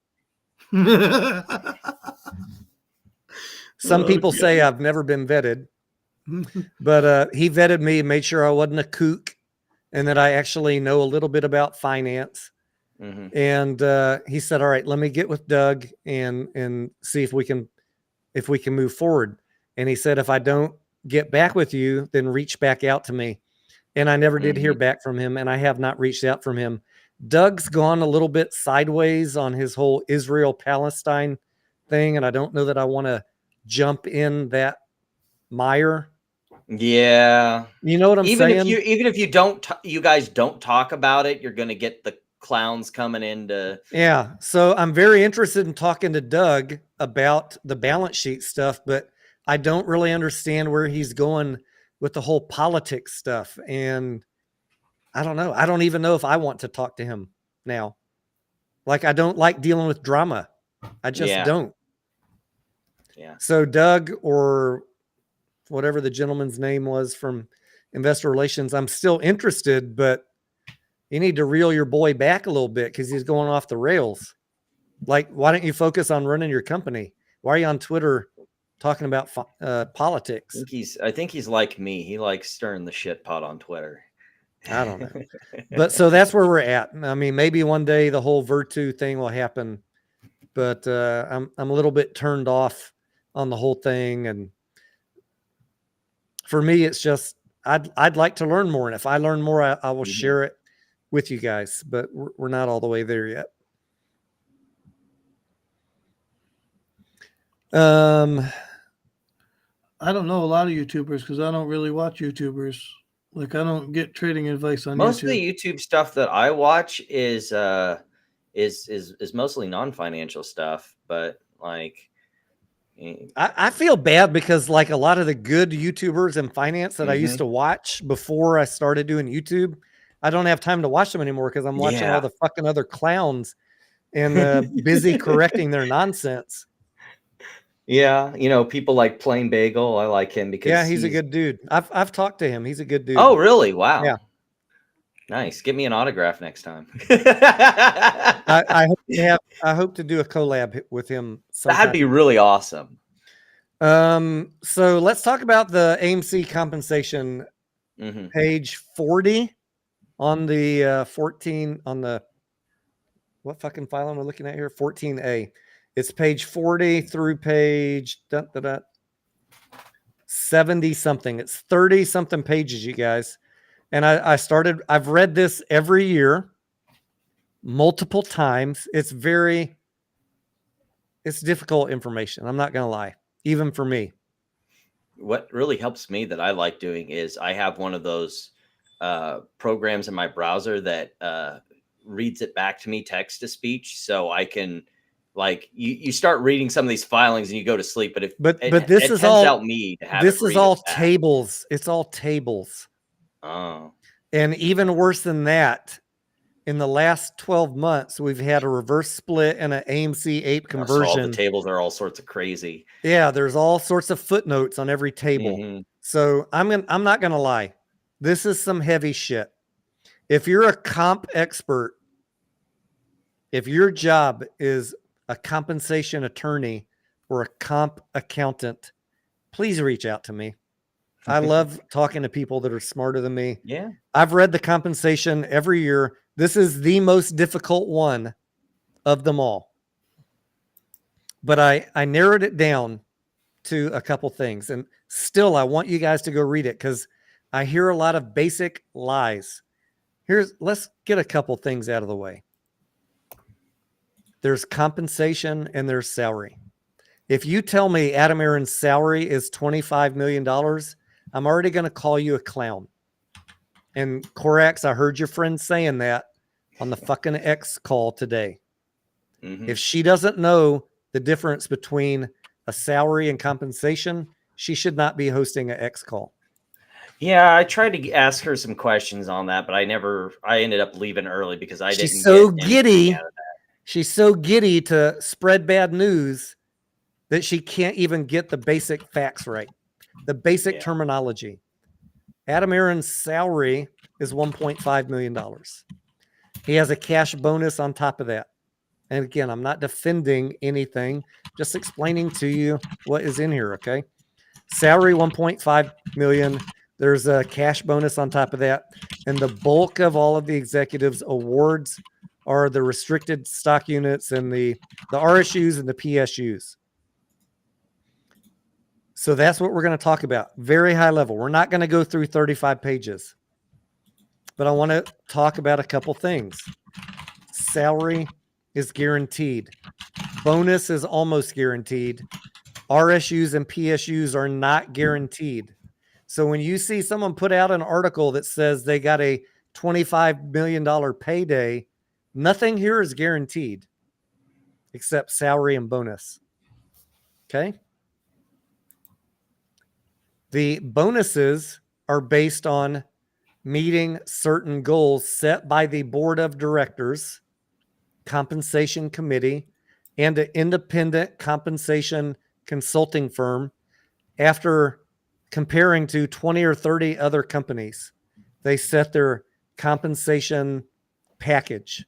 Some people say I've never been vetted. But he vetted me and made sure I wasn't a kook. And that I actually know a little bit about finance. Mm-hmm. And he said, all right, let me get with Doug and see if we can move forward. And he said, if I don't get back with you, then reach back out to me. And I never did hear back from him. And I have not reached out from him. Doug's gone a little bit sideways on his whole Israel-Palestine thing. And I don't know that I want to jump in that mire. Yeah, you know what I'm saying. Even if you guys don't talk about it, you're going to get the clowns coming into. Yeah, so I'm very interested in talking to Doug about the balance sheet stuff, but I don't really understand where he's going with the whole politics stuff, and I don't know. I don't even know if I want to talk to him now. Like, I don't like dealing with drama. I just don't. Yeah. So Doug, or whatever the gentleman's name was from investor relations, I'm still interested, but you need to reel your boy back a little bit because he's going off the rails. Like, why don't you focus on running your company? Why are you on Twitter talking about politics? I think he's like me. He likes stirring the shit pot on Twitter. I don't know. But so that's where we're at. I mean, maybe one day the whole Virtu thing will happen, but I'm a little bit turned off on the whole thing. And for me, it's just, I'd like to learn more. And if I learn more, I will share it with you guys, but we're not all the way there yet. I don't know a lot of YouTubers because I don't really watch YouTubers. Like, I don't get trading advice on most YouTube. of the YouTube stuff that I watch is mostly non-financial stuff, but like, I feel bad because like a lot of the good YouTubers in finance that I used to watch before I started doing YouTube, I don't have time to watch them anymore because I'm watching all the fucking other clowns and busy correcting their nonsense. Yeah, people like Plain Bagel. I like him because Yeah, he's a good dude. I've talked to him. He's a good dude. Oh, really? Wow. Yeah. Nice. Get me an autograph next time. I hope to do a collab with him sometime. That'd be really awesome. So let's talk about the AMC compensation page 40 on the 14 on the what fucking file am I looking at here? 14A. It's page 40 through page 70 something. It's 30 something pages, you guys. And I've read this every year, multiple times. It's difficult information. I'm not going to lie, even for me. What really helps me that I like doing is I have one of those programs in my browser that reads it back to me text to speech. So I can you start reading some of these filings and you go to sleep. But this is all tables. It's all tables. Oh. And even worse than that, in the last 12 months, we've had a reverse split and an AMC ape conversion. So all the tables are all sorts of crazy. Yeah, there's all sorts of footnotes on every table. So I'm not gonna lie. This is some heavy shit. If you're a comp expert, if your job is a compensation attorney or a comp accountant, please reach out to me. I love talking to people that are smarter than me. Yeah. I've read the compensation every year. This is the most difficult one of them all. But I narrowed it down to a couple things. And still, I want you guys to go read it because I hear a lot of basic lies. Let's get a couple things out of the way. There's compensation and there's salary. If you tell me Adam Aaron's salary is $25 million, I'm already going to call you a clown. And Corax, I heard your friend saying that on the fucking X call today. If she doesn't know the difference between a salary and compensation, she should not be hosting an X call. Yeah, I tried to ask her some questions on that, but I ended up leaving early because She's so giddy. She's so giddy to spread bad news that she can't even get the basic facts right. The basic terminology. Adam Aaron's salary is $1.5 million. He has a cash bonus on top of that. And again, I'm not defending anything, just explaining to you what is in here, okay? Salary, $1.5 million. There's a cash bonus on top of that. And the bulk of all of the executives' awards are the restricted stock units and the RSUs and the PSUs. So that's what we're going to talk about. Very high level. We're not going to go through 35 pages. But I want to talk about a couple things. Salary is guaranteed. Bonus is almost guaranteed. RSUs and PSUs are not guaranteed. So when you see someone put out an article that says they got a $25 million payday, nothing here is guaranteed except salary and bonus. Okay? The bonuses are based on meeting certain goals set by the board of directors, compensation committee, and an independent compensation consulting firm after comparing to 20 or 30 other companies. They set their compensation package.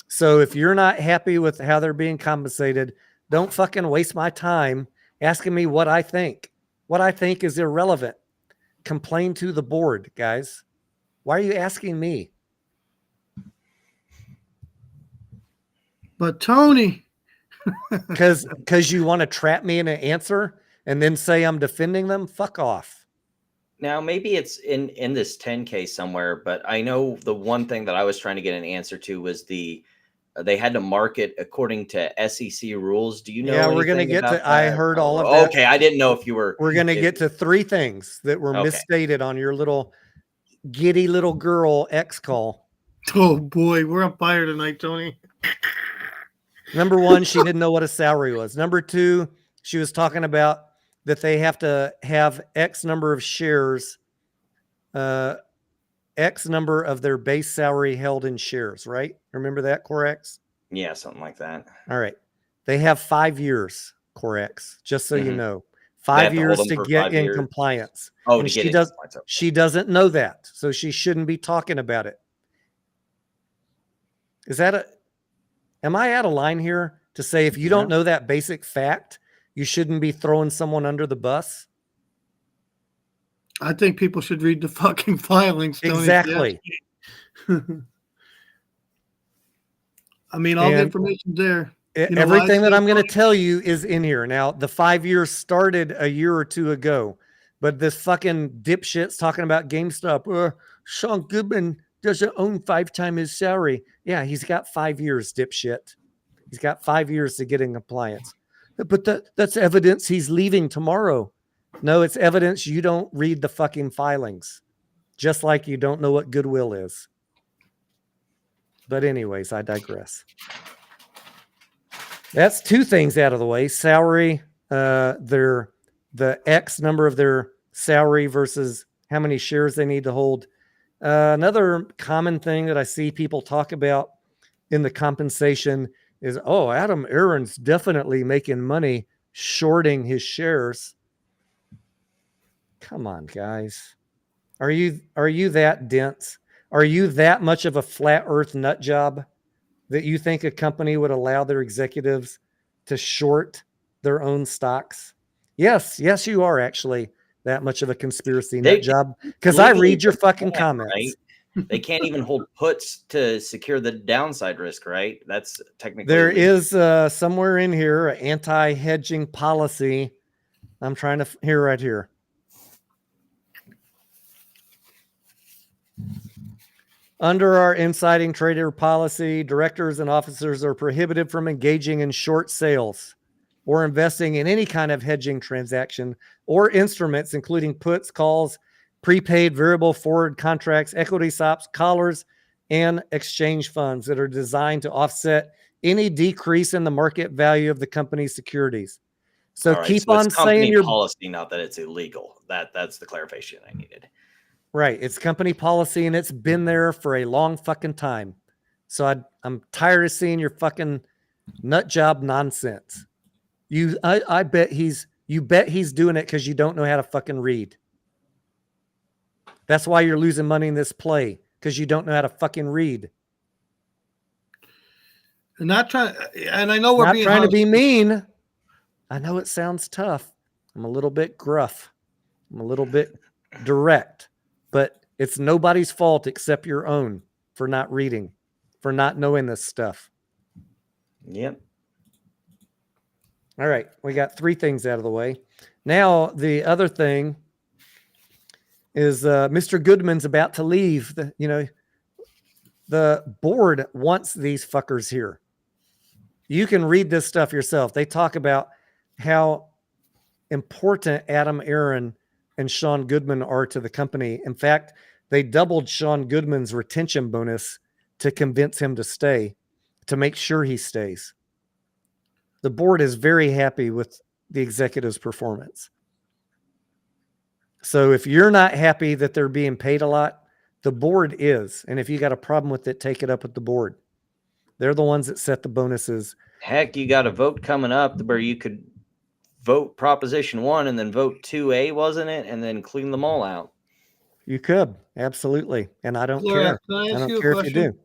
So if you're not happy with how they're being compensated, don't fucking waste my time asking me what I think. What I think is irrelevant. Complain to the board, guys. Why are you asking me? But Tony, because you want to trap me in an answer and then say I'm defending them? Fuck off. Now, maybe it's in this 10K somewhere, but I know the one thing that I was trying to get an answer to was they had to market according to SEC rules. Do you know? Yeah, we're going to get to that? I heard all of that. Okay, I didn't know if you were. We're going to get to three things that were misstated on your little giddy little girl X call. Oh boy, we're on fire tonight, Tony. Number one, she didn't know what a salary was. Number two, she was talking about that they have to have X number of shares, X number of their base salary held in shares, right? Remember that, Corex? Yeah, something like that. All right. They have 5 years, Corex, just so you Mhm. know. They 5 have to hold years them to for get 5 in years? compliance. Oh, And to get she in does compliance, okay. she doesn't know that. So she shouldn't be talking about it. Am I out of line here to say if you don't No. know that basic fact, you shouldn't be throwing someone under the bus? I think people should read the fucking filings, Tony. Exactly. I mean, all the And information's there. You know why I everything that say, I'm going to Tony? tell you is in here. Now, the 5 years started a year or two ago, but this fucking dipshit's talking about GameStop. Sean Goodman doesn't own 5 times his salary. Yeah, he's got 5 years, dipshit. He's got 5 years to get in compliance. But that's evidence he's leaving tomorrow. No, it's evidence you don't read the fucking filings, just like you don't know what goodwill is. But anyways, I digress. That's 2 things out of the way. Salary, the X number of their salary versus how many shares they need to hold. Another common thing that I see people talk about in the compensation is, oh, Adam Aaron's definitely making money shorting his shares. Come on, guys. Are you that dense? Are you that much of a flat earth nut job that you think a company would allow their executives to short their own stocks? Yes, you are actually that much of a conspiracy nut job, because I Legally, read your they fucking can't, comments. right? They can't even hold puts to secure the downside risk, right? That's technically There illegal. is somewhere in here an anti-hedging policy. I'm trying to here right here. Under our inciting trader policy, directors and officers are prohibited from engaging in short sales or investing in any kind of hedging transaction or instruments, including puts, calls, prepaid variable forward contracts, equity swaps, collars, and exchange funds that are designed to offset any decrease in the market value of the company's securities. So All right, keep so it's on saying company your policy, not that it's illegal. That's the clarification I needed. right. It's company policy and it's been there for a long fucking time. So I'm tired of seeing your fucking nut job nonsense. I bet he's doing it because you don't know how to fucking read. That's why you're losing money in this play, because you don't know how to fucking read. And not trying, and I know we're Not being trying to harsh. be mean. I know it sounds tough. I'm a little bit gruff. I'm a little bit direct, but it's nobody's fault except your own for not reading, for not knowing this stuff. Yep. All right, we got 3 things out of the way. Now, the other thing is Mr. Goodman's about to leave. The board wants these fuckers here. You can read this stuff yourself. They talk about how important Adam Aaron and Sean Goodman are to the company. In fact, they doubled Sean Goodman's retention bonus to convince him to stay, to make sure he stays. The board is very happy with the executive's performance. So if you're not happy that they're being paid a lot, the board is. And if you got a problem with it, take it up with the board. They're the ones that set the bonuses. Heck, you got a vote coming up where you could vote Proposition 1 and then vote 2A, wasn't it? And then clean them all out. You could, absolutely. And I don't care. Can I I ask don't you a care if you question? do.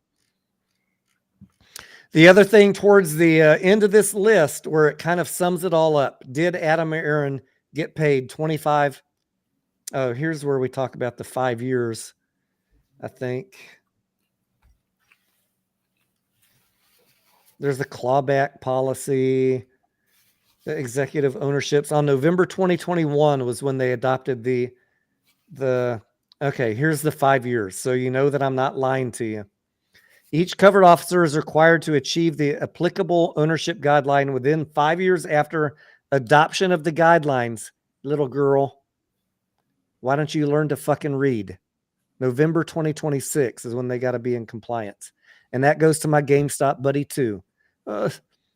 The other thing towards the end of this list, where it kind of sums it all up, did Adam Aaron get paid 25? Oh, here's where we talk about the 5 years, I think. There's the clawback policy, the executive ownerships. On November 2021 was when they adopted the okay, here's the 5 years. So you know that I'm not lying to you. Each covered officer is required to achieve the applicable ownership guideline within 5 years after adoption of the guidelines. Little girl, why don't you learn to fucking read? November 2026 is when they got to be in compliance. And that goes to my GameStop buddy too.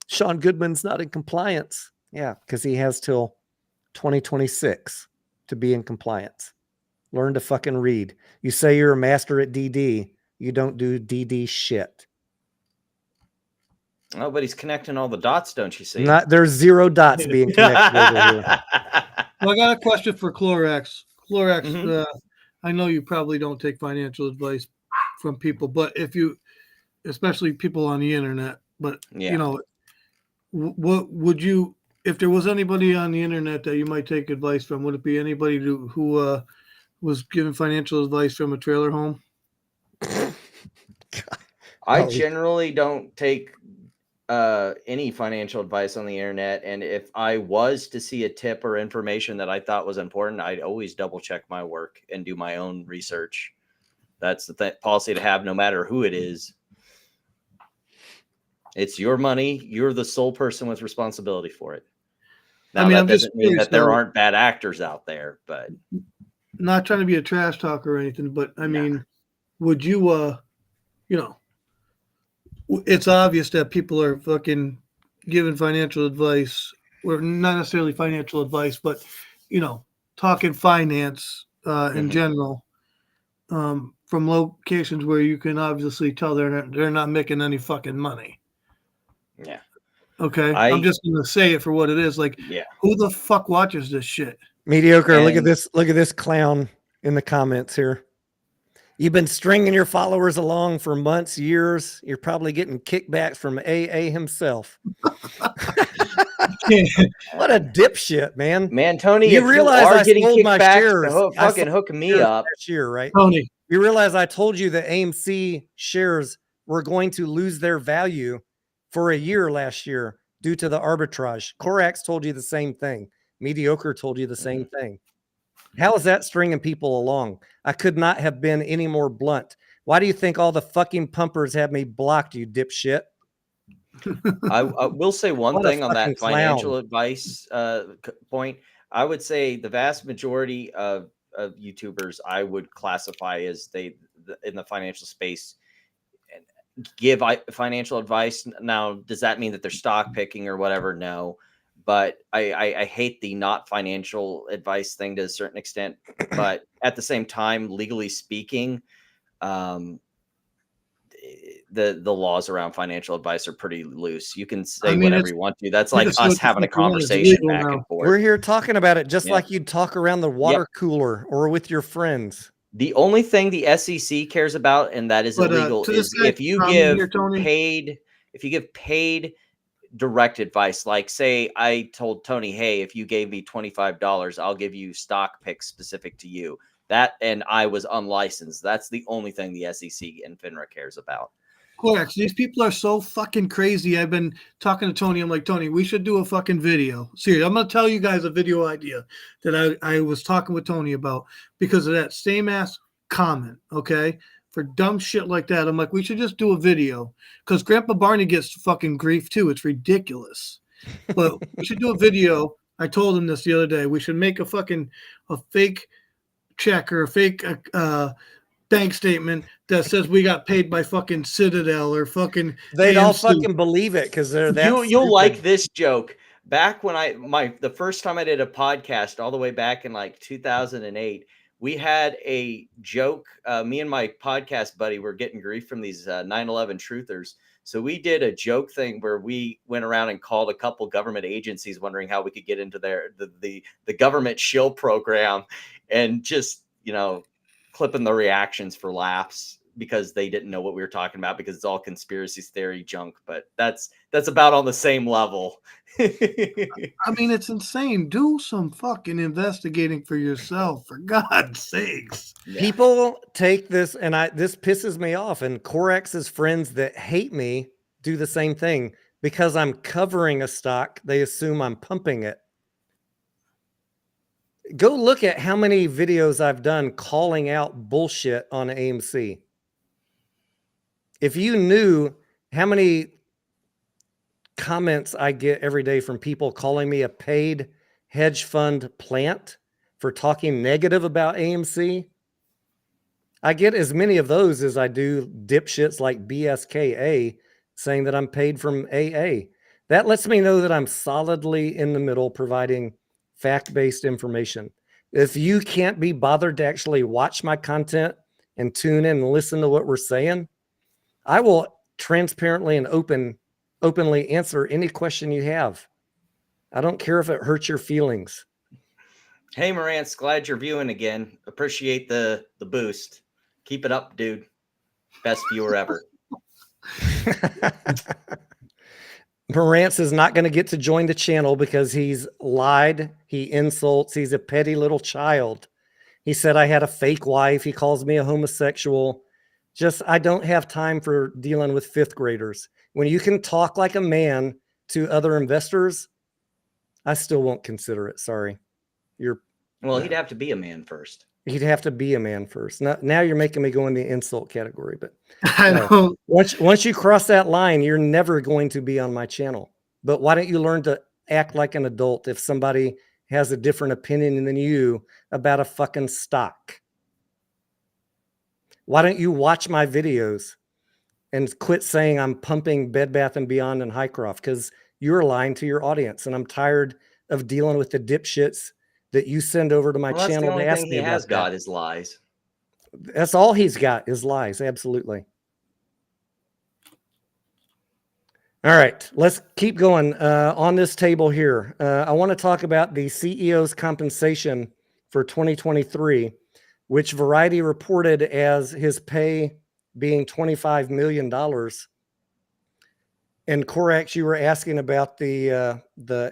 Sean Goodman's not in compliance. Yeah, because he has till 2026 to be in compliance. Learn to fucking read. You say you're a master at DD. You don't do DD shit. Oh, but he's connecting all the dots, don't you see? There's 0 dots being connected over here. Well, I got a question for Clorox. Clorox, Mhm. I know you probably don't take financial advice from people, but if you, especially people on the internet, but Yeah. you know, what would you, if there was anybody on the internet that you might take advice from, would it be anybody who was giving financial advice from a trailer home? I Oh. generally don't take any financial advice on the internet, and if I was to see a tip or information that I thought was important, I'd always double check my work and do my own research. That's the policy to have, no matter who it is. It's your money. You're the sole person with responsibility for it. Now, I mean, that I'm just doesn't mean curious, that there though, aren't bad actors out there, but not trying to be a trash talker or anything, but I Nah. mean, would you, you know, it's obvious that people are fucking giving financial advice, or not necessarily financial advice, but you know, talking finance in Mhm. general, from locations where you can obviously tell they're not making any fucking money. Yeah. Okay, I'm I just gonna say it for what it is. Like, yeah. who the fuck watches this shit? Mediocre. Look at And this. Look at this clown in the comments here. You've been stringing your followers along for months, years. You're probably getting kickbacks from AA himself. What a dipshit, man. man, Tony, You if you realize are I getting sold my kickbacks to shares. I sold fucking hook me shares up, last year, right? Tony, You realize I told you that AMC shares were going to lose their value for a year last year due to the arbitrage. Corax told you the same thing. Mediocre told you the same thing. How is that stringing people along? I could not have been any more blunt. Why do you think all the fucking pumpers have me blocked, you dipshit? I will say one What a thing on fucking that financial clown. advice point. I would say the vast majority of YouTubers I would classify as in the financial space give financial advice. Now, does that mean that they're stock picking or whatever? No, but I hate the not financial advice thing to a certain extent. But at the same time, legally speaking, um, the laws around financial advice are pretty loose. You can say I mean, whatever it's you want to. That's you like can say us what the having a fuck you want. It's conversation legal back now. and forth. We're here talking about it just Yeah. like you'd talk around the water cooler or with your friends. The only thing the SEC cares about, and that is But illegal, to this is guy if you comment here, give Tony, paid direct advice. Like, say I told Tony, hey, if you gave me $25, I'll give you stock picks specific to you. That, and I was unlicensed. That's the only thing the SEC and FINRA cares about. Clorox, these people are so fucking crazy. I've been talking to Tony. I'm like, Tony, we should do a fucking video. Seriously, I'm gonna tell you guys a video idea that I was talking with Tony about because of that same ass comment. Okay, for dumb shit like that, I'm like, we should just do a video because Grandpa Barney gets fucking grief too. It's ridiculous, but we should do a video. I told him this the other day. We should make a fake check or a fake bank statement that says we got paid by fucking Citadel or fucking They'd all AMC. fucking believe it because they're that You'll like stupid. this joke. Back when the first time I did a podcast all the way back in like 2008, we had a joke. Me and my podcast buddy were getting grief from these 9/11 truthers. So we did a joke thing where we went around and called a couple government agencies wondering how we could get into the government shill program, and just, clipping the reactions for laughs because they didn't know what we were talking about because it's all conspiracy theory junk. But that's about on the same level. I mean, it's insane. Do some fucking investigating for yourself, for God's sakes. Yeah. People take this, and this pisses me off. And Corax's friends that hate me do the same thing because I'm covering a stock. They assume I'm pumping it. Go look at how many videos I've done calling out bullshit on AMC. If you knew how many comments I get every day from people calling me a paid hedge fund plant for talking negative about AMC, I get as many of those as I do dipshits like BSKA saying that I'm paid from AA. That lets me know that I'm solidly in the middle providing fact-based information. If you can't be bothered to actually watch my content and tune in and listen to what we're saying, I will transparently and openly answer any question you have. I don't care if it hurts your feelings. Hey, Marantz, glad you're viewing again. Appreciate the boost. Keep it up, dude. Best viewer ever. Marantz is not going to get to join the channel because he's lied. He insults. He's a petty little child. He said I had a fake wife. He calls me a homosexual. I don't have time for dealing with fifth graders. When you can talk like a man to other investors, I still won't consider it. Sorry. Well, he'd have to be a man first. He'd have to be a man first. Now you're making me go in the insult category, but I know. once you cross that line, you're never going to be on my channel. But why don't you learn to act like an adult if somebody has a different opinion than you about a fucking stock? Why don't you watch my videos and quit saying I'm pumping Bed Bath & Beyond and Hycroft? Because you're lying to your audience, and I'm tired of dealing with the dipshits that you send over to my Well, that's channel the only to ask thing me he about has got that. is lies. That's all he's got is lies. Absolutely. All right, let's keep going on this table here. I want to talk about the CEO's compensation for 2023, which Variety reported as his pay being $25 million. And Corax, you were asking about the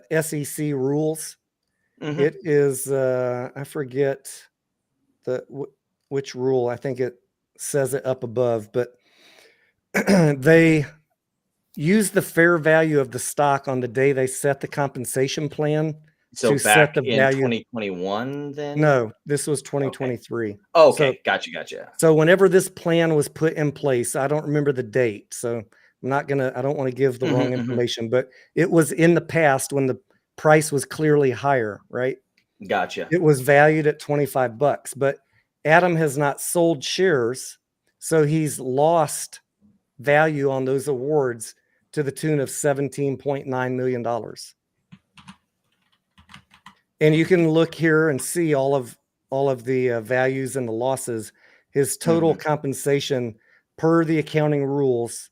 SEC rules. Mhm. It is, I forget which rule. I think it says it up above, but they use the fair value of the stock on the day they set the compensation plan So to set back the in value. 2021 then? No, this was 2023. Okay, gotcha. So whenever this plan was put in place, I don't remember the date. So I don't want to give the wrong information, but it was in the past when the price was clearly higher, right? Gotcha. It was valued at $25, but Adam has not sold shares, so he's lost value on those awards to the tune of $17.9 million. And you can look here and see all of the values and the losses. His total compensation per the accounting rules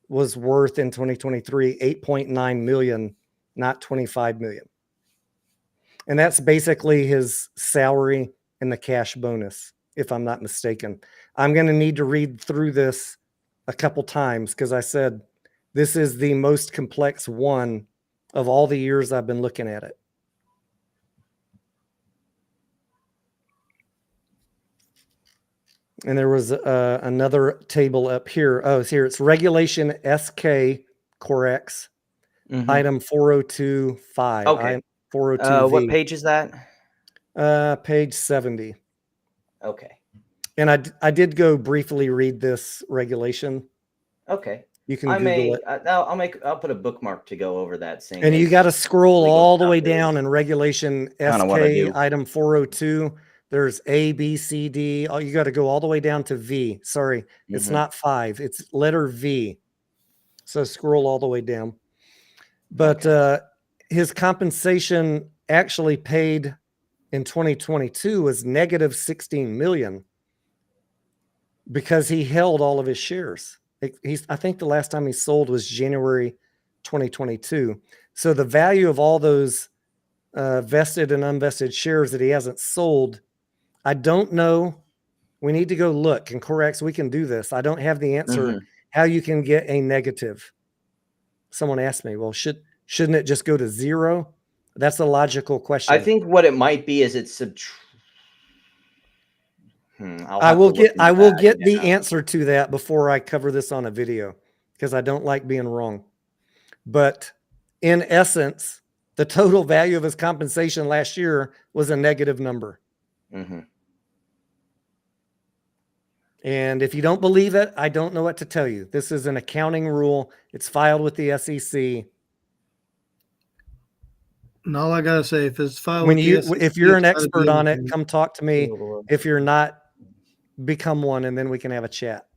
was worth in 2023 $8.9 million, not $25 million. And that's basically his salary and the cash bonus, if I'm not mistaken. I'm going to need to read through this a couple times because I said this is the most complex one of all the years I've been looking at it. And there was another table up here. Oh, it's here. It's Regulation SK Corex, item 4025. Okay. 402V. What page is that? Page 70. Okay. And I did go briefly read this regulation. Okay. You can Google it. I'll put a bookmark to go over that. And you got to scroll all the way down in Regulation SK item 402. There's A, B, C, D. Oh, you got to go all the way down to V. Sorry, it's not 5. It's letter V. So scroll all the way down. But his compensation actually paid in 2022 was negative 16 million because he held all of his shares. I think the last time he sold was January 2022. So the value of all those vested and unvested shares that he hasn't sold, I don't know. We need to go look. And Corex, we can do this. I don't have the answer how you can get a negative. Someone asked me, well, shouldn't it just go to 0? That's a logical question. I think what it might be is it's I will get the answer to that before I cover this on a video because I don't like being wrong. But in essence, the total value of his compensation last year was a negative number. And if you don't believe it, I don't know what to tell you. This is an accounting rule. It's filed with the SEC. And all I gotta say, if it's filed with the SEC, if you're an expert on it, come talk to me. If you're not, become one, and then we can have a chat.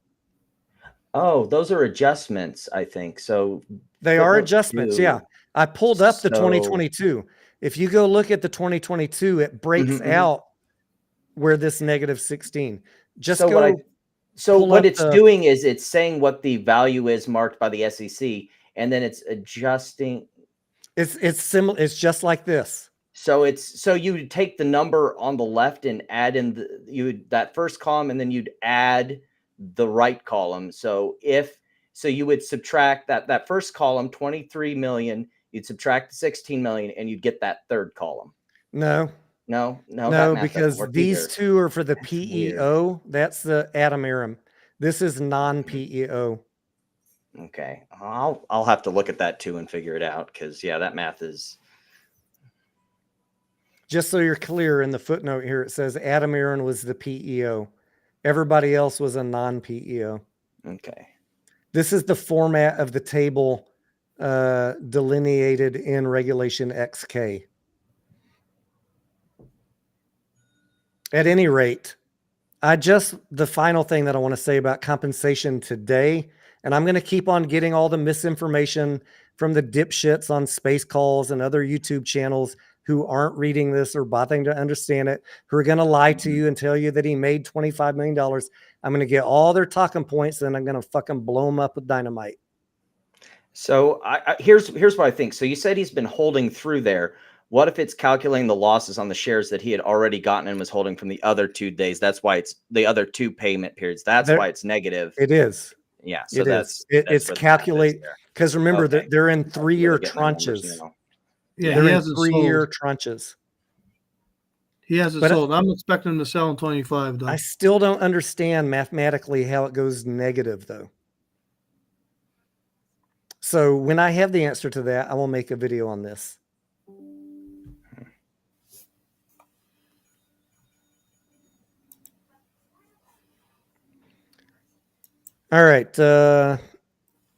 Oh, those are adjustments, I think. So they are adjustments. Yeah, I pulled up the 2022. If you go look at the 2022, it breaks out where this negative 16. Just so what it's doing is it's saying what the value is marked by the SEC, and then it's adjusting. It's similar. It's just like this. So you would take the number on the left and add in that first column, and then you'd add the right column. So you would subtract that first column, 23 million, you'd subtract the 16 million, and you'd get that third column. No, because these two are for the PEO. Weird. That's the Adam Aram. This is non-PEO. Okay, I'll have to look at that too and figure it out, because that math is. Just so you're clear, in the footnote here, it says Adam Aram was the PEO. Everybody else was a non-PEO. Okay. This is the format of the table delineated in Regulation XK. At any rate, the final thing that I want to say about compensation today, and I'm going to keep on getting all the misinformation from the dipshits on Space Calls and other YouTube channels who aren't reading this or bothering to understand it, who are going to lie to you and tell you that he made $25 million. I'm going to get all their talking points, and I'm going to fucking blow them up with dynamite. So here's what I think. So you said he's been holding through there. What if it's calculating the losses on the shares that he had already gotten and was holding from the other 2 days? That's why it's the other 2 payment periods. That's why it's negative. It is. Yeah. So it's calculate, because remember that they're in 3-year tranches. Yeah, they're in 3-year tranches. He hasn't sold. I'm expecting him to sell in 25, though. I still don't understand mathematically how it goes negative, though. So when I have the answer to that, I will make a video on this. All right.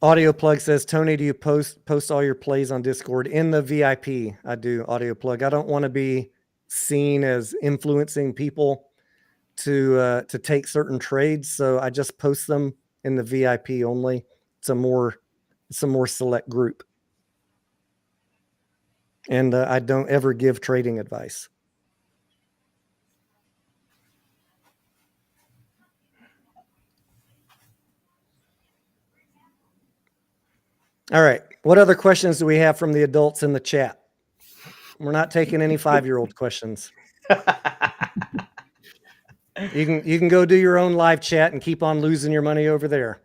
Audio Plug says, Tony, do you post all your plays on Discord? In the VIP, I do. Audio Plug. I don't want to be seen as influencing people to take certain trades, so I just post them in the VIP only. It's a more select group, and I don't ever give trading advice. All right. What other questions do we have from the adults in the chat? We're not taking any 5-year-old questions. You can go do your own live chat and keep on losing your money over there.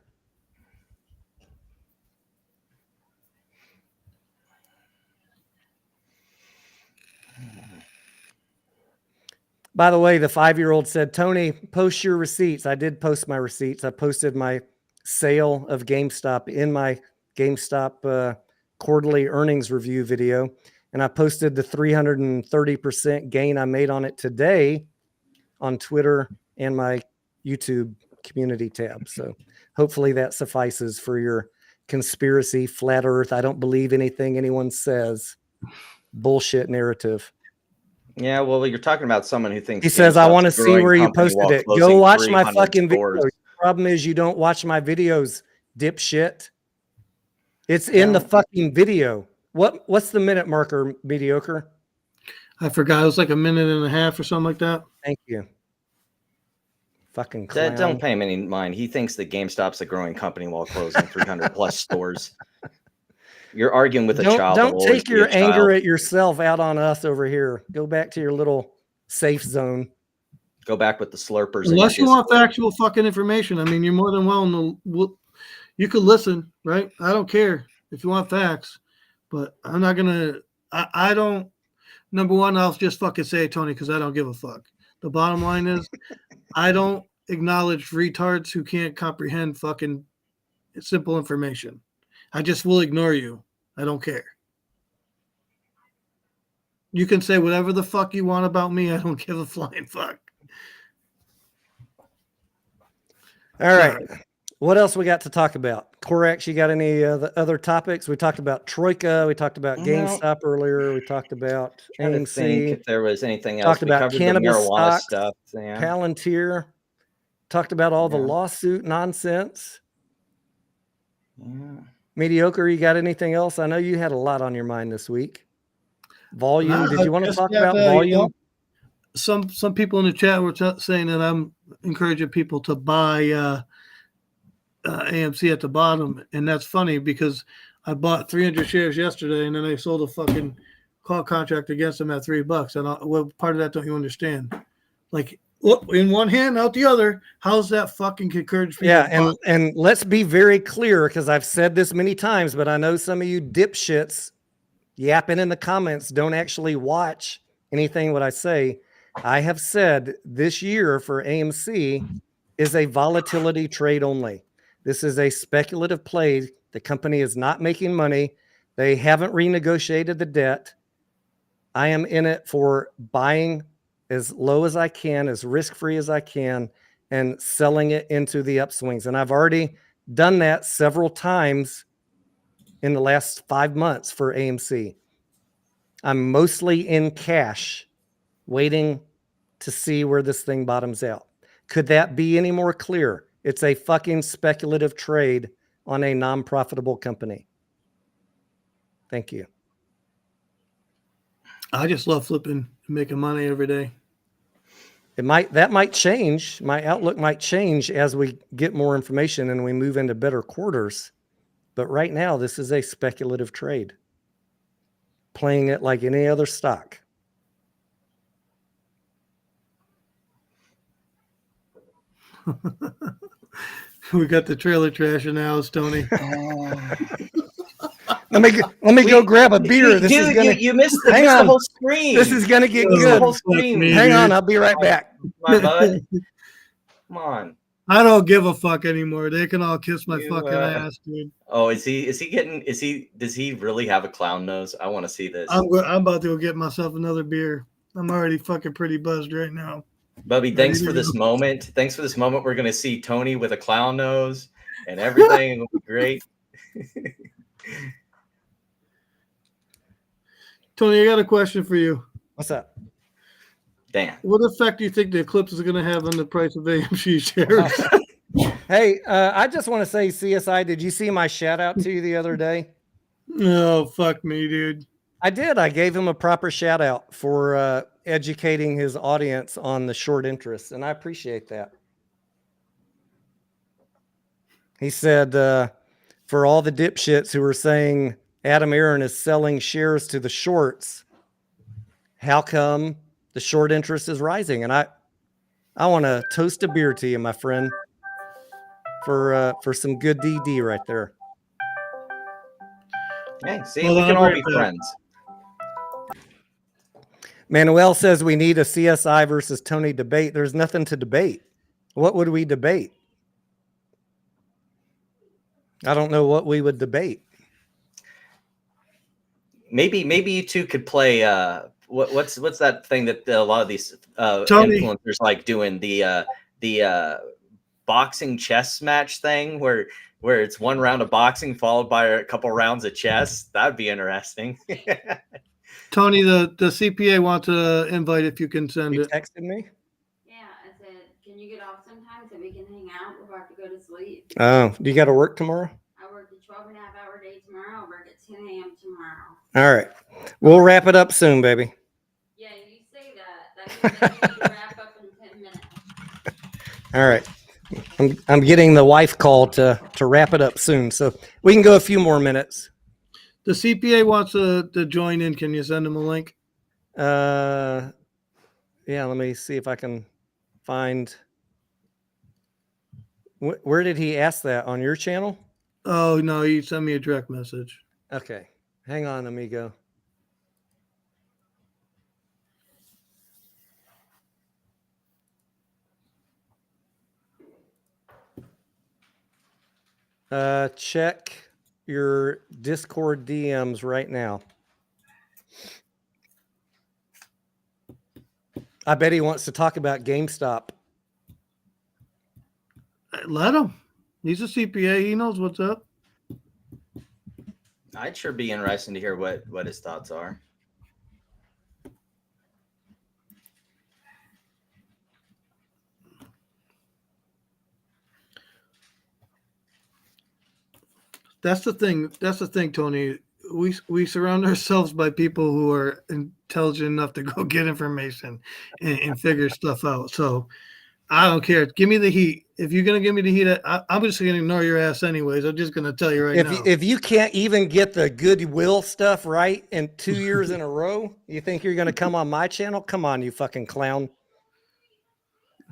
By the way, the 5-year-old said, Tony, post your receipts. I did post my receipts. I posted my sale of GameStop in my GameStop quarterly earnings review video. And I posted the 330% gain I made on it today on Twitter and my YouTube community tab. So hopefully that suffices for your conspiracy, flat earth, I don't believe anything anyone says, bullshit narrative. Yeah, well, you're talking about someone who thinks he says, I want to see where you posted it. Go watch my fucking video. The problem is you don't watch my videos, dipshit. It's in the fucking video. What's the minute marker, mediocre? I forgot. It was like 1.5 minutes or something like that. Thank you. Fucking clown. Don't pay him any mind. He thinks that GameStop's a growing company while closing 300 plus stores. You're arguing with a child. Don't take your anger at yourself out on us over here. Go back to your little safe zone. Go back with the slurpers. Unless you want factual fucking information. I mean, you're more than welcome to. You could listen, right? I don't care if you want facts, but I'm not gonna. I don't. Number one, I'll just fucking say it, Tony, because I don't give a fuck. The bottom line is, I don't acknowledge retards who can't comprehend fucking simple information. I just will ignore you. I don't care. You can say whatever the fuck you want about me. I don't give a flying fuck. All right. What else we got to talk about? Corex, you got any other topics? We talked about Troika. We talked about GameStop earlier. We talked about AMC. If there was anything else. Talked about cannabis stocks, stuff. Yeah. Palantir. Talked about all the lawsuit nonsense. Yeah. Mediocre, you got anything else? I know you had a lot on your mind this week. Volume. Did you want to talk about volume? Some people in the chat were saying that I'm encouraging people to buy AMC at the bottom, and that's funny because I bought 300 shares yesterday, and then I sold a fucking call contract against them at $3. And what part of that don't you understand? Like, look, in one hand, out the other. How's that fucking encourage people? Yeah, and let's be very clear, because I've said this many times, but I know some of you dipshits yapping in the comments don't actually watch anything what I say. I have said this year for AMC is a volatility trade only. This is a speculative play. The company is not making money. They haven't renegotiated the debt. I am in it for buying as low as I can, as risk-free as I can, and selling it into the upswings. And I've already done that several times in the last 5 months for AMC. I'm mostly in cash, waiting to see where this thing bottoms out. Could that be any more clear? It's a fucking speculative trade on a non-profitable company. Thank you. I just love flipping and making money every day. That might change. My outlook might change as we get more information and we move into better quarters. But right now, this is a speculative trade. Playing it like any other stock. We got the trailer trash in the house, Tony. Let me go grab a beer. This is gonna, you missed the whole screen. This is gonna get Oh, good. The whole screen. Hang on, I'll be right back. My bud. Come on. I don't give a fuck anymore. They can all kiss my You, fucking ass, dude. Oh, does he really have a clown nose? I want to see this. I'm about to go get myself another beer. I'm already fucking pretty buzzed right now. Bubby, thanks for this moment. Thanks for this moment. We're gonna see Tony with a clown nose and everything will be great. Tony, I got a question for you. What's up? Damn. What effect do you think the eclipse is going to have on the price of AMC shares? Hey, I just want to say, CSI, did you see my shout out to you the other day? No, fuck me, dude. I did. I gave him a proper shout out for educating his audience on the short interest, and I appreciate that. He said, for all the dipshits who were saying Adam Aaron is selling shares to the shorts, how come the short interest is rising? And I want to toast a beer to you, my friend, for some good DD right there. Hey, see, we can all be friends. Manuel says we need a CSI versus Tony debate. There's nothing to debate. What would we debate? I don't know what we would debate. Maybe you two could play. What's that thing that a lot of these influencers like doing, the boxing chess match thing where it's one round of boxing followed by a couple rounds of chess? That'd be interesting. Tony, the CPA wants to invite if you can send You it. texted me? Yeah, I said, can you get off sometime so we can hang out? We're about to go to sleep. Oh, do you got to work tomorrow? I work a 12-and-a-half-hour day tomorrow. I'll work at 10 a.m. tomorrow. All right. We'll wrap it up soon, baby. Yeah, you say that. That means that you can wrap up in 10 minutes. All right. I'm getting the wife call to wrap it up soon, so we can go a few more minutes. The CPA wants to join in. Can you send him a link? Yeah, let me see if I can find. Where did he ask that? On your channel? Oh, no, he sent me a direct message. Okay. Hang on, amigo. Check your Discord DMs right now. I bet he wants to talk about GameStop. Let him. He's a CPA. He knows what's up. I'd sure be interested to hear what his thoughts are. That's the thing. That's the thing, Tony. We surround ourselves by people who are intelligent enough to go get information and figure stuff out. So I don't care. Give me the heat. If you're gonna give me the heat, I'm just gonna ignore your ass anyways. I'm just gonna tell you right now. If you can't even get the goodwill stuff right in 2 years in a row, you think you're gonna come on my channel? Come on, you fucking clown.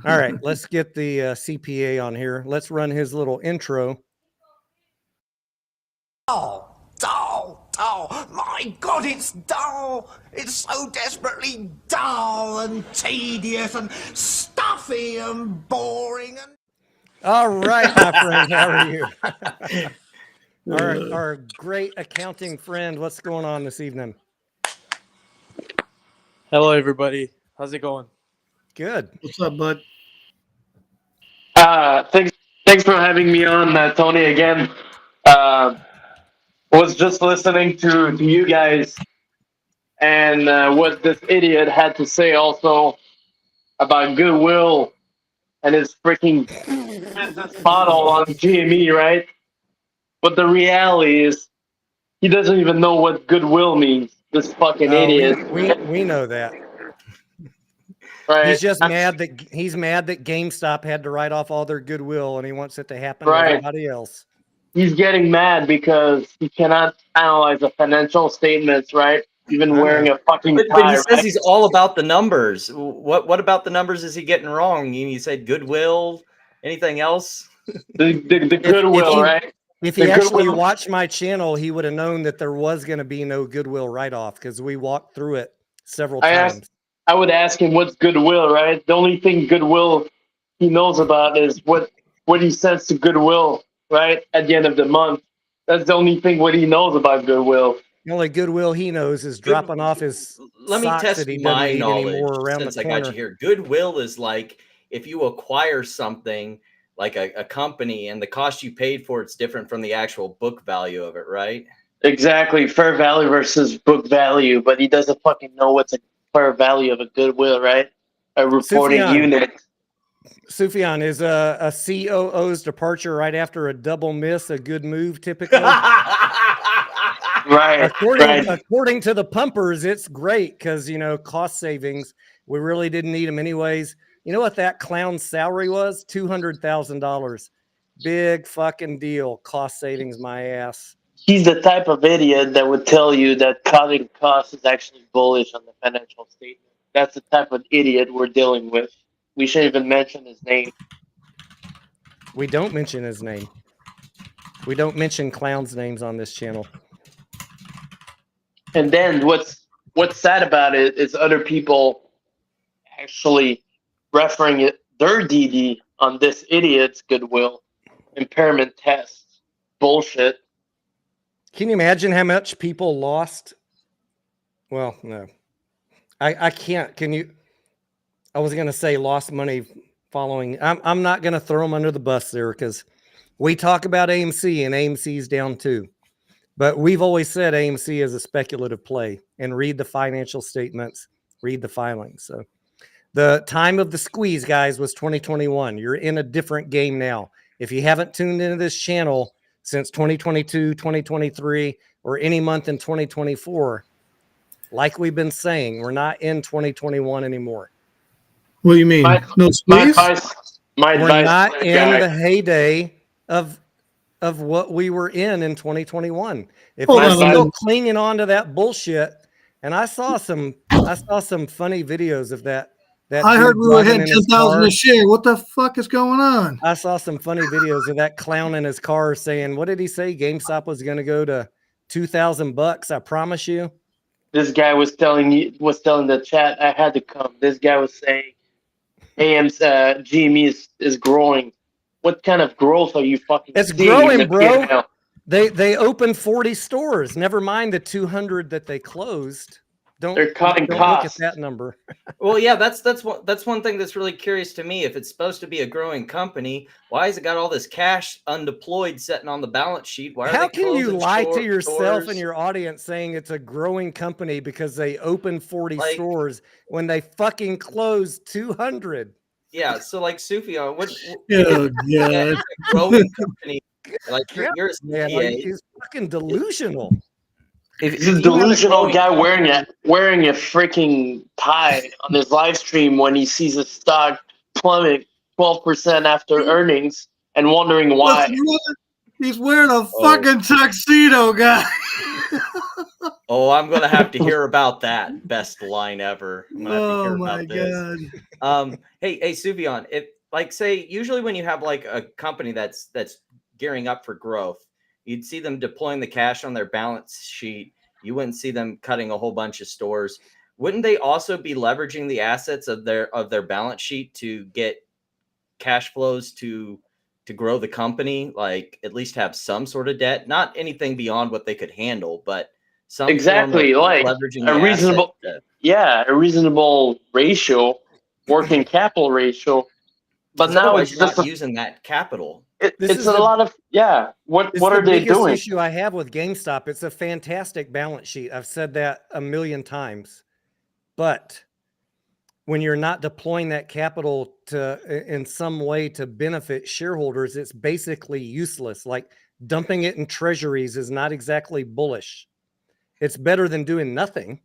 All right, let's get the CPA on here. Let's run his little intro. Dull, my God, it's dull. It's so desperately dull and tedious and stuffy and boring and... All right, my friend, how are you? Our great accounting friend, what's going on this evening? Hello, everybody. How's it going? Good. What's up, bud? Thanks for having me on, Tony, again. Was just listening to you guys and what this idiot had to say also about goodwill and his freaking business model on GME, right? But the reality is he doesn't even know what goodwill means, this fucking idiot. We know that. Right? He's just mad that GameStop had to write off all their goodwill and he wants it to happen to Right. everybody else. He's getting mad because he cannot analyze the financial statements, right? Even I wearing know. a fucking But tie, he says right? he's all about the numbers. What about the numbers is he getting wrong? You said goodwill. Anything else? The goodwill, right? If he The actually goodwill. watched my channel, he would have known that there was going to be no goodwill write-off because we walked through it several times. I would ask him what's goodwill, right? The only thing goodwill he knows about is what he sends to goodwill, right? At the end of the month. That's the only thing what he knows about goodwill. The only goodwill he knows is dropping off his Let me socks test that he my doesn't need knowledge anymore around since the I got corner. you here. Goodwill is like if you acquire something like a company and the cost you paid for it's different from the actual book value of it, right? Exactly, fair value versus book value, but he doesn't fucking know what's a fair value of a goodwill, right? A reporting Sufyan. unit. Sufyan, is a COO's departure right after a double miss a good move typically? Right, right. According to the pumpers, it's great because, cost savings. We really didn't need them anyways. You know what that clown's salary was? $200,000. Big fucking deal. Cost savings, my ass. He's the type of idiot that would tell you that cutting costs is actually bullish on the financial statement. That's the type of idiot we're dealing with. We shouldn't even mention his name. We don't mention his name. We don't mention clowns' names on this channel. And then what's sad about it is other people actually referring their DD on this idiot's goodwill impairment tests. Bullshit. Can you imagine how much people lost? Well, no. I can't. Can you? I was going to say lost money following. I'm not going to throw them under the bus there because we talk about AMC and AMC's down too. But we've always said AMC is a speculative play and read the financial statements, read the filings. So the time of the squeeze, guys, was 2021. You're in a different game now. If you haven't tuned into this channel since 2022, 2023, or any month in 2024, like we've been saying, we're not in 2021 anymore. What do you mean? No squeeze? We're not in the heyday of what we were in 2021. If we're still clinging on to that bullshit, and I saw some funny videos of that. I heard we were hitting 10,000 a share. What the fuck is going on? I saw some funny videos of that clown in his car saying, what did he say? GameStop was going to go to $2,000. I promise you. This guy was telling the chat I had to come. This guy was saying AM's GME is growing. What kind of growth are you fucking It's seeing growing, bro. They opened 40 stores. Never mind the 200 that they closed. They're cutting don't costs. Look at that number. Well, yeah, that's one thing that's really curious to me. If it's supposed to be a growing company, why has it got all this cash undeployed sitting on the balance sheet? Why are How they can you closing lie to yourself stores? and your audience saying it's a growing company because they opened 40 stores when they fucking closed 200? Yeah, so like Sufyan, what Yeah. growing company? Like you're a CPA. He's fucking delusional. He's a delusional guy wearing a freaking tie on his live stream when he sees a stock plummet 12% after earnings and wondering why. He's wearing a Oh. fucking tuxedo, guy. Oh, I'm gonna have to hear about that. Best line ever. I'm gonna have to hear Oh my about this. god. Hey, Suvion, if like say usually when you have like a company that's gearing up for growth, you'd see them deploying the cash on their balance sheet. You wouldn't see them cutting a whole bunch of stores. Wouldn't they also be leveraging the assets of their balance sheet to get cash flows to grow the company? Like at least have some sort of debt, not anything beyond what they could handle, but some Exactly, form of like leveraging a the reasonable, asset. a reasonable ratio, working capital ratio. But 'Cause now otherwise, it's you're just not using that capital. This it's is a the lot of What It's what the are they biggest doing? issue I have with GameStop. It's a fantastic balance sheet. I've said that a million times. But when you're not deploying that capital to in some way to benefit shareholders, it's basically useless. Like dumping it in treasuries is not exactly bullish. It's better than doing nothing.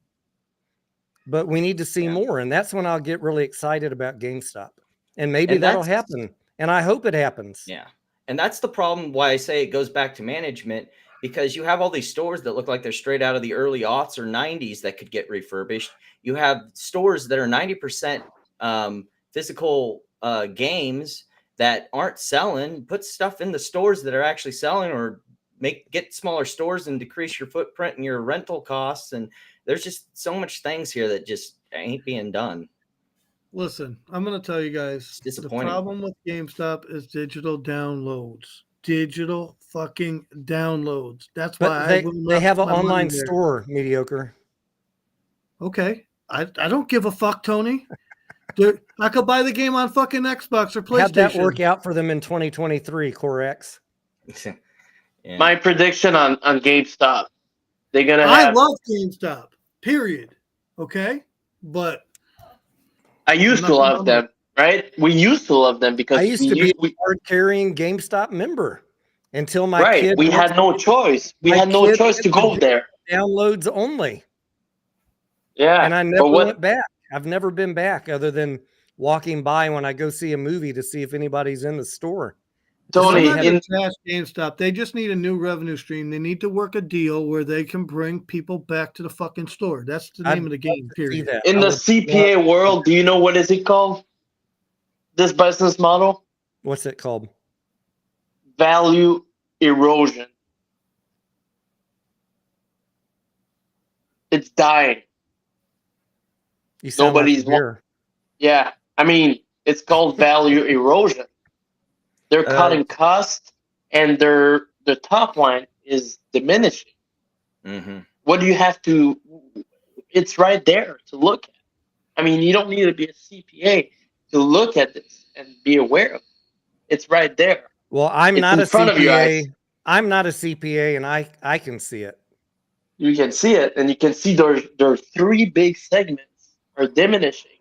But we need to see more. And that's when I'll get really excited about GameStop. And maybe And that'll that's happen. And I hope it happens. Yeah. And that's the problem why I say it goes back to management, because you have all these stores that look like they're straight out of the early aughts or 90s that could get refurbished. You have stores that are 90% physical games that aren't selling. Put stuff in the stores that are actually selling, or get smaller stores and decrease your footprint and your rental costs. And there's just so much things here that just ain't being done. Listen, I'm going to tell you guys, It's the disappointing. problem with GameStop is digital downloads. Digital fucking downloads. That's why But will they not have put an my money online there. store, mediocre. Okay. I don't give a fuck, Tony. I could buy the game on fucking Xbox or PlayStation. How'd that work out for them in 2023, Corex? Yeah. My prediction on GameStop, they're gonna I have. love GameStop. Period. Okay, but I used to love them, right? We used to love them because I used to be a card-carrying GameStop member until my right. kid. We had no choice. We my had no kid choice to go there. Downloads only. Yeah, And I never went back. I've never been back other than walking by when I go see a movie to see if anybody's in the store. Tony, I'm not going to trash GameStop. They just need a new revenue stream. They need to work a deal where they can bring people back to the fucking store. That's the name of the game, period. in the CPA world, do you know what is it called? This business model? What's it called? Value erosion. It's dying. You sound Nobody's like here. Yeah, I mean, it's called value erosion. They're cutting costs, and the top line is diminishing. Mm-hmm. What do you have to? It's right there to look at. I mean, you don't need to be a CPA to look at this and be aware of it. It's right there. Well, I'm It's not in a front of your eyes. CPA. I'm not a CPA, and I can see it. You can see it, and you can see there are three big segments are diminishing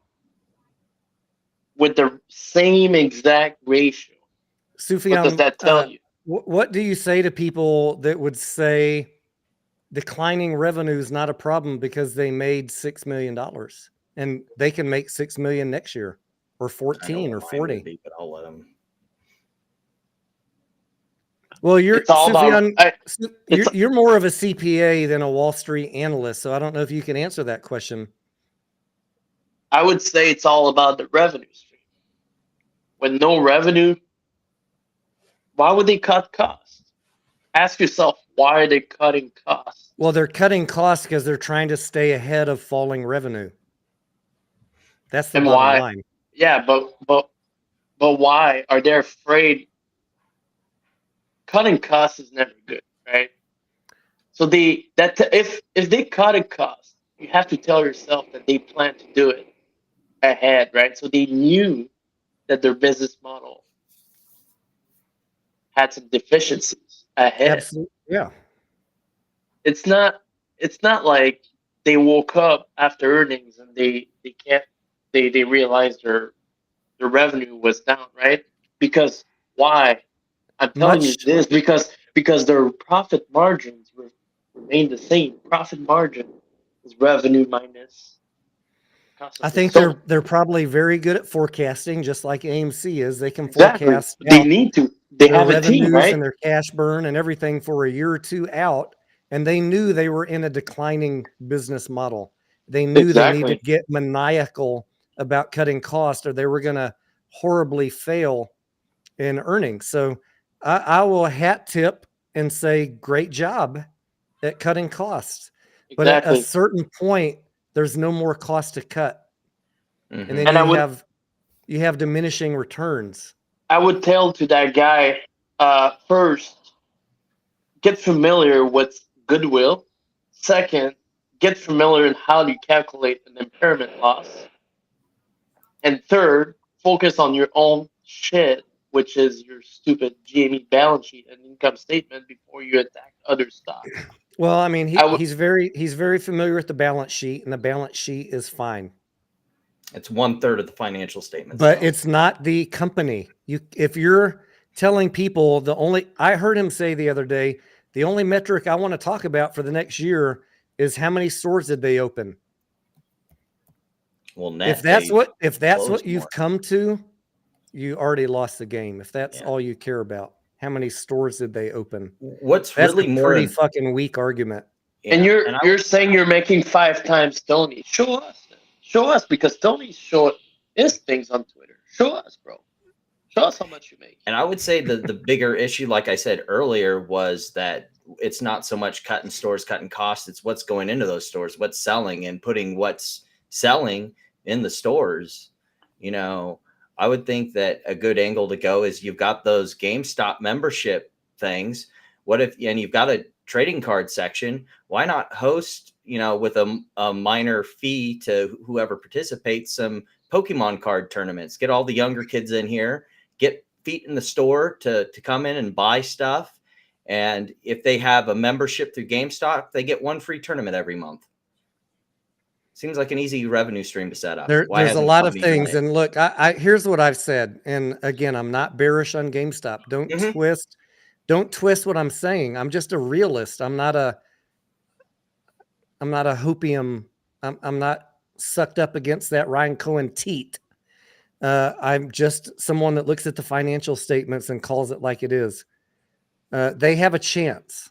with the same exact ratio. Sufyan, what does that tell you? What do you say to people that would say declining revenue is not a problem because they made $6 million and they can make $6 million next year, or 14 or 40? But I'll let them. Well, you're Sufyan, about, you're more of a CPA than a Wall Street analyst, so I don't know if you can answer that question. I would say it's all about the revenue stream. When no revenue, why would they cut costs? Ask yourself, why are they cutting costs? Well, they're cutting costs because they're trying to stay ahead of falling revenue. That's the bottom line. Yeah, but why are they afraid? Cutting costs is never good, right? So if they cut a cost, you have to tell yourself that they plan to do it ahead, right? So they knew that their business model had some deficiencies ahead. Absolutely, yeah. It's not like they woke up after earnings and they realized their revenue was down, right? Because why? I'm telling you this because their profit margins remain the same. Profit margin is revenue minus I think So they're probably very good at forecasting, just like AMC is. They can exactly, forecast they out need to. They their have a team, revenues right? and their cash burn and everything for a year or two out. And they knew they were in a declining business model. They knew they needed Exactly. to get maniacal about cutting costs or they were going to horribly fail in earnings. So I will hat tip and say, great job at cutting costs. But at a Exactly. certain point, there's no more cost to cut. And then And you have diminishing returns. I would tell to that guy, first, get familiar with goodwill. Second, get familiar in how you calculate an impairment loss. And third, focus on your own shit, which is your stupid GME balance sheet and income statement before you attack other stuff. Well, I mean, I would, he's very familiar with the balance sheet, and the balance sheet is fine. It's 1/3 of the financial statements. But though. it's not the company. If you're telling people I heard him say the other day, the only metric I want to talk about for the next year is how many stores did they open. Well, If that's what you've come to, you already lost the game. If that's all you care about, how many stores did they open? What's That's really a more pretty fucking weak argument. and you're saying you're making 5 times Tony. Show us. Show us, because Tony's showing his things on Twitter. Show us, bro. Show us how much you make. And I would say the bigger issue, like I said earlier, was that it's not so much cutting stores, cutting costs. It's what's going into those stores, what's selling, and putting what's selling in the stores. You know, I would think that a good angle to go is you've got those GameStop membership things. What if, and you've got a trading card section, why not host, with a minor fee to whoever participates, some Pokemon card tournaments, get all the younger kids in here, get feet in the store to come in and buy stuff. And if they have a membership through GameStop, they get one free tournament every month. Seems like an easy revenue stream to set up. There's a lot of things. And look, I here's what I've said. And again, I'm not bearish on GameStop. Don't twist what I'm saying. I'm just a realist. I'm not a hopium. I'm not sucked up against that Ryan Cohen teat. I'm just someone that looks at the financial statements and calls it like it is. They have a chance.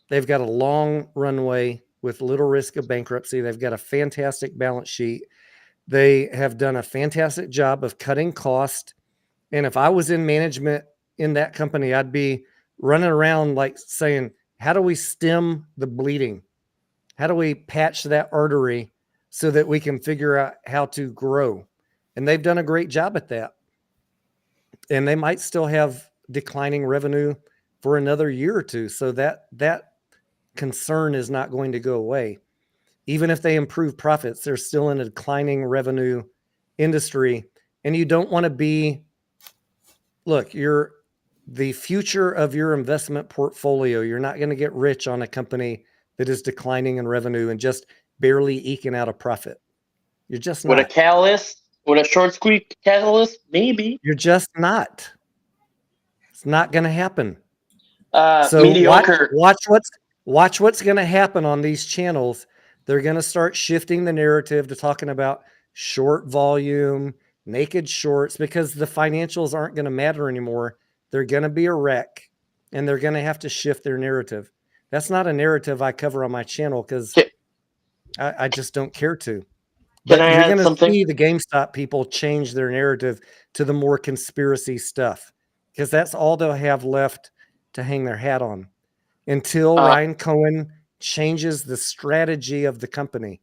They've got a long runway with little risk of bankruptcy. They've got a fantastic balance sheet. They have done a fantastic job of cutting cost. And if I was in management in that company, I'd be running around like saying, how do we stem the bleeding? How do we patch that artery so that we can figure out how to grow? And they've done a great job at that. And they might still have declining revenue for another year or two. So that concern is not going to go away. Even if they improve profits, they're still in a declining revenue industry. And you don't want to be, look, you're the future of your investment portfolio. You're not going to get rich on a company that is declining in revenue and just barely eking out a profit. You're just not. With a catalyst, with a short squeeze catalyst, maybe. You're just not. It's not going to happen. So mediocre. Watch what's going to happen on these channels. They're going to start shifting the narrative to talking about short volume, naked shorts, because the financials aren't going to matter anymore. They're going to be a wreck, and they're going to have to shift their narrative. That's not a narrative I cover on my channel because I just don't care to. But you're going to see the GameStop people change their narrative to the more conspiracy stuff because that's all they'll have left to hang their hat on until Ryan Cohen changes the strategy of the company.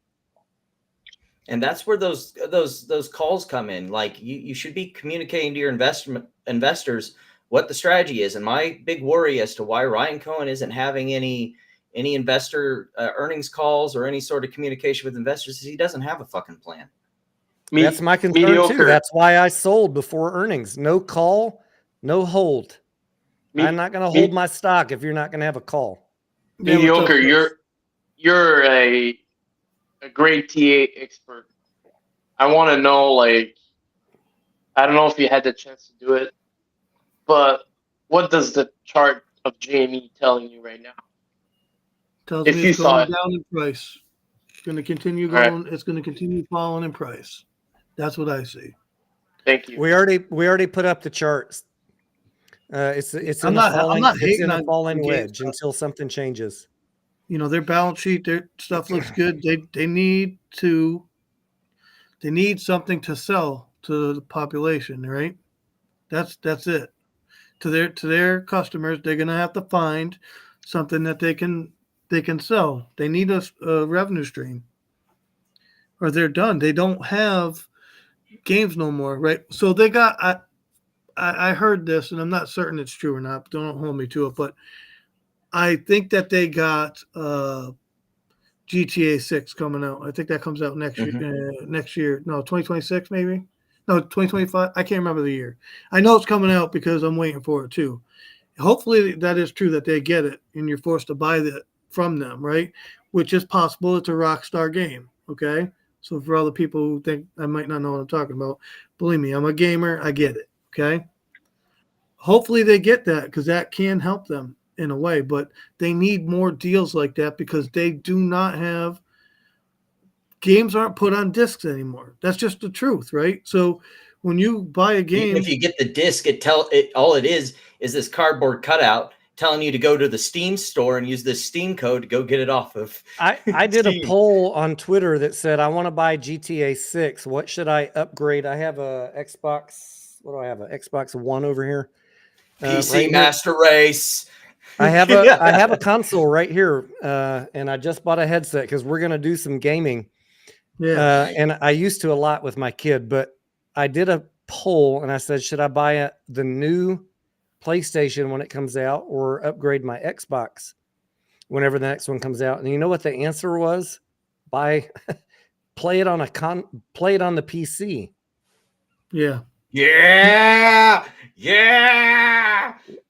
And that's where those calls come in. Like you should be communicating to your investors what the strategy is. And my big worry as to why Ryan Cohen isn't having any investor earnings calls or any sort of communication with investors is he doesn't have a fucking plan. That's my concern too. That's why I sold before earnings. No call, no hold. I'm not going to hold my stock if you're not going to have a call. Mediocre. You're a great TA expert. I want to know, like, I don't know if you had the chance to do it, but what does the chart of GME telling you right now? Tells if me you it's saw going it down in price. going to continue All right. going. It's going to continue falling in price. That's what I see. Thank you. We already put up the charts. It's I'm in the not falling hating on falling wedge GameStop. until something changes. You know, their balance sheet, their stuff looks good. They need something to sell to the population, right? That's it. To their customers, they're gonna have to find something that they can sell. They need a revenue stream, or they're done. They don't have games no more, right? So they got. I heard this, and I'm not certain it's true or not. Don't hold me to it, but I think that they got GTA 6 coming out. I think that comes out next year. Next year, no, 2026 maybe. No, 2025. I can't remember the year. I know it's coming out because I'm waiting for it too. Hopefully that is true that they get it and you're forced to buy that from them, right? Which is possible. It's a Rockstar game. Okay. So for all the people who think I might not know what I'm talking about, believe me, I'm a gamer. I get it. Okay. Hopefully they get that because that can help them in a way, but they need more deals like that because they do not have games aren't put on discs anymore. That's just the truth, right? So when you buy a game, Even if you get the disc, all it is this cardboard cutout telling you to go to the Steam store and use this Steam code to go get it off of. I did Steam. a poll on Twitter that said I want to buy GTA 6. What should I upgrade? I have a Xbox. What do I have? An Xbox One over here. PC right Master Race. I have a console right here, and I just bought a headset because we're gonna do some gaming. yeah, And I used to a lot with my kid, but I did a poll and I said, should I buy the new PlayStation when it comes out or upgrade my Xbox whenever the next one comes out? And you know what the answer was? Play it on the PC. yeah. Yeah.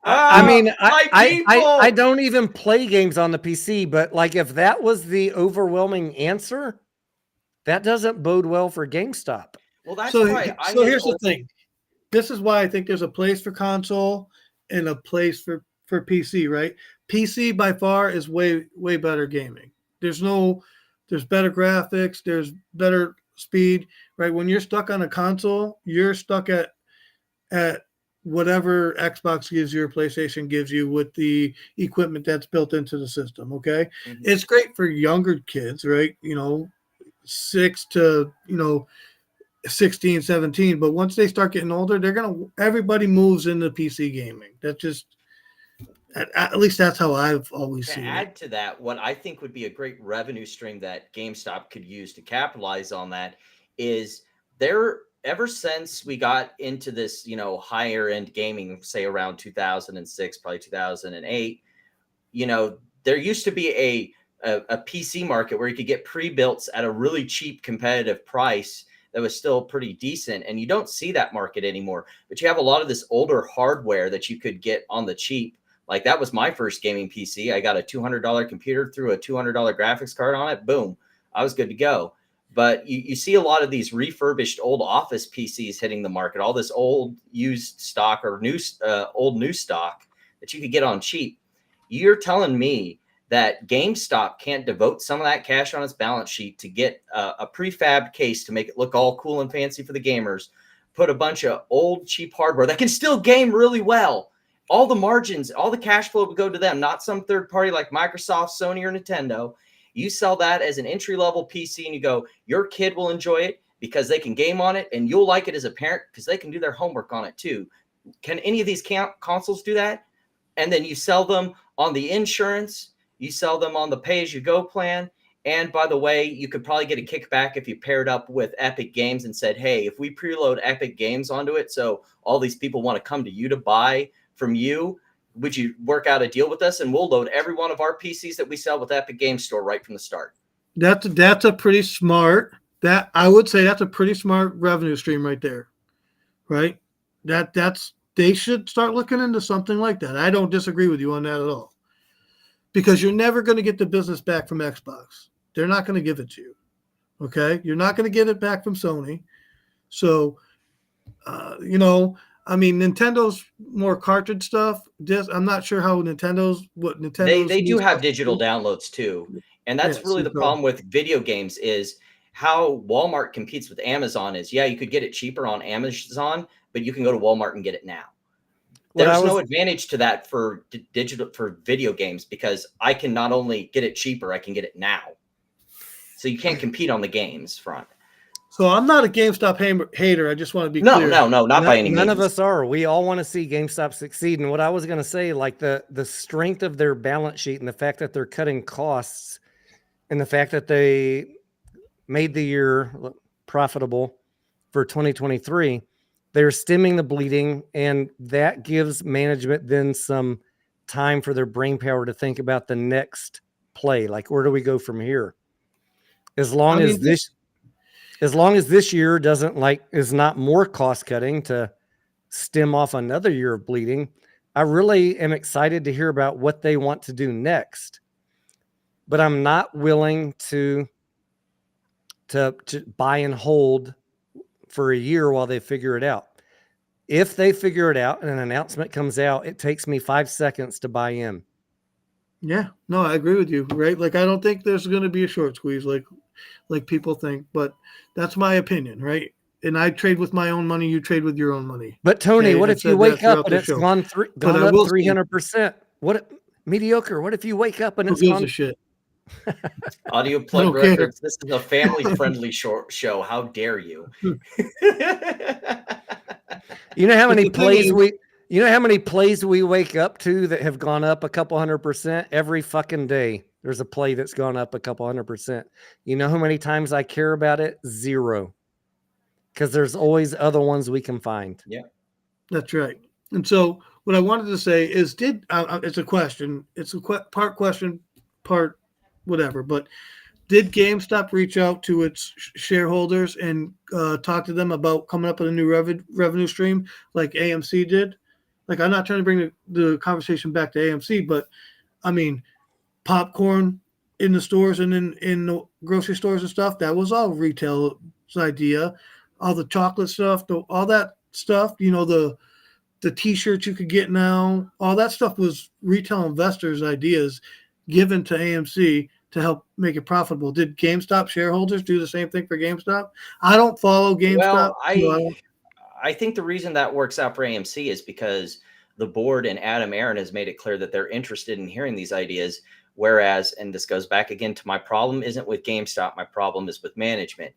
I mean, my I don't even play games on the PC, but like if that was the overwhelming answer, that doesn't bode well for GameStop. Well, that's So, right. so here's the thing. This is why I think there's a place for console and a place for PC, right? PC by far is way better gaming. There's better graphics, there's better speed, right? When you're stuck on a console, you're stuck at whatever Xbox gives you or PlayStation gives you with the equipment that's built into the system, okay? Mhm. It's great for younger kids, right? 6 to 16, 17, but once they start getting older, everybody moves into PC gaming. That just at least that's how I've always To seen add it. to that, what I think would be a great revenue stream that GameStop could use to capitalize on that is ever since we got into this, higher end gaming, say around 2006, probably 2008, there used to be a PC market where you could get pre-builts at a really cheap competitive price that was still pretty decent. And you don't see that market anymore, but you have a lot of this older hardware that you could get on the cheap. Like that was my first gaming PC. I got a $200 computer, threw a $200 graphics card on it. Boom. I was good to go. But you see a lot of these refurbished old office PCs hitting the market, all this old used stock or old new stock that you could get on cheap. You're telling me that GameStop can't devote some of that cash on its balance sheet to get a prefabbed case to make it look all cool and fancy for the gamers, put a bunch of old cheap hardware that can still game really well. All the margins, all the cash flow would go to them, not some third party like Microsoft, Sony, or Nintendo. You sell that as an entry-level PC and you go, your kid will enjoy it because they can game on it, and you'll like it as a parent because they can do their homework on it too. Can any of these consoles do that? And then you sell them on the insurance, you sell them on the pay-as-you-go plan. And by the way, you could probably get a kickback if you paired up with Epic Games and said, hey, if we preload Epic Games onto it, so all these people want to come to you to buy from you, would you work out a deal with us? And we'll load every one of our PCs that we sell with Epic Games Store right from the start. That's a pretty smart, I would say that's a pretty smart revenue stream right there, right? They should start looking into something like that. I don't disagree with you on that at all, because you're never going to get the business back from Xbox. They're not going to give it to you. Okay. You're not going to get it back from Sony. So, Nintendo's more cartridge stuff. I'm not sure how Nintendo's. They do have digital downloads too. And that's really the so problem with video games is how Walmart competes with Amazon is, yeah, you could get it cheaper on Amazon, but you can go to Walmart and get it now. There's no advantage to that for digital, for video games, because I can not only get it cheaper, I can get it now. So you can't compete on the games front. So I'm not a GameStop hater. I just want to be No, clear. not by any means. None of us are. We all want to see GameStop succeed. And what I was going to say, like the strength of their balance sheet and the fact that they're cutting costs and the fact that they made the year profitable for 2023, they're stemming the bleeding, and that gives management then some time for their brain power to think about the next play. Like, where do we go from here? As long as this year is not more cost cutting to stem off another year of bleeding, I really am excited to hear about what they want to do next. But I'm not willing to buy and hold for a year while they figure it out. If they figure it out and an announcement comes out, it takes me 5 seconds to buy in. Yeah, no, I agree with you, right? Like, I don't think there's going to be a short squeeze like people think, but that's my opinion, right? And I trade with my own money. You trade with your own money. But Tony, Okay, what I've if you said wake that up and throughout it's the show. gone But I up will say- 300%? What mediocre? What if you wake up and Who it's gives gone? a shit? Audio I Plug don't care. Records. This is a family-friendly show. How dare you? You know how many the thing plays is- you know how many plays we wake up to that have gone up a couple 100% every fucking day? There's a play that's gone up a couple 100%. You know how many times I care about it? 0. Because there's always other ones we can find. Yeah. That's right. And so what I wanted to say is, it's a question. It's a part question, part whatever. But did GameStop reach out to its shareholders and talk to them about coming up with a new revenue stream like AMC did? Like, I'm not trying to bring the conversation back to AMC, but I mean, popcorn in the stores and in the grocery stores and stuff, that was all retail's idea. All the chocolate stuff, all that stuff, the T-shirts you could get now, all that stuff was retail investors' ideas given to AMC to help make it profitable. Did GameStop shareholders do the same thing for GameStop? I don't follow GameStop. Well, I think the reason that works out for AMC is because the board and Adam Aaron has made it clear that they're interested in hearing these ideas. Whereas, and this goes back again to my problem isn't with GameStop, my problem is with management.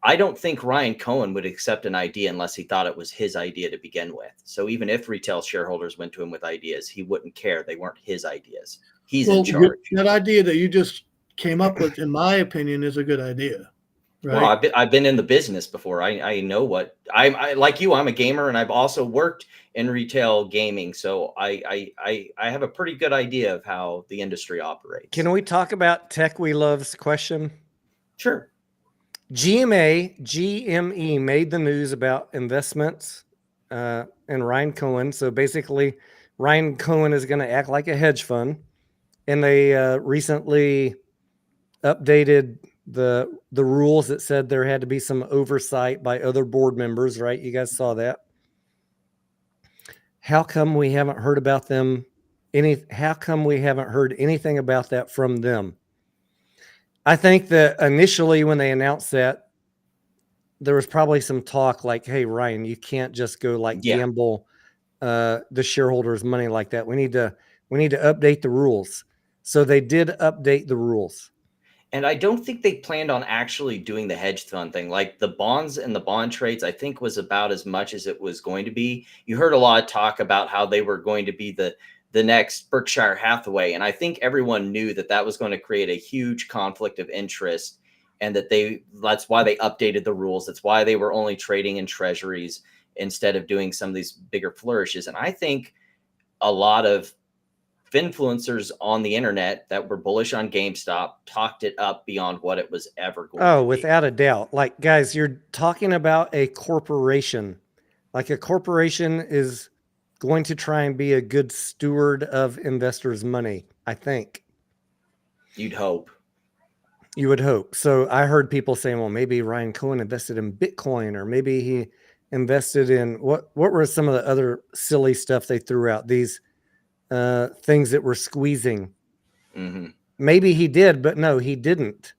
I don't think Ryan Cohen would accept an idea unless he thought it was his idea to begin with. So even if retail shareholders went to him with ideas, he wouldn't care. They weren't his ideas. He's in charge. That idea that you just came up with, in my opinion, is a good idea. Right? Well, I've been in the business before. I know what I like you. I'm a gamer, and I've also worked in retail gaming, so I have a pretty good idea of how the industry operates. Can we talk about Tech We Love's question? Sure. GME made the news about investments and Ryan Cohen. So basically, Ryan Cohen is going to act like a hedge fund, and they recently updated the rules that said there had to be some oversight by other board members, right? You guys saw that. How come we haven't heard about them? How come we haven't heard anything about that from them? I think that initially when they announced that, there was probably some talk like, hey, Ryan, you can't just go gamble the shareholders' money like that. We need to update the rules. So they did update the rules. And I don't think they planned on actually doing the hedge fund thing. Like the bonds and the bond trades, I think was about as much as it was going to be. You heard a lot of talk about how they were going to be the next Berkshire Hathaway. And I think everyone knew that that was going to create a huge conflict of interest, and that's why they updated the rules. That's why they were only trading in treasuries instead of doing some of these bigger flourishes. And I think a lot of influencers on the internet that were bullish on GameStop talked it up beyond what it was ever going to be. Without a doubt. Like, guys, you're talking about a corporation. Like, a corporation is going to try and be a good steward of investors' money, I think. You'd hope. You would hope. So I heard people saying, well, maybe Ryan Cohen invested in Bitcoin, or maybe he invested in what were some of the other silly stuff they threw out? Things that were squeezing. Mm-hmm. maybe he did, but no, he didn't.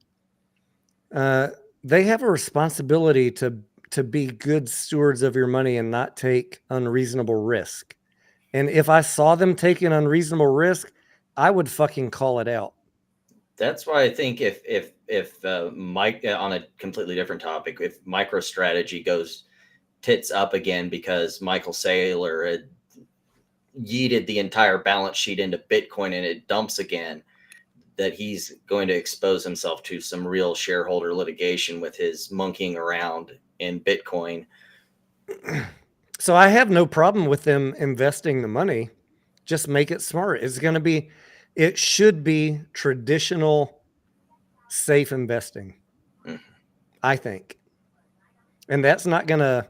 They have a responsibility to be good stewards of your money and not take unreasonable risk. And if I saw them taking unreasonable risk, I would fucking call it out. That's why I think if Mike, on a completely different topic, if MicroStrategy goes tits up again because Michael Saylor had yeeted the entire balance sheet into Bitcoin and it dumps again, that he's going to expose himself to some real shareholder litigation with his monkeying around in Bitcoin. So I have no problem with them investing the money. Just make it smart. It should be traditional, safe investing. I think. And that's not gonna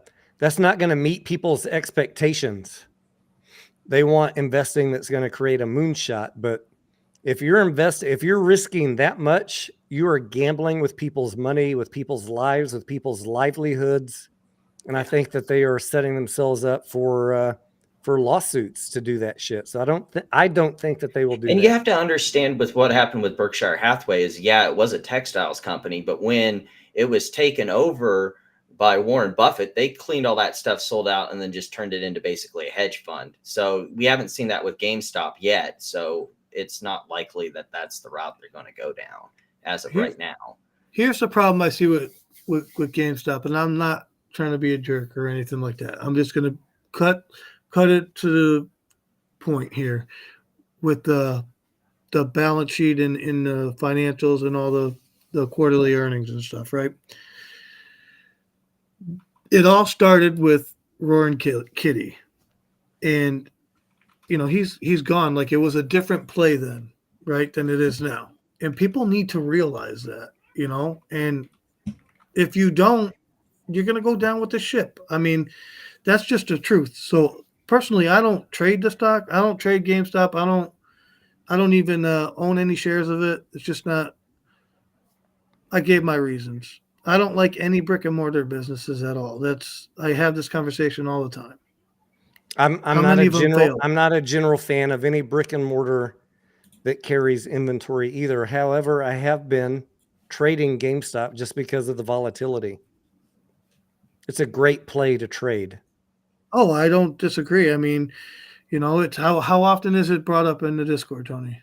meet people's expectations. They want investing that's going to create a moonshot. But if you're risking that much, you are gambling with people's money, with people's lives, with people's livelihoods. And I think that they are setting themselves up for lawsuits to do that shit. So I don't think that they will do that. And you have to understand with what happened with Berkshire Hathaway is, yeah, it was a textiles company, but when it was taken over by Warren Buffett, they cleaned all that stuff, sold out, and then just turned it into basically a hedge fund. So we haven't seen that with GameStop yet. So it's not likely that that's the route they're going to go down as of right now. Here's the problem I see with GameStop, and I'm not trying to be a jerk or anything like that. I'm just going to cut it to the point here with the balance sheet and in the financials and all the quarterly earnings and stuff, right? It all started with Roaring Kitty, and he's gone. Like, it was a different play then, right, than it is now, and people need to realize that, and if you don't, you're going to go down with the ship. I mean, that's just the truth. So personally, I don't trade the stock. I don't trade GameStop. I don't even own any shares of it. It's just not. I gave my reasons. I don't like any brick and mortar businesses at all. I have this conversation all the time. I'm not a general fan of any brick and mortar that carries inventory either. However, I have been trading GameStop just because of the volatility. It's a great play to trade. Oh, I don't disagree. I mean, it's how often is it brought up in the Discord, Tony?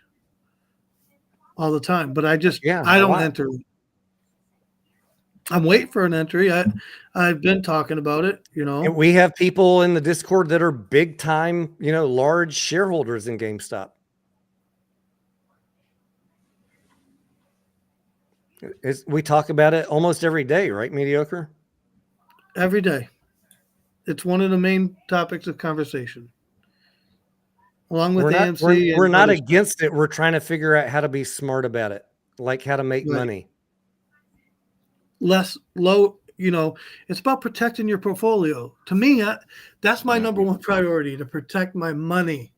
All the time. But I don't enter. I'm waiting for an entry. I've been talking about it, And we have people in the Discord that are big time, large shareholders in GameStop. We talk about it almost every day, right, Mediocre? Every day. It's one of the main topics of conversation. Along with AMC. We're not against it. We're trying to figure out how to be smart about it, like how to make money. It's about protecting your portfolio. To me, that's my number one priority, to protect my money.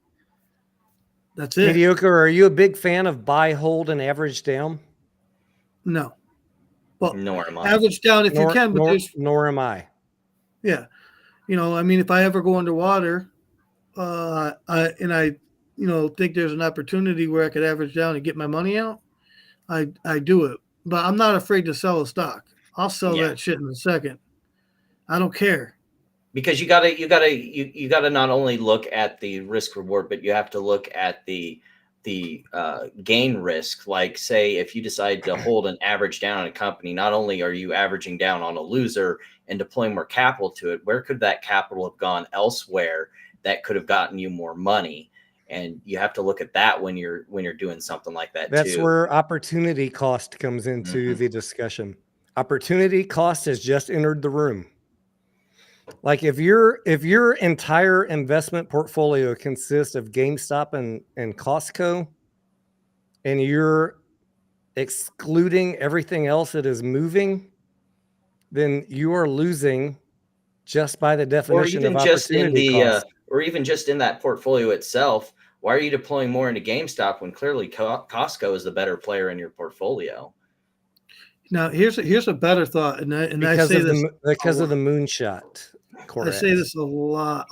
That's it. Mediocre, are you a big fan of buy, hold, and average down? No. Well, nor am I. Average down if you can, but nor am I. Yeah. If I ever go underwater, I think there's an opportunity where I could average down and get my money out, I do it. But I'm not afraid to sell a stock. I'll sell that shit in a second. I don't care. Because you gotta not only look at the risk reward, but you have to look at the gain risk. Like, say, if you decide to hold an average down on a company, not only are you averaging down on a loser and deploying more capital to it, where could that capital have gone elsewhere that could have gotten you more money? And you have to look at that when you're doing something like that. That's where opportunity cost comes into the discussion. Opportunity cost has just entered the room. Like, if your entire investment portfolio consists of GameStop and Costco, and you're excluding everything else that is moving, then you are losing just by the definition of opportunity cost. Or even just in that portfolio itself, why are you deploying more into GameStop when clearly Costco is the better player in your portfolio? Now, here's a better thought, because of the moonshot. Correct. I say this a lot.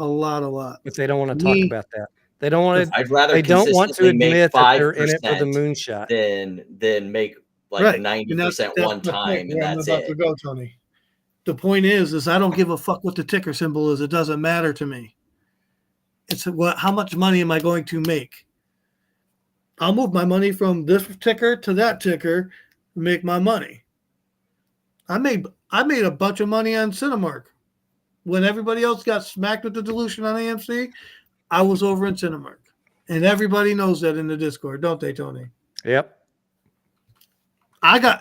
But they don't want to talk about that. They don't want to. I'd rather They don't want to consistently make admit that they're in it for the 5% moonshot. than make like Right. 90% That's one the point time, and where I'm that's about to it. go, Tony. The point is I don't give a fuck what the ticker symbol is. It doesn't matter to me. It's how much money am I going to make? I'll move my money from this ticker to that ticker to make my money. I made a bunch of money on Cinemark. When everybody else got smacked with the dilution on AMC, I was over in Cinemark. And everybody knows that in the Discord, don't they, Tony? Yep.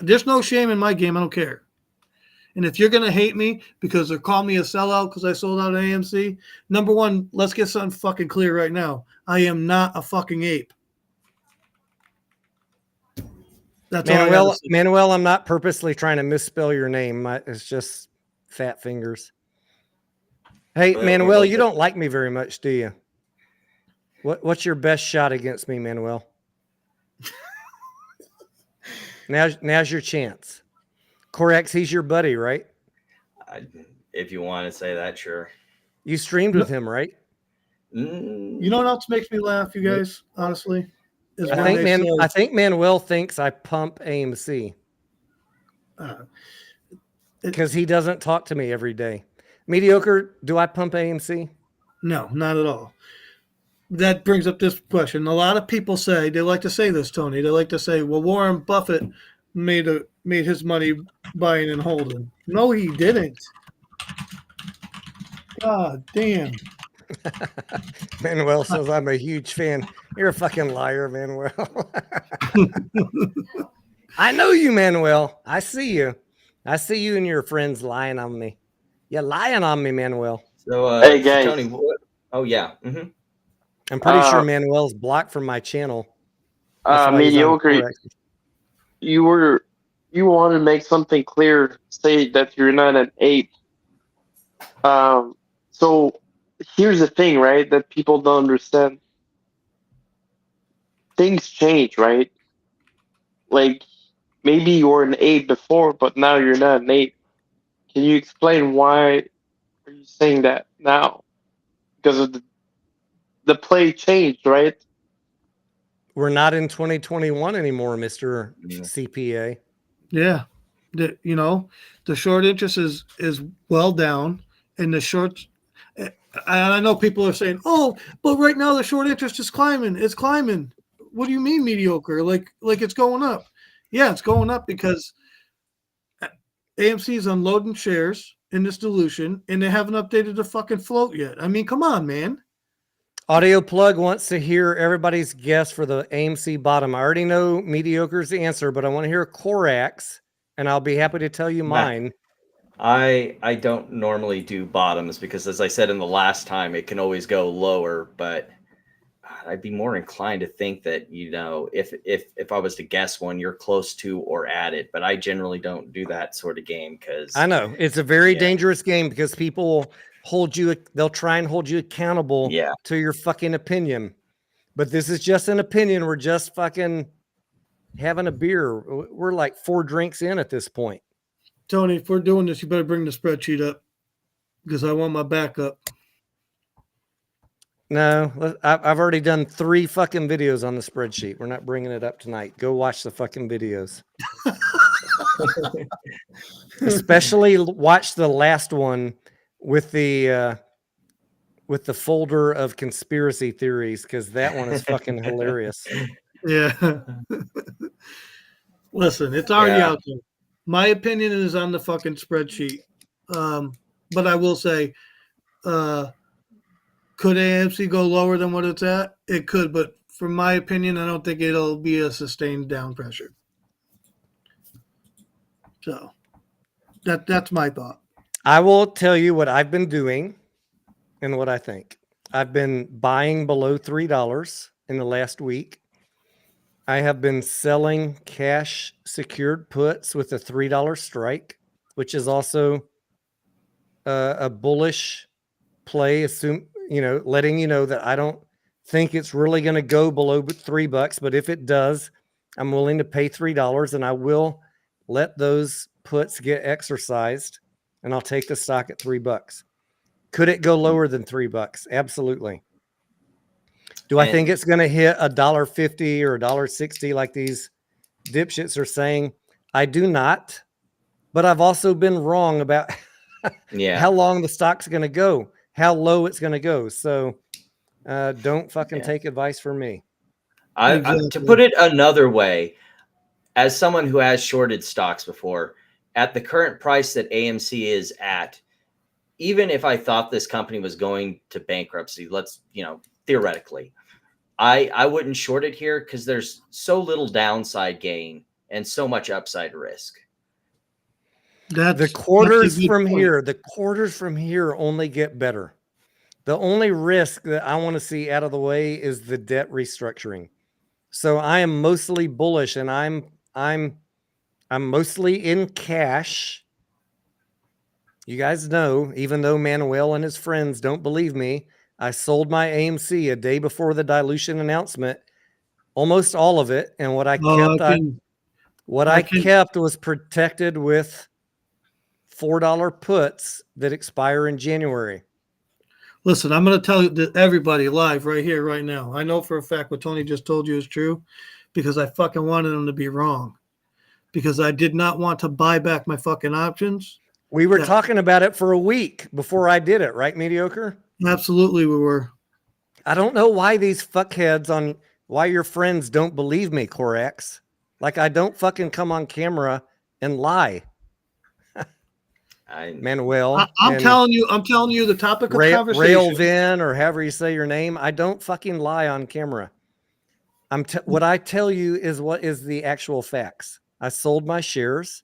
There's no shame in my game. I don't care. And if you're going to hate me because they're calling me a sellout because I sold out at AMC, number one, let's get something fucking clear right now. I am not a fucking ape. That's all I gotta say. Manuel, I'm not purposely trying to misspell your name. It's just fat fingers. Hey, Manuel, you don't like me very much, do you? What's your best shot against me, Manuel? Now's your chance. Corex, he's your buddy, right? If you want to say that, sure. You streamed with him, right? You know what else makes me laugh, you guys, honestly? I think Manuel thinks I pump AMC. Because he doesn't talk to me every day. Mediocre, do I pump AMC? No, not at all. That brings up this question. A lot of people they like to say this, Tony. They like to say, well, Warren Buffett made his money buying and holding. No, he didn't. God damn. Manuel says I'm a huge fan. You're a fucking liar, Manuel. I know you, Manuel. I see you. I see you and your friends lying on me. You're lying on me, Manuel. So, hey guys, so Tony, oh yeah, I'm pretty sure Manuel's blocked from my channel. Mediocre. You want to make something clear. Say that you're not an ape. So here's the thing, right? That people don't understand. Things change, right? Like maybe you were an ape before, but now you're not an ape. Can you explain why are you saying that now? Because of the play changed, right? We're not in 2021 anymore, Mr. CPA. Yeah. The short interest is well down, and the short. And I know people are saying, "Oh, but right now the short interest is climbing. It's climbing." What do you mean mediocre? Like it's going up? Yeah, it's going up because AMC is unloading shares in this dilution, and they haven't updated the fucking float yet. I mean, come on, man. Audio Plug wants to hear everybody's guess for the AMC bottom. I already know Mediocre's answer, but I want to hear Corax, and I'll be happy to tell you mine. I don't normally do bottoms because, as I said in the last time, it can always go lower. But I'd be more inclined to think that if I was to guess one, you're close to or at it. But I generally don't do that sort of game because I know it's a very dangerous game because people they'll try and hold you accountable to your fucking opinion. But this is just an opinion. We're just fucking having a beer. We're like 4 drinks in at this point. Tony, if we're doing this, you better bring the spreadsheet up because I want my backup. No, I've already done 3 fucking videos on the spreadsheet. We're not bringing it up tonight. Go watch the fucking videos. Especially watch the last one with the folder of conspiracy theories, because that one is fucking hilarious. Yeah. Listen, it's already out there. My opinion is on the fucking spreadsheet. But I will say, could AMC go lower than what it's at? It could, but from my opinion, I don't think it'll be a sustained down pressure. So that's my thought. I will tell you what I've been doing and what I think. I've been buying below $3 in the last week. I have been selling cash secured puts with a $3 strike, which is also a bullish play. Letting you know that I don't think it's really going to go below $3, but if it does, I'm willing to pay $3, and I will let those puts get exercised, and I'll take the stock at $3. Could it go lower than $3? Absolutely. Do I think it's going to hit $1.50 or $1.60 like these dipshits are saying? I do not, but I've also been wrong about how long the stock's going to go, how low it's going to go. So don't fucking take advice from me. To put it another way, as someone who has shorted stocks before, at the current price that AMC is at, even if I thought this company was going to bankruptcy, theoretically, I wouldn't short it here because there's so little downside gain and so much upside risk. The quarters from here only get better. The only risk that I want to see out of the way is the debt restructuring. So I am mostly bullish, and I'm mostly in cash. You guys know, even though Manuel and his friends don't believe me, I sold my AMC a day before the dilution announcement, almost all of it. And what I kept was protected with $4 puts that expire in January. Listen, I'm going to tell everybody live right here, right now. I know for a fact what Tony just told you is true because I fucking wanted him to be wrong. Because I did not want to buy back my fucking options. We were talking about it for a week before I did it, right, Mediocre? Absolutely, we were. I don't know why these fuckheads why your friends don't believe me, Corax. Like I don't fucking come on camera and lie. Manuel, I'm telling you the topic of conversation. Railvin, or however you say your name. I don't fucking lie on camera. What I tell you is what is the actual facts. I sold my shares.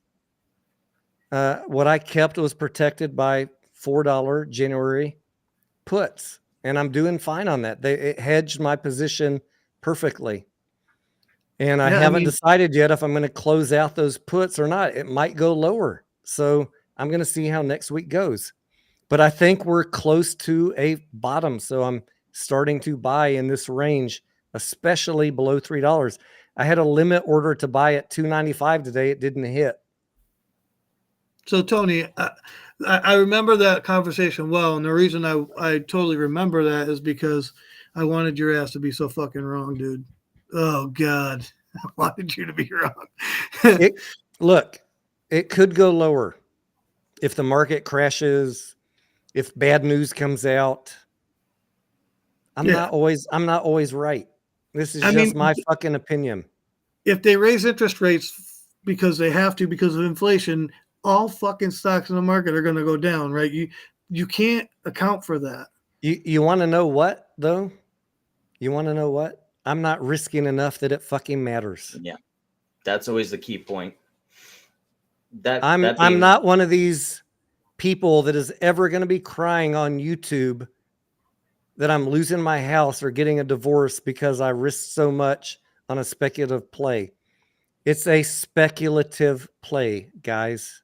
What I kept was protected by $4 January puts, and I'm doing fine on that. It hedged my position perfectly. And I haven't decided yet if I'm going to close out those puts or not. It might go lower. So I'm going to see how next week goes. But I think we're close to a bottom. So I'm starting to buy in this range, especially below $3. I had a limit order to buy at $2.95 today. It didn't hit. So Tony, I remember that conversation well. And the reason I totally remember that is because I wanted your ass to be so fucking wrong, dude. Oh God, I wanted you to be wrong. Look, it could go lower if the market crashes, if bad news comes out. I'm not always right. This is just my fucking opinion. If they raise interest rates because they have to because of inflation, all fucking stocks in the market are going to go down, right? You can't account for that. You want to know what though? You want to know what? I'm not risking enough that it fucking matters. Yeah, that's always the key point. I'm not one of these people that is ever going to be crying on YouTube that I'm losing my house or getting a divorce because I risked so much on a speculative play. It's a speculative play, guys.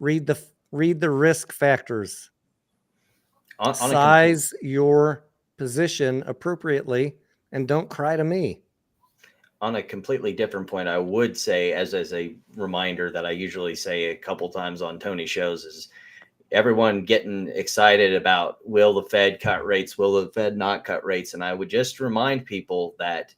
Read the risk factors. Size your position appropriately and don't cry to me. On a completely different point, I would say, as a reminder that I usually say a couple times on Tony's shows, is everyone getting excited about will the Fed cut rates, will the Fed not cut rates? And I would just remind people that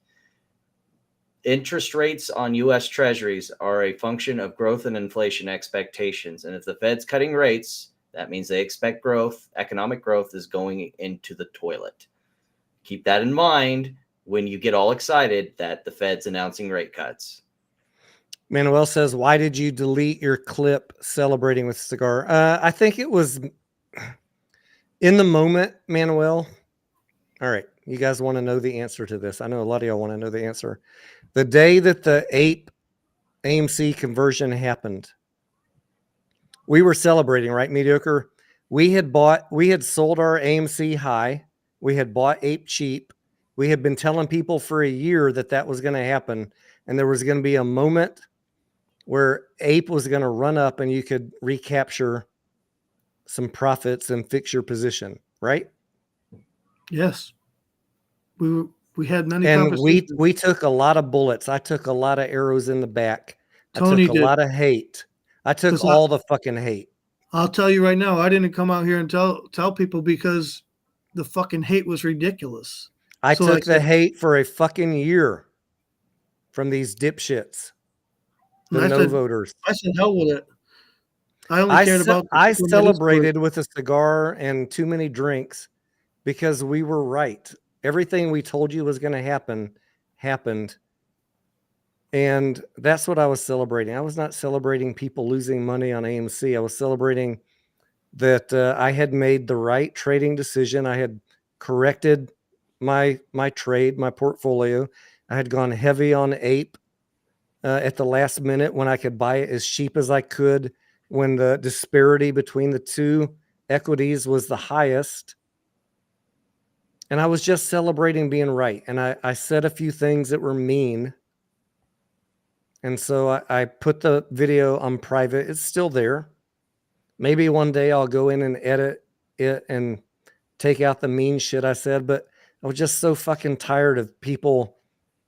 interest rates on U.S. Treasuries are a function of growth and inflation expectations. And if the Fed's cutting rates, that means they expect growth. Economic growth is going into the toilet. Keep that in mind when you get all excited that the Fed's announcing rate cuts. Manuel says, why did you delete your clip celebrating with cigar? I think it was in the moment, Manuel. All right. You guys want to know the answer to this. I know a lot of y'all want to know the answer. The day that the APE AMC conversion happened, we were celebrating, right, Mediocre? We had sold our AMC high. We had bought APE cheap. We had been telling people for a year that was going to happen. And there was going to be a moment where APE was going to run up and you could recapture some profits and fix your position, right? Yes. We had many conversations. We took a lot of bullets. I took a lot of arrows in the back. Tony I took a lot of hate. I took all the fucking hate. I'll tell you right now, I didn't come out here and tell people because the fucking hate was ridiculous. I So, took like, the hate for a fucking year from these dipshits, the and no voters. I said, hell with it. I only cared about the I people in my Discord. celebrated with a cigar and too many drinks because we were right. Everything we told you was going to happen happened. And that's what I was celebrating. I was not celebrating people losing money on AMC. I was celebrating that I had made the right trading decision. I had corrected my trade, my portfolio. I had gone heavy on ape at the last minute when I could buy it as cheap as I could, when the disparity between the two equities was the highest. And I was just celebrating being right. And I said a few things that were mean. And so I put the video on private. It's still there. Maybe one day I'll go in and edit it and take out the mean shit I said. But I was just so fucking tired of people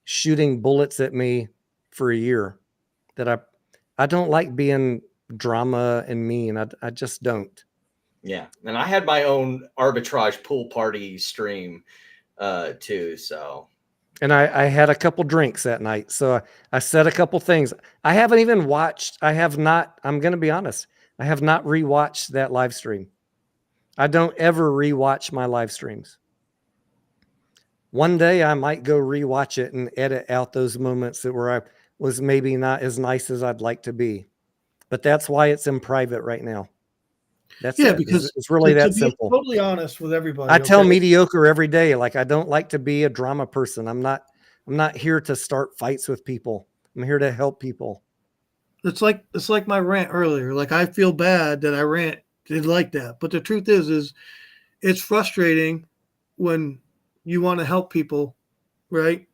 shooting bullets at me for a year that I don't like being drama and mean. I just don't. Yeah. And I had my own arbitrage pool party stream too. So. And I had a couple drinks that night. So I said a couple things. I haven't even watched. I'm going to be honest. I have not rewatched that live stream. I don't ever rewatch my live streams. One day I might go rewatch it and edit out those moments that where I was maybe not as nice as I'd like to be. But that's why it's in private right now. That's it. Because it's really that to simple. Be totally honest with everybody. I tell mediocre every day, like, I don't like to be a drama person. I'm not here to start fights with people. I'm here to help people. It's like my rant earlier. Like, I feel bad that I ranted like that. But the truth is it's frustrating when you want to help people, right?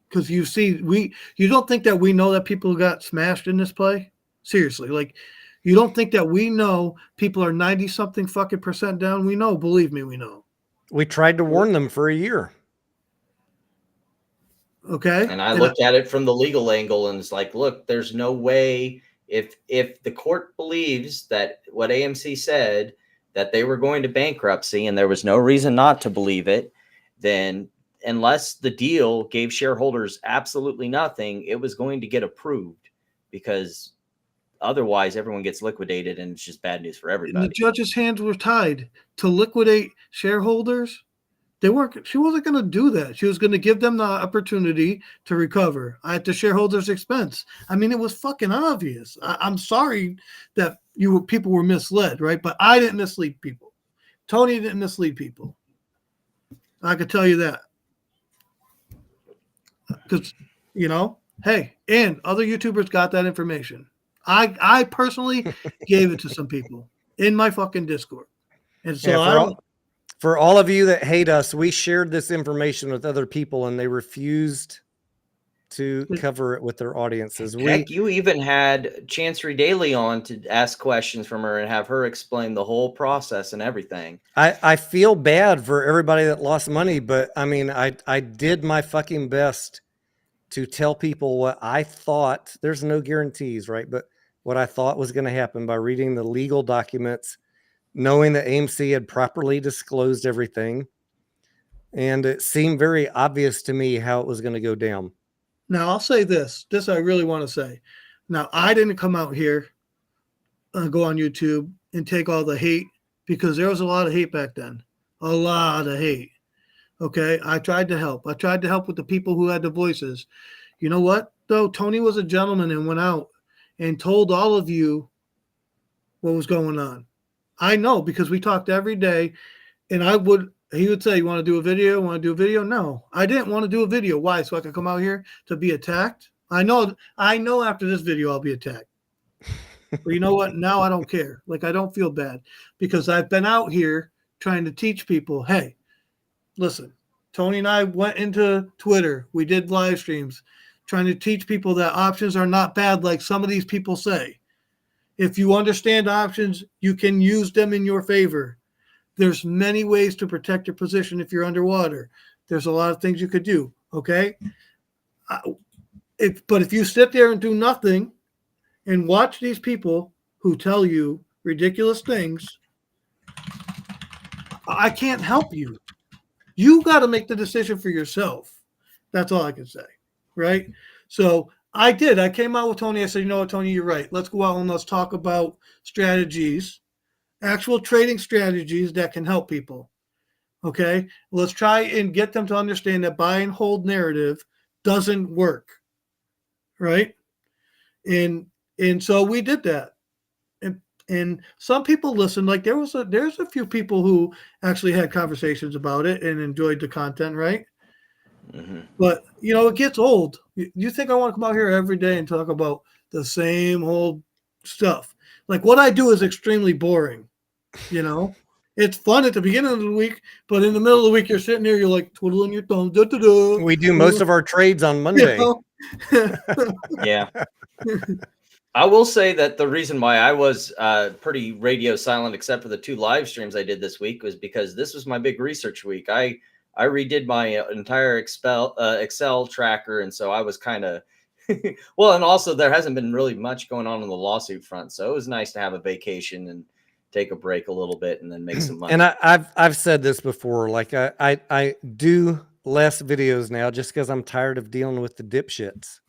Because you don't think that we know that people got smashed in this play? Seriously, like, you don't think that we know people are 90 something fucking % down? We know, believe me, we know. We tried to warn them for a year. Okay. And I looked at it from the legal angle and it's like, look, there's no way if the court believes that what AMC said, that they were going to bankruptcy and there was no reason not to believe it, then unless the deal gave shareholders absolutely nothing, it was going to get approved, because otherwise everyone gets liquidated and it's just bad news for everybody. And the judge's hands were tied to liquidate shareholders. She wasn't going to do that. She was going to give them the opportunity to recover at the shareholders' expense. I mean, it was fucking obvious. I'm sorry that people were misled, right? But I didn't mislead people. Tony didn't mislead people. I could tell you that. Because, hey, and other YouTubers got that information. I personally gave it to some people in my fucking Discord. And so for all of you that hate us, we shared this information with other people and they refused to cover it with their audiences. Heck, you even had Chancery Daly on to ask questions from her and have her explain the whole process and everything. I feel bad for everybody that lost money, but I mean, I did my fucking best to tell people what I thought. There's no guarantees, right? But what I thought was going to happen by reading the legal documents, knowing that AMC had properly disclosed everything. And it seemed very obvious to me how it was going to go down. Now, I'll say this I really want to say. Now, I didn't come out here, go on YouTube and take all the hate, because there was a lot of hate back then. A lot of hate. Okay. I tried to help. I tried to help with the people who had the voices. You know what, though? Tony was a gentleman and went out and told all of you what was going on. I know, because we talked every day, and he would say, you want to do a video? Want to do a video? No, I didn't want to do a video. Why? So I could come out here to be attacked? I know after this video I'll be attacked. But you know what? Now I don't care. Like, I don't feel bad, because I've been out here trying to teach people, hey, listen, Tony and I went into Twitter. We did live streams trying to teach people that options are not bad like some of these people say. If you understand options, you can use them in your favor. There's many ways to protect your position if you're underwater. There's a lot of things you could do, okay? But if you sit there and do nothing and watch these people who tell you ridiculous things, I can't help you. You got to make the decision for yourself. That's all I can say, right? So I did. I came out with Tony. I said, you know what, Tony, you're right. Let's go out and let's talk about strategies, actual trading strategies that can help people. Okay, let's try and get them to understand that buy and hold narrative doesn't work, right? And so we did that, and some people listened. Like there's a few people who actually had conversations about it and enjoyed the content, right? Mhm. But it gets old. You think I want to come out here every day and talk about the same old stuff? Like what I do is extremely boring. It's fun at the beginning of the week, but in the middle of the week, you're sitting there, you're like twiddling your thumbs. We do most of our trades on Monday. Yeah. I will say that the reason why I was pretty radio silent, except for the 2 live streams I did this week, was because this was my big research week. I redid my entire Excel tracker, and so I was kind of well, and also there hasn't been really much going on the lawsuit front, so it was nice to have a vacation and take a break a little bit and then make some money. And I've said this before, like I do less videos now just because I'm tired of dealing with the dipshits.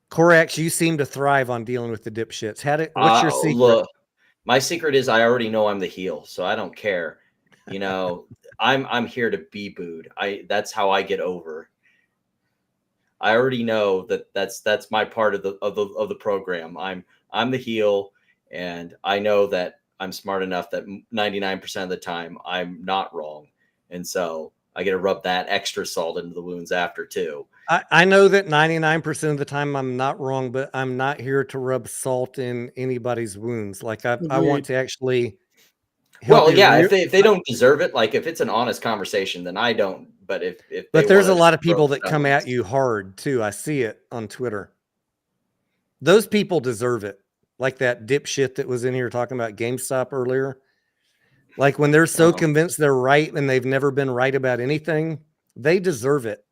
Corax, you seem to thrive on dealing with the dipshits. What's your secret? Look, my secret is I already know I'm the heel, so I don't care. I'm here to be booed. That's how I get over. I already know that's my part of the program. I'm the heel, and I know that I'm smart enough that 99% of the time I'm not wrong, and so I get to rub that extra salt into the wounds after too. I know that 99% of the time I'm not wrong, but I'm not here to rub salt in anybody's wounds. Like I want to actually help. Well, yeah, if they don't deserve it, like if it's an honest conversation, then I don't. But but there's a lot of people that come at you hard too. I see it on Twitter. Those people deserve it. Like that dipshit that was in here talking about GameStop earlier. Like when they're so convinced they're right and they've never been right about anything, they deserve it.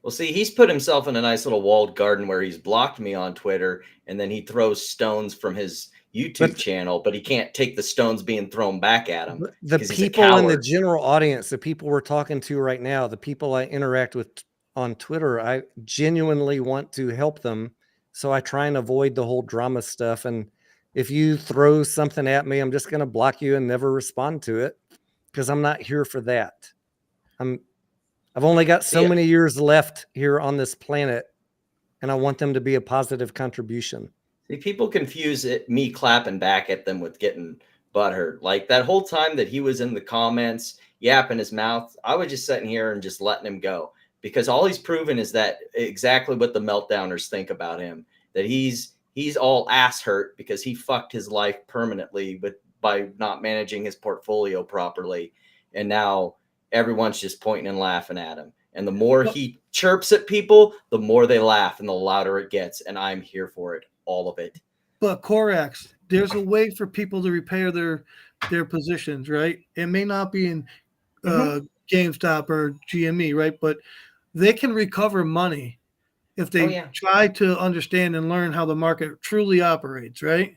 Well, see, he's put himself in a nice little walled garden where he's blocked me on Twitter, and then he throws stones from his YouTube channel, but he can't take the stones being thrown back at him. The people in the general audience, the people we're talking to right now, the people I interact with on Twitter, I genuinely want to help them. So I try and avoid the whole drama stuff. And if you throw something at me, I'm just going to block you and never respond to it because I'm not here for that. I've only got so many years left here on this planet, and I want them to be a positive contribution. See, people confuse me clapping back at them with getting butthurt. Like that whole time that he was in the comments, yapping his mouth, I was just sitting here and just letting him go because all he's proven is that exactly what the meltdowners think about him, that he's all ass hurt because he fucked his life permanently by not managing his portfolio properly. And now everyone's just pointing and laughing at him. And the more he chirps at people, the more they laugh and the louder it gets. And I'm here for it. All of it. But Corax, there's a way for people to repair their positions, right? It may not be in GameStop or GME, right? But they can recover money if they try to understand and learn how the market truly operates, right?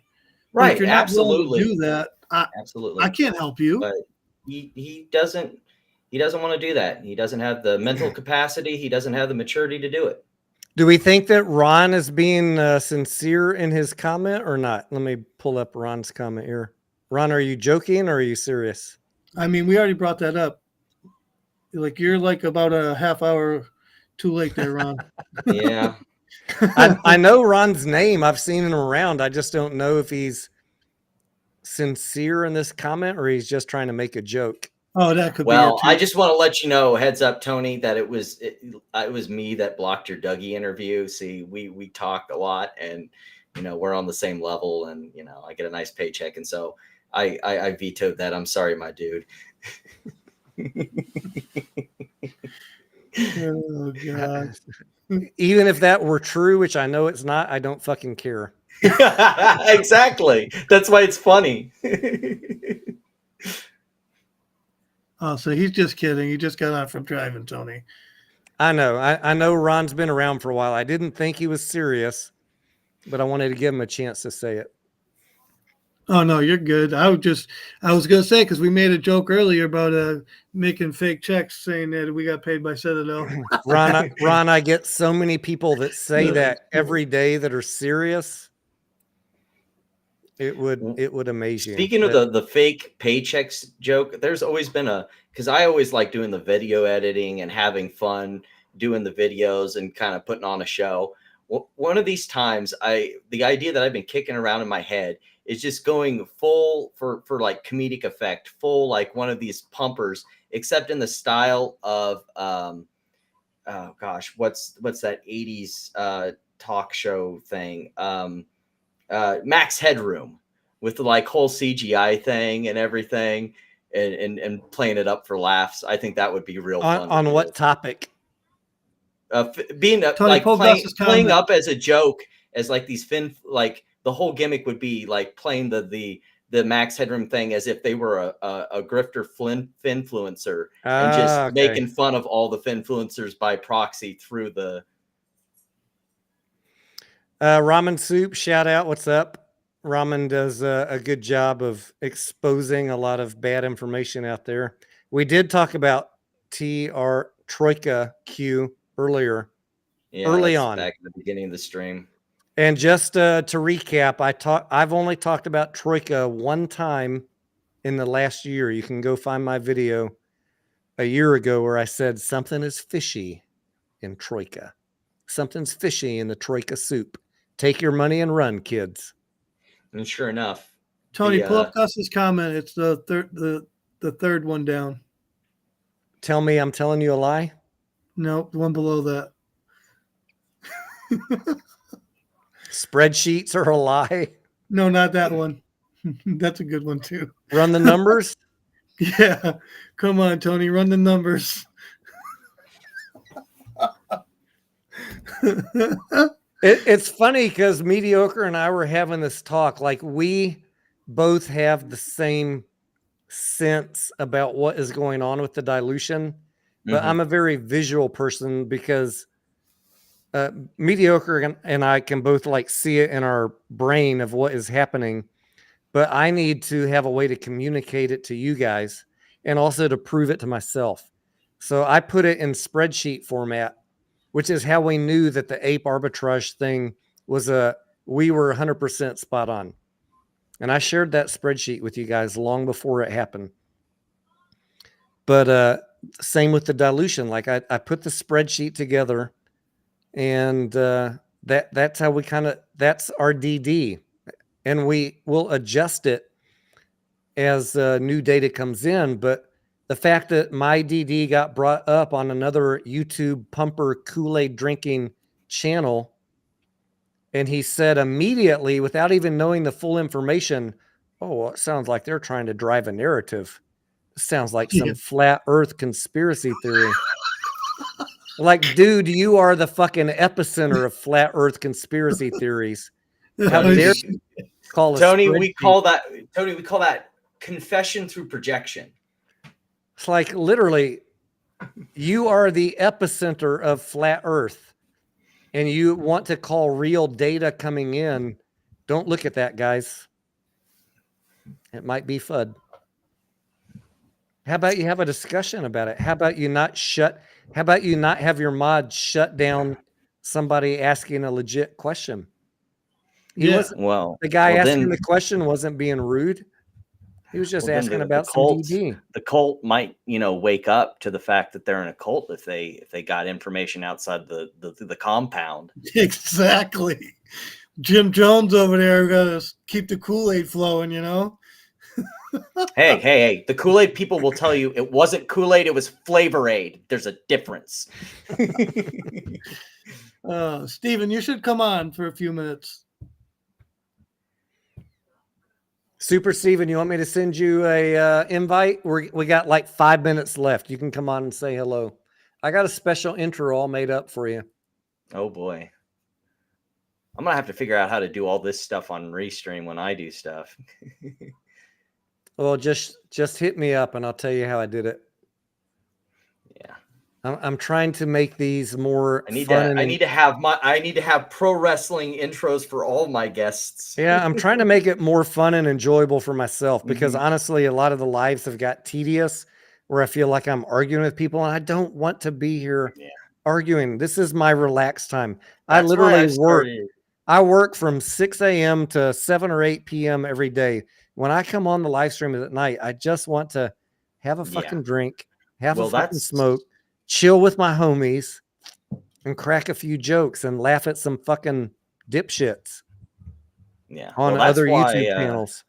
Right. If you're not willing to do that, absolutely, I can't help you. But he doesn't want to do that. He doesn't have the mental capacity. He doesn't have the maturity to do it. Do we think that Ron is being sincere in his comment or not? Let me pull up Ron's comment here. Ron, are you joking or are you serious? I mean, we already brought that up. You're like about a half hour too late there, Ron. Yeah. I know Ron's name. I've seen him around. I just don't know if he's sincere in this comment or he's just trying to make a joke. Oh, that could be. Well, I just want to let you know, heads up, Tony, that it was me that blocked your Dougie interview. See, we talk a lot, and we're on the same level, and I get a nice paycheck, and so I vetoed that. I'm sorry, my dude. Oh God. Even if that were true, which I know it's not, I don't fucking care. Exactly. That's why it's funny. Oh, so he's just kidding. He just got out from driving, Tony. I know. I know Ron's been around for a while. I didn't think he was serious, but I wanted to give him a chance to say it. Oh no, you're good. I was gonna say because we made a joke earlier about making fake checks saying that we got paid by Citadel. Ron, I get so many people that say that every day that are serious. It would amaze you. Speaking of the fake paychecks joke, there's always been because I always like doing the video editing and having fun doing the videos and kind of putting on a show. One of these times, the idea that I've been kicking around in my head is just going full for like comedic effect, full like one of these pumpers, except in the style of oh gosh, what's that 80s talk show thing? Max Headroom with the like whole CGI thing and everything and playing it up for laughs. I think that would be real fun. On what topic? Being Tony, like pull Gus's playing comment. up as a joke, as like these like the whole gimmick would be like playing the Max Headroom thing as if they were a grifter finfluencer and just making fun of all the finfluencers by proxy through the Ramen Soup, shout out. What's up? Ramen does a good job of exposing a lot of bad information out there. We did talk about TRKAQ earlier, early on, back at the beginning of the stream. And just to recap, I've only talked about Troika one time in the last year. You can go find my video a year ago where I said something is fishy in Troika. Something's fishy in the Troika soup. Take your money and run, kids. And sure enough, Tony, pull up Gus's comment. It's the third one down. Tell me I'm telling you a lie? Nope, the one below that. Spreadsheets are a lie? No, not that one. That's a good one too. Run the numbers? Yeah. Come on, Tony, run the numbers. It's funny because Mediocre and I were having this talk. Like, we both have the same sense about what is going on with the dilution, but I'm a very visual person because Mediocre and I can both like see it in our brain of what is happening, but I need to have a way to communicate it to you guys and also to prove it to myself. So I put it in spreadsheet format, which is how we knew that the ape arbitrage thing was we were 100% spot on. And I shared that spreadsheet with you guys long before it happened. But same with the dilution. Like I put the spreadsheet together, and that's how we that's our DD. And we will adjust it as new data comes in. But the fact that my DD got brought up on another YouTube pumper Kool-Aid drinking channel, and he said immediately, without even knowing the full information, oh, well, it sounds like they're trying to drive a narrative. It sounds like some flat earth conspiracy theory. Like, dude, you are the fucking epicenter of flat earth conspiracity theories. How dare you call us Tony, we call that confession through projection. It's like, literally, you are the epicenter of flat earth, and you want to call real data coming in. Don't look at that, guys. It might be FUD. How about you have a discussion about it? How about you not have your mod shut down somebody asking a legit question? The guy asking the question wasn't being rude. He was just asking about some DD. The cult might, wake up to the fact that they're in a cult if they got information outside the compound. Exactly. Jim Jones over there got to keep the Kool-Aid flowing, Hey, the Kool-Aid people will tell you it wasn't Kool-Aid, it was Flavor Aid. There's a difference. Steven, you should come on for a few minutes. Super Steven, you want me to send you a invite? We got like 5 minutes left. You can come on and say hello. I got a special intro all made up for you. Oh boy. I'm going to have to figure out how to do all this stuff on Restream when I do stuff. Well, just hit me up and I'll tell you how I did it. Yeah. I'm trying to make these more I need fun to and I need to have pro wrestling intros for all my guests. yeah, I'm trying to make it more fun and enjoyable for myself because Mhm. honestly, a lot of the lives have got tedious where I feel like I'm arguing with people and I don't want to be here Yeah. arguing. This is my relaxed time. I That's why literally I've started. I work from 6 a.m. to 7 or 8 p.m. every day. When I come on the live stream at night, I just want to have a Yeah. fucking drink, have a Well, fucking that's smoke, chill with my homies, and crack a few jokes and laugh at some fucking dipshits yeah. on Well, that's other why YouTube channels.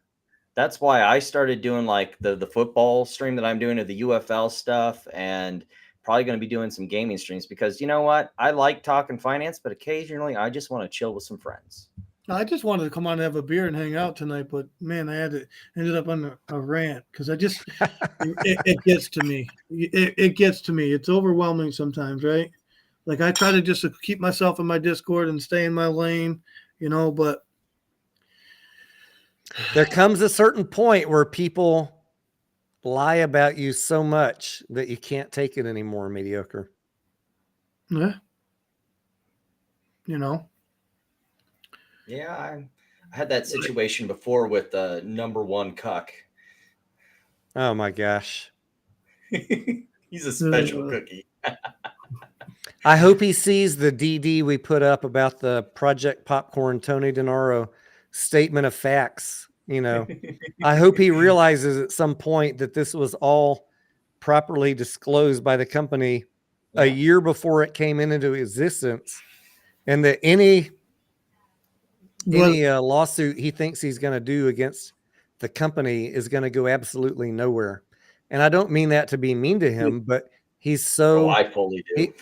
that's why I started doing like the football stream that I'm doing of the UFL stuff, and probably going to be doing some gaming streams because you know what? I like talking finance, but occasionally I just want to chill with some friends. I just wanted to come on and have a beer and hang out tonight, but man, ended up on a rant because it gets to me. It gets to me. It's overwhelming sometimes, right? Like I try to just keep myself in my Discord and stay in my lane, but There comes a certain point where people lie about you so much that you can't take it anymore, mediocre. yeah, you know. Yeah, I had that situation before with the number one cuck. Oh my gosh. He's a special cookie. I hope he sees the DD we put up about the Project Popcorn Tony Denaro statement of facts. I hope he realizes at some point that this was all properly disclosed by the company a Yeah. year before it came into existence, and that any lawsuit he thinks he's going to do against the company is going to go absolutely nowhere. And I don't mean that to be mean to him, but he's Oh, so I fully do.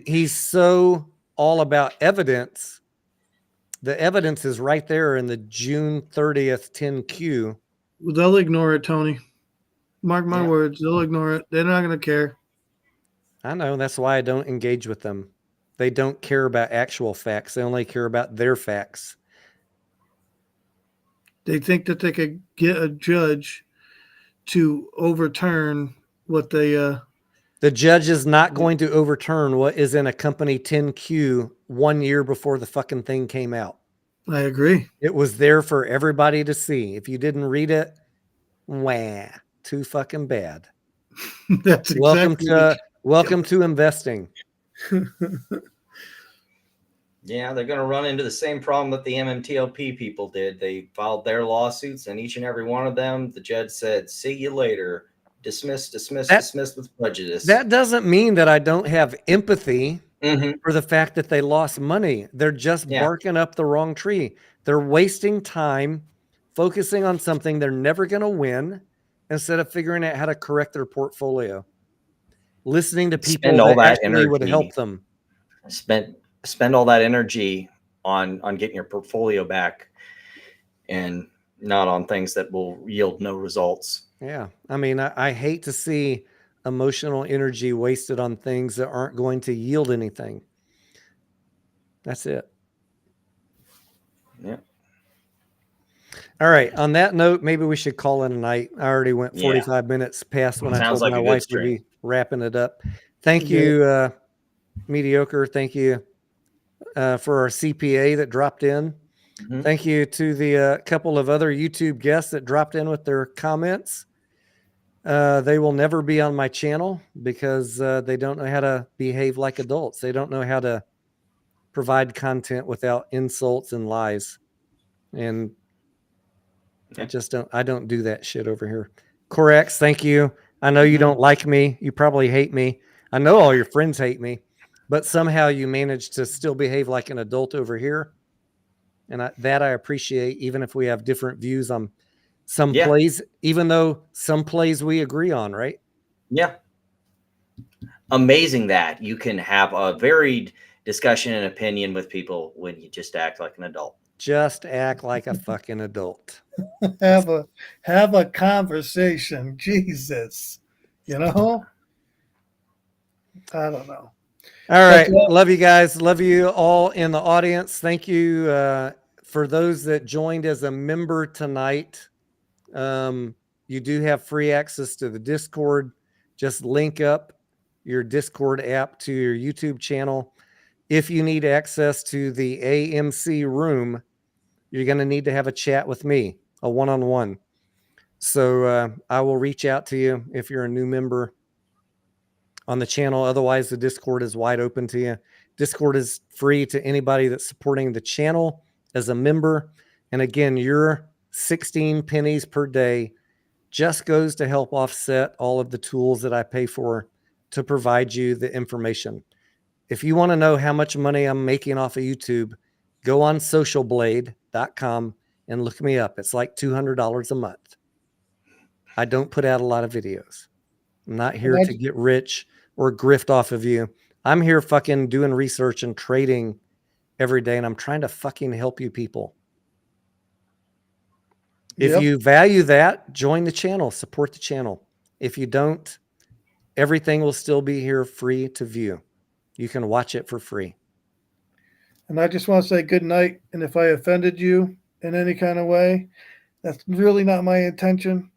he's so all about evidence. The evidence is right there in the June 30th 10Q. They'll ignore it, Tony. Mark my Yeah. words. They'll ignore it. They're not going to care. I know, that's why I don't engage with them. They don't care about actual facts. They only care about their facts. They think that they could get a judge to overturn what they. The judge is not going to overturn what is in a company 10Q 1 year before the fucking thing came out. I agree. It was there for everybody to see. If you didn't read it, wah, too fucking bad. That's exactly. Welcome to investing. Yeah, they're going to run into the same problem that the MMTLP people did. They filed their lawsuits, and each and every one of them, the judge said, "See you later. Dismissed with prejudice." That doesn't mean that I don't have empathy Mhm. for the fact that they lost money. They're just Yeah. barking up the wrong tree. They're wasting time focusing on something they're never going to win instead of figuring out how to correct their portfolio. Listening to people Spend all that that actually would energy. help them. Spend all that energy on getting your portfolio back and not on things that will yield no results. Yeah. I mean, I hate to see emotional energy wasted on things that aren't going to yield anything. That's it. Yeah. All right. On that note, maybe we should call it a night. I already went 45 minutes past when I Sounds told like my a good wife stream. we'd be wrapping it up. Thank you, Mediocre. Thank you for our CPA that dropped in. Mhm. Thank you to the couple of other YouTube guests that dropped in with their comments. They will never be on my channel because they don't know how to behave like adults. They don't know how to provide content without insults and lies. And I don't do that shit over here. Corex, thank you. I know you don't like me. You probably hate me. I know all your friends hate me, but somehow you manage to still behave like an adult over here. And I appreciate, even if we have different views on some plays, even though some plays we agree on, right? Yeah. Amazing that you can have a varied discussion and opinion with people when you just act like an adult. Just act like a fucking adult. Have a conversation. Jesus. I don't know. All right. Love you guys. Love you all in the audience. Thank you for those that joined as a member tonight. You do have free access to the Discord. Just link up your Discord app to your YouTube channel. If you need access to the AMC room, you're going to need to have a chat with me, a one-on-one. So I will reach out to you if you're a new member on the channel. Otherwise, the Discord is wide open to you. Discord is free to anybody that's supporting the channel as a member. And again, your 16 pennies per day just goes to help offset all of the tools that I pay for to provide you the information. If you want to know how much money I'm making off of YouTube, go on socialblade.com and look me up. It's like $200 a month. I don't put out a lot of videos. I'm not here to get rich or grift off of you. I'm here fucking doing research and trading every day, and I'm trying to fucking help you people. If you value that, join the channel, support the channel. If you don't, everything will still be here free to view. You can watch it for free. And I just want to say good night. And if I offended you in any kind of way, that's really not my intention.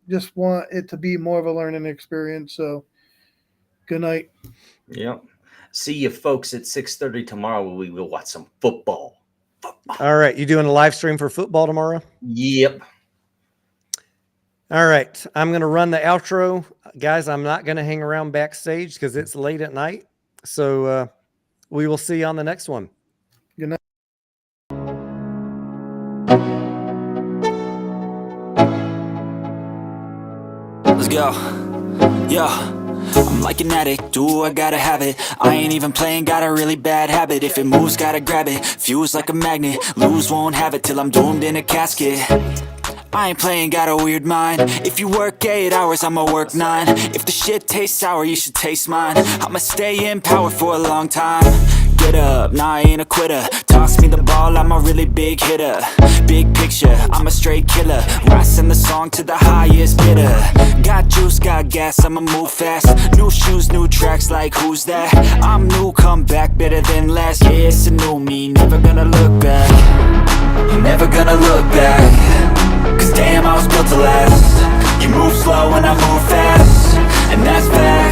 Just want it to be more of a learning experience. So good night. Yep. See you folks at 6:30 tomorrow. We will watch some football. All right. You doing a live stream for football tomorrow? Yep. All right. I'm going to run the outro. Guys, I'm not going to hang around backstage because it's late at night. So we will see you on the next one. Good night. Let's go. Yeah. I'm like an addict, do I gotta have it. I ain't even playing, got a really bad habit. If it moves, gotta grab it, fuse like a magnet. Lose, won't have it till I'm doomed in a casket. I ain't playing, got a weird mind. If you work 8 hours, I'ma work 9. If the shit tastes sour, you should taste mine. I'ma stay in power for a long time. Get up, nah, I ain't a quitter. Toss me the ball, I'm a really big hitter. Big picture, I'm a straight killer. Rising the song to the highest bidder. Got juice, got gas, I'ma move fast. New shoes, new tracks, like who's that? I'm new, come back, better than last. Yeah, it's a new me, never gonna look back. Never gonna look back. Cause damn, I was built to last. You move slow and I move fast, and that's fact.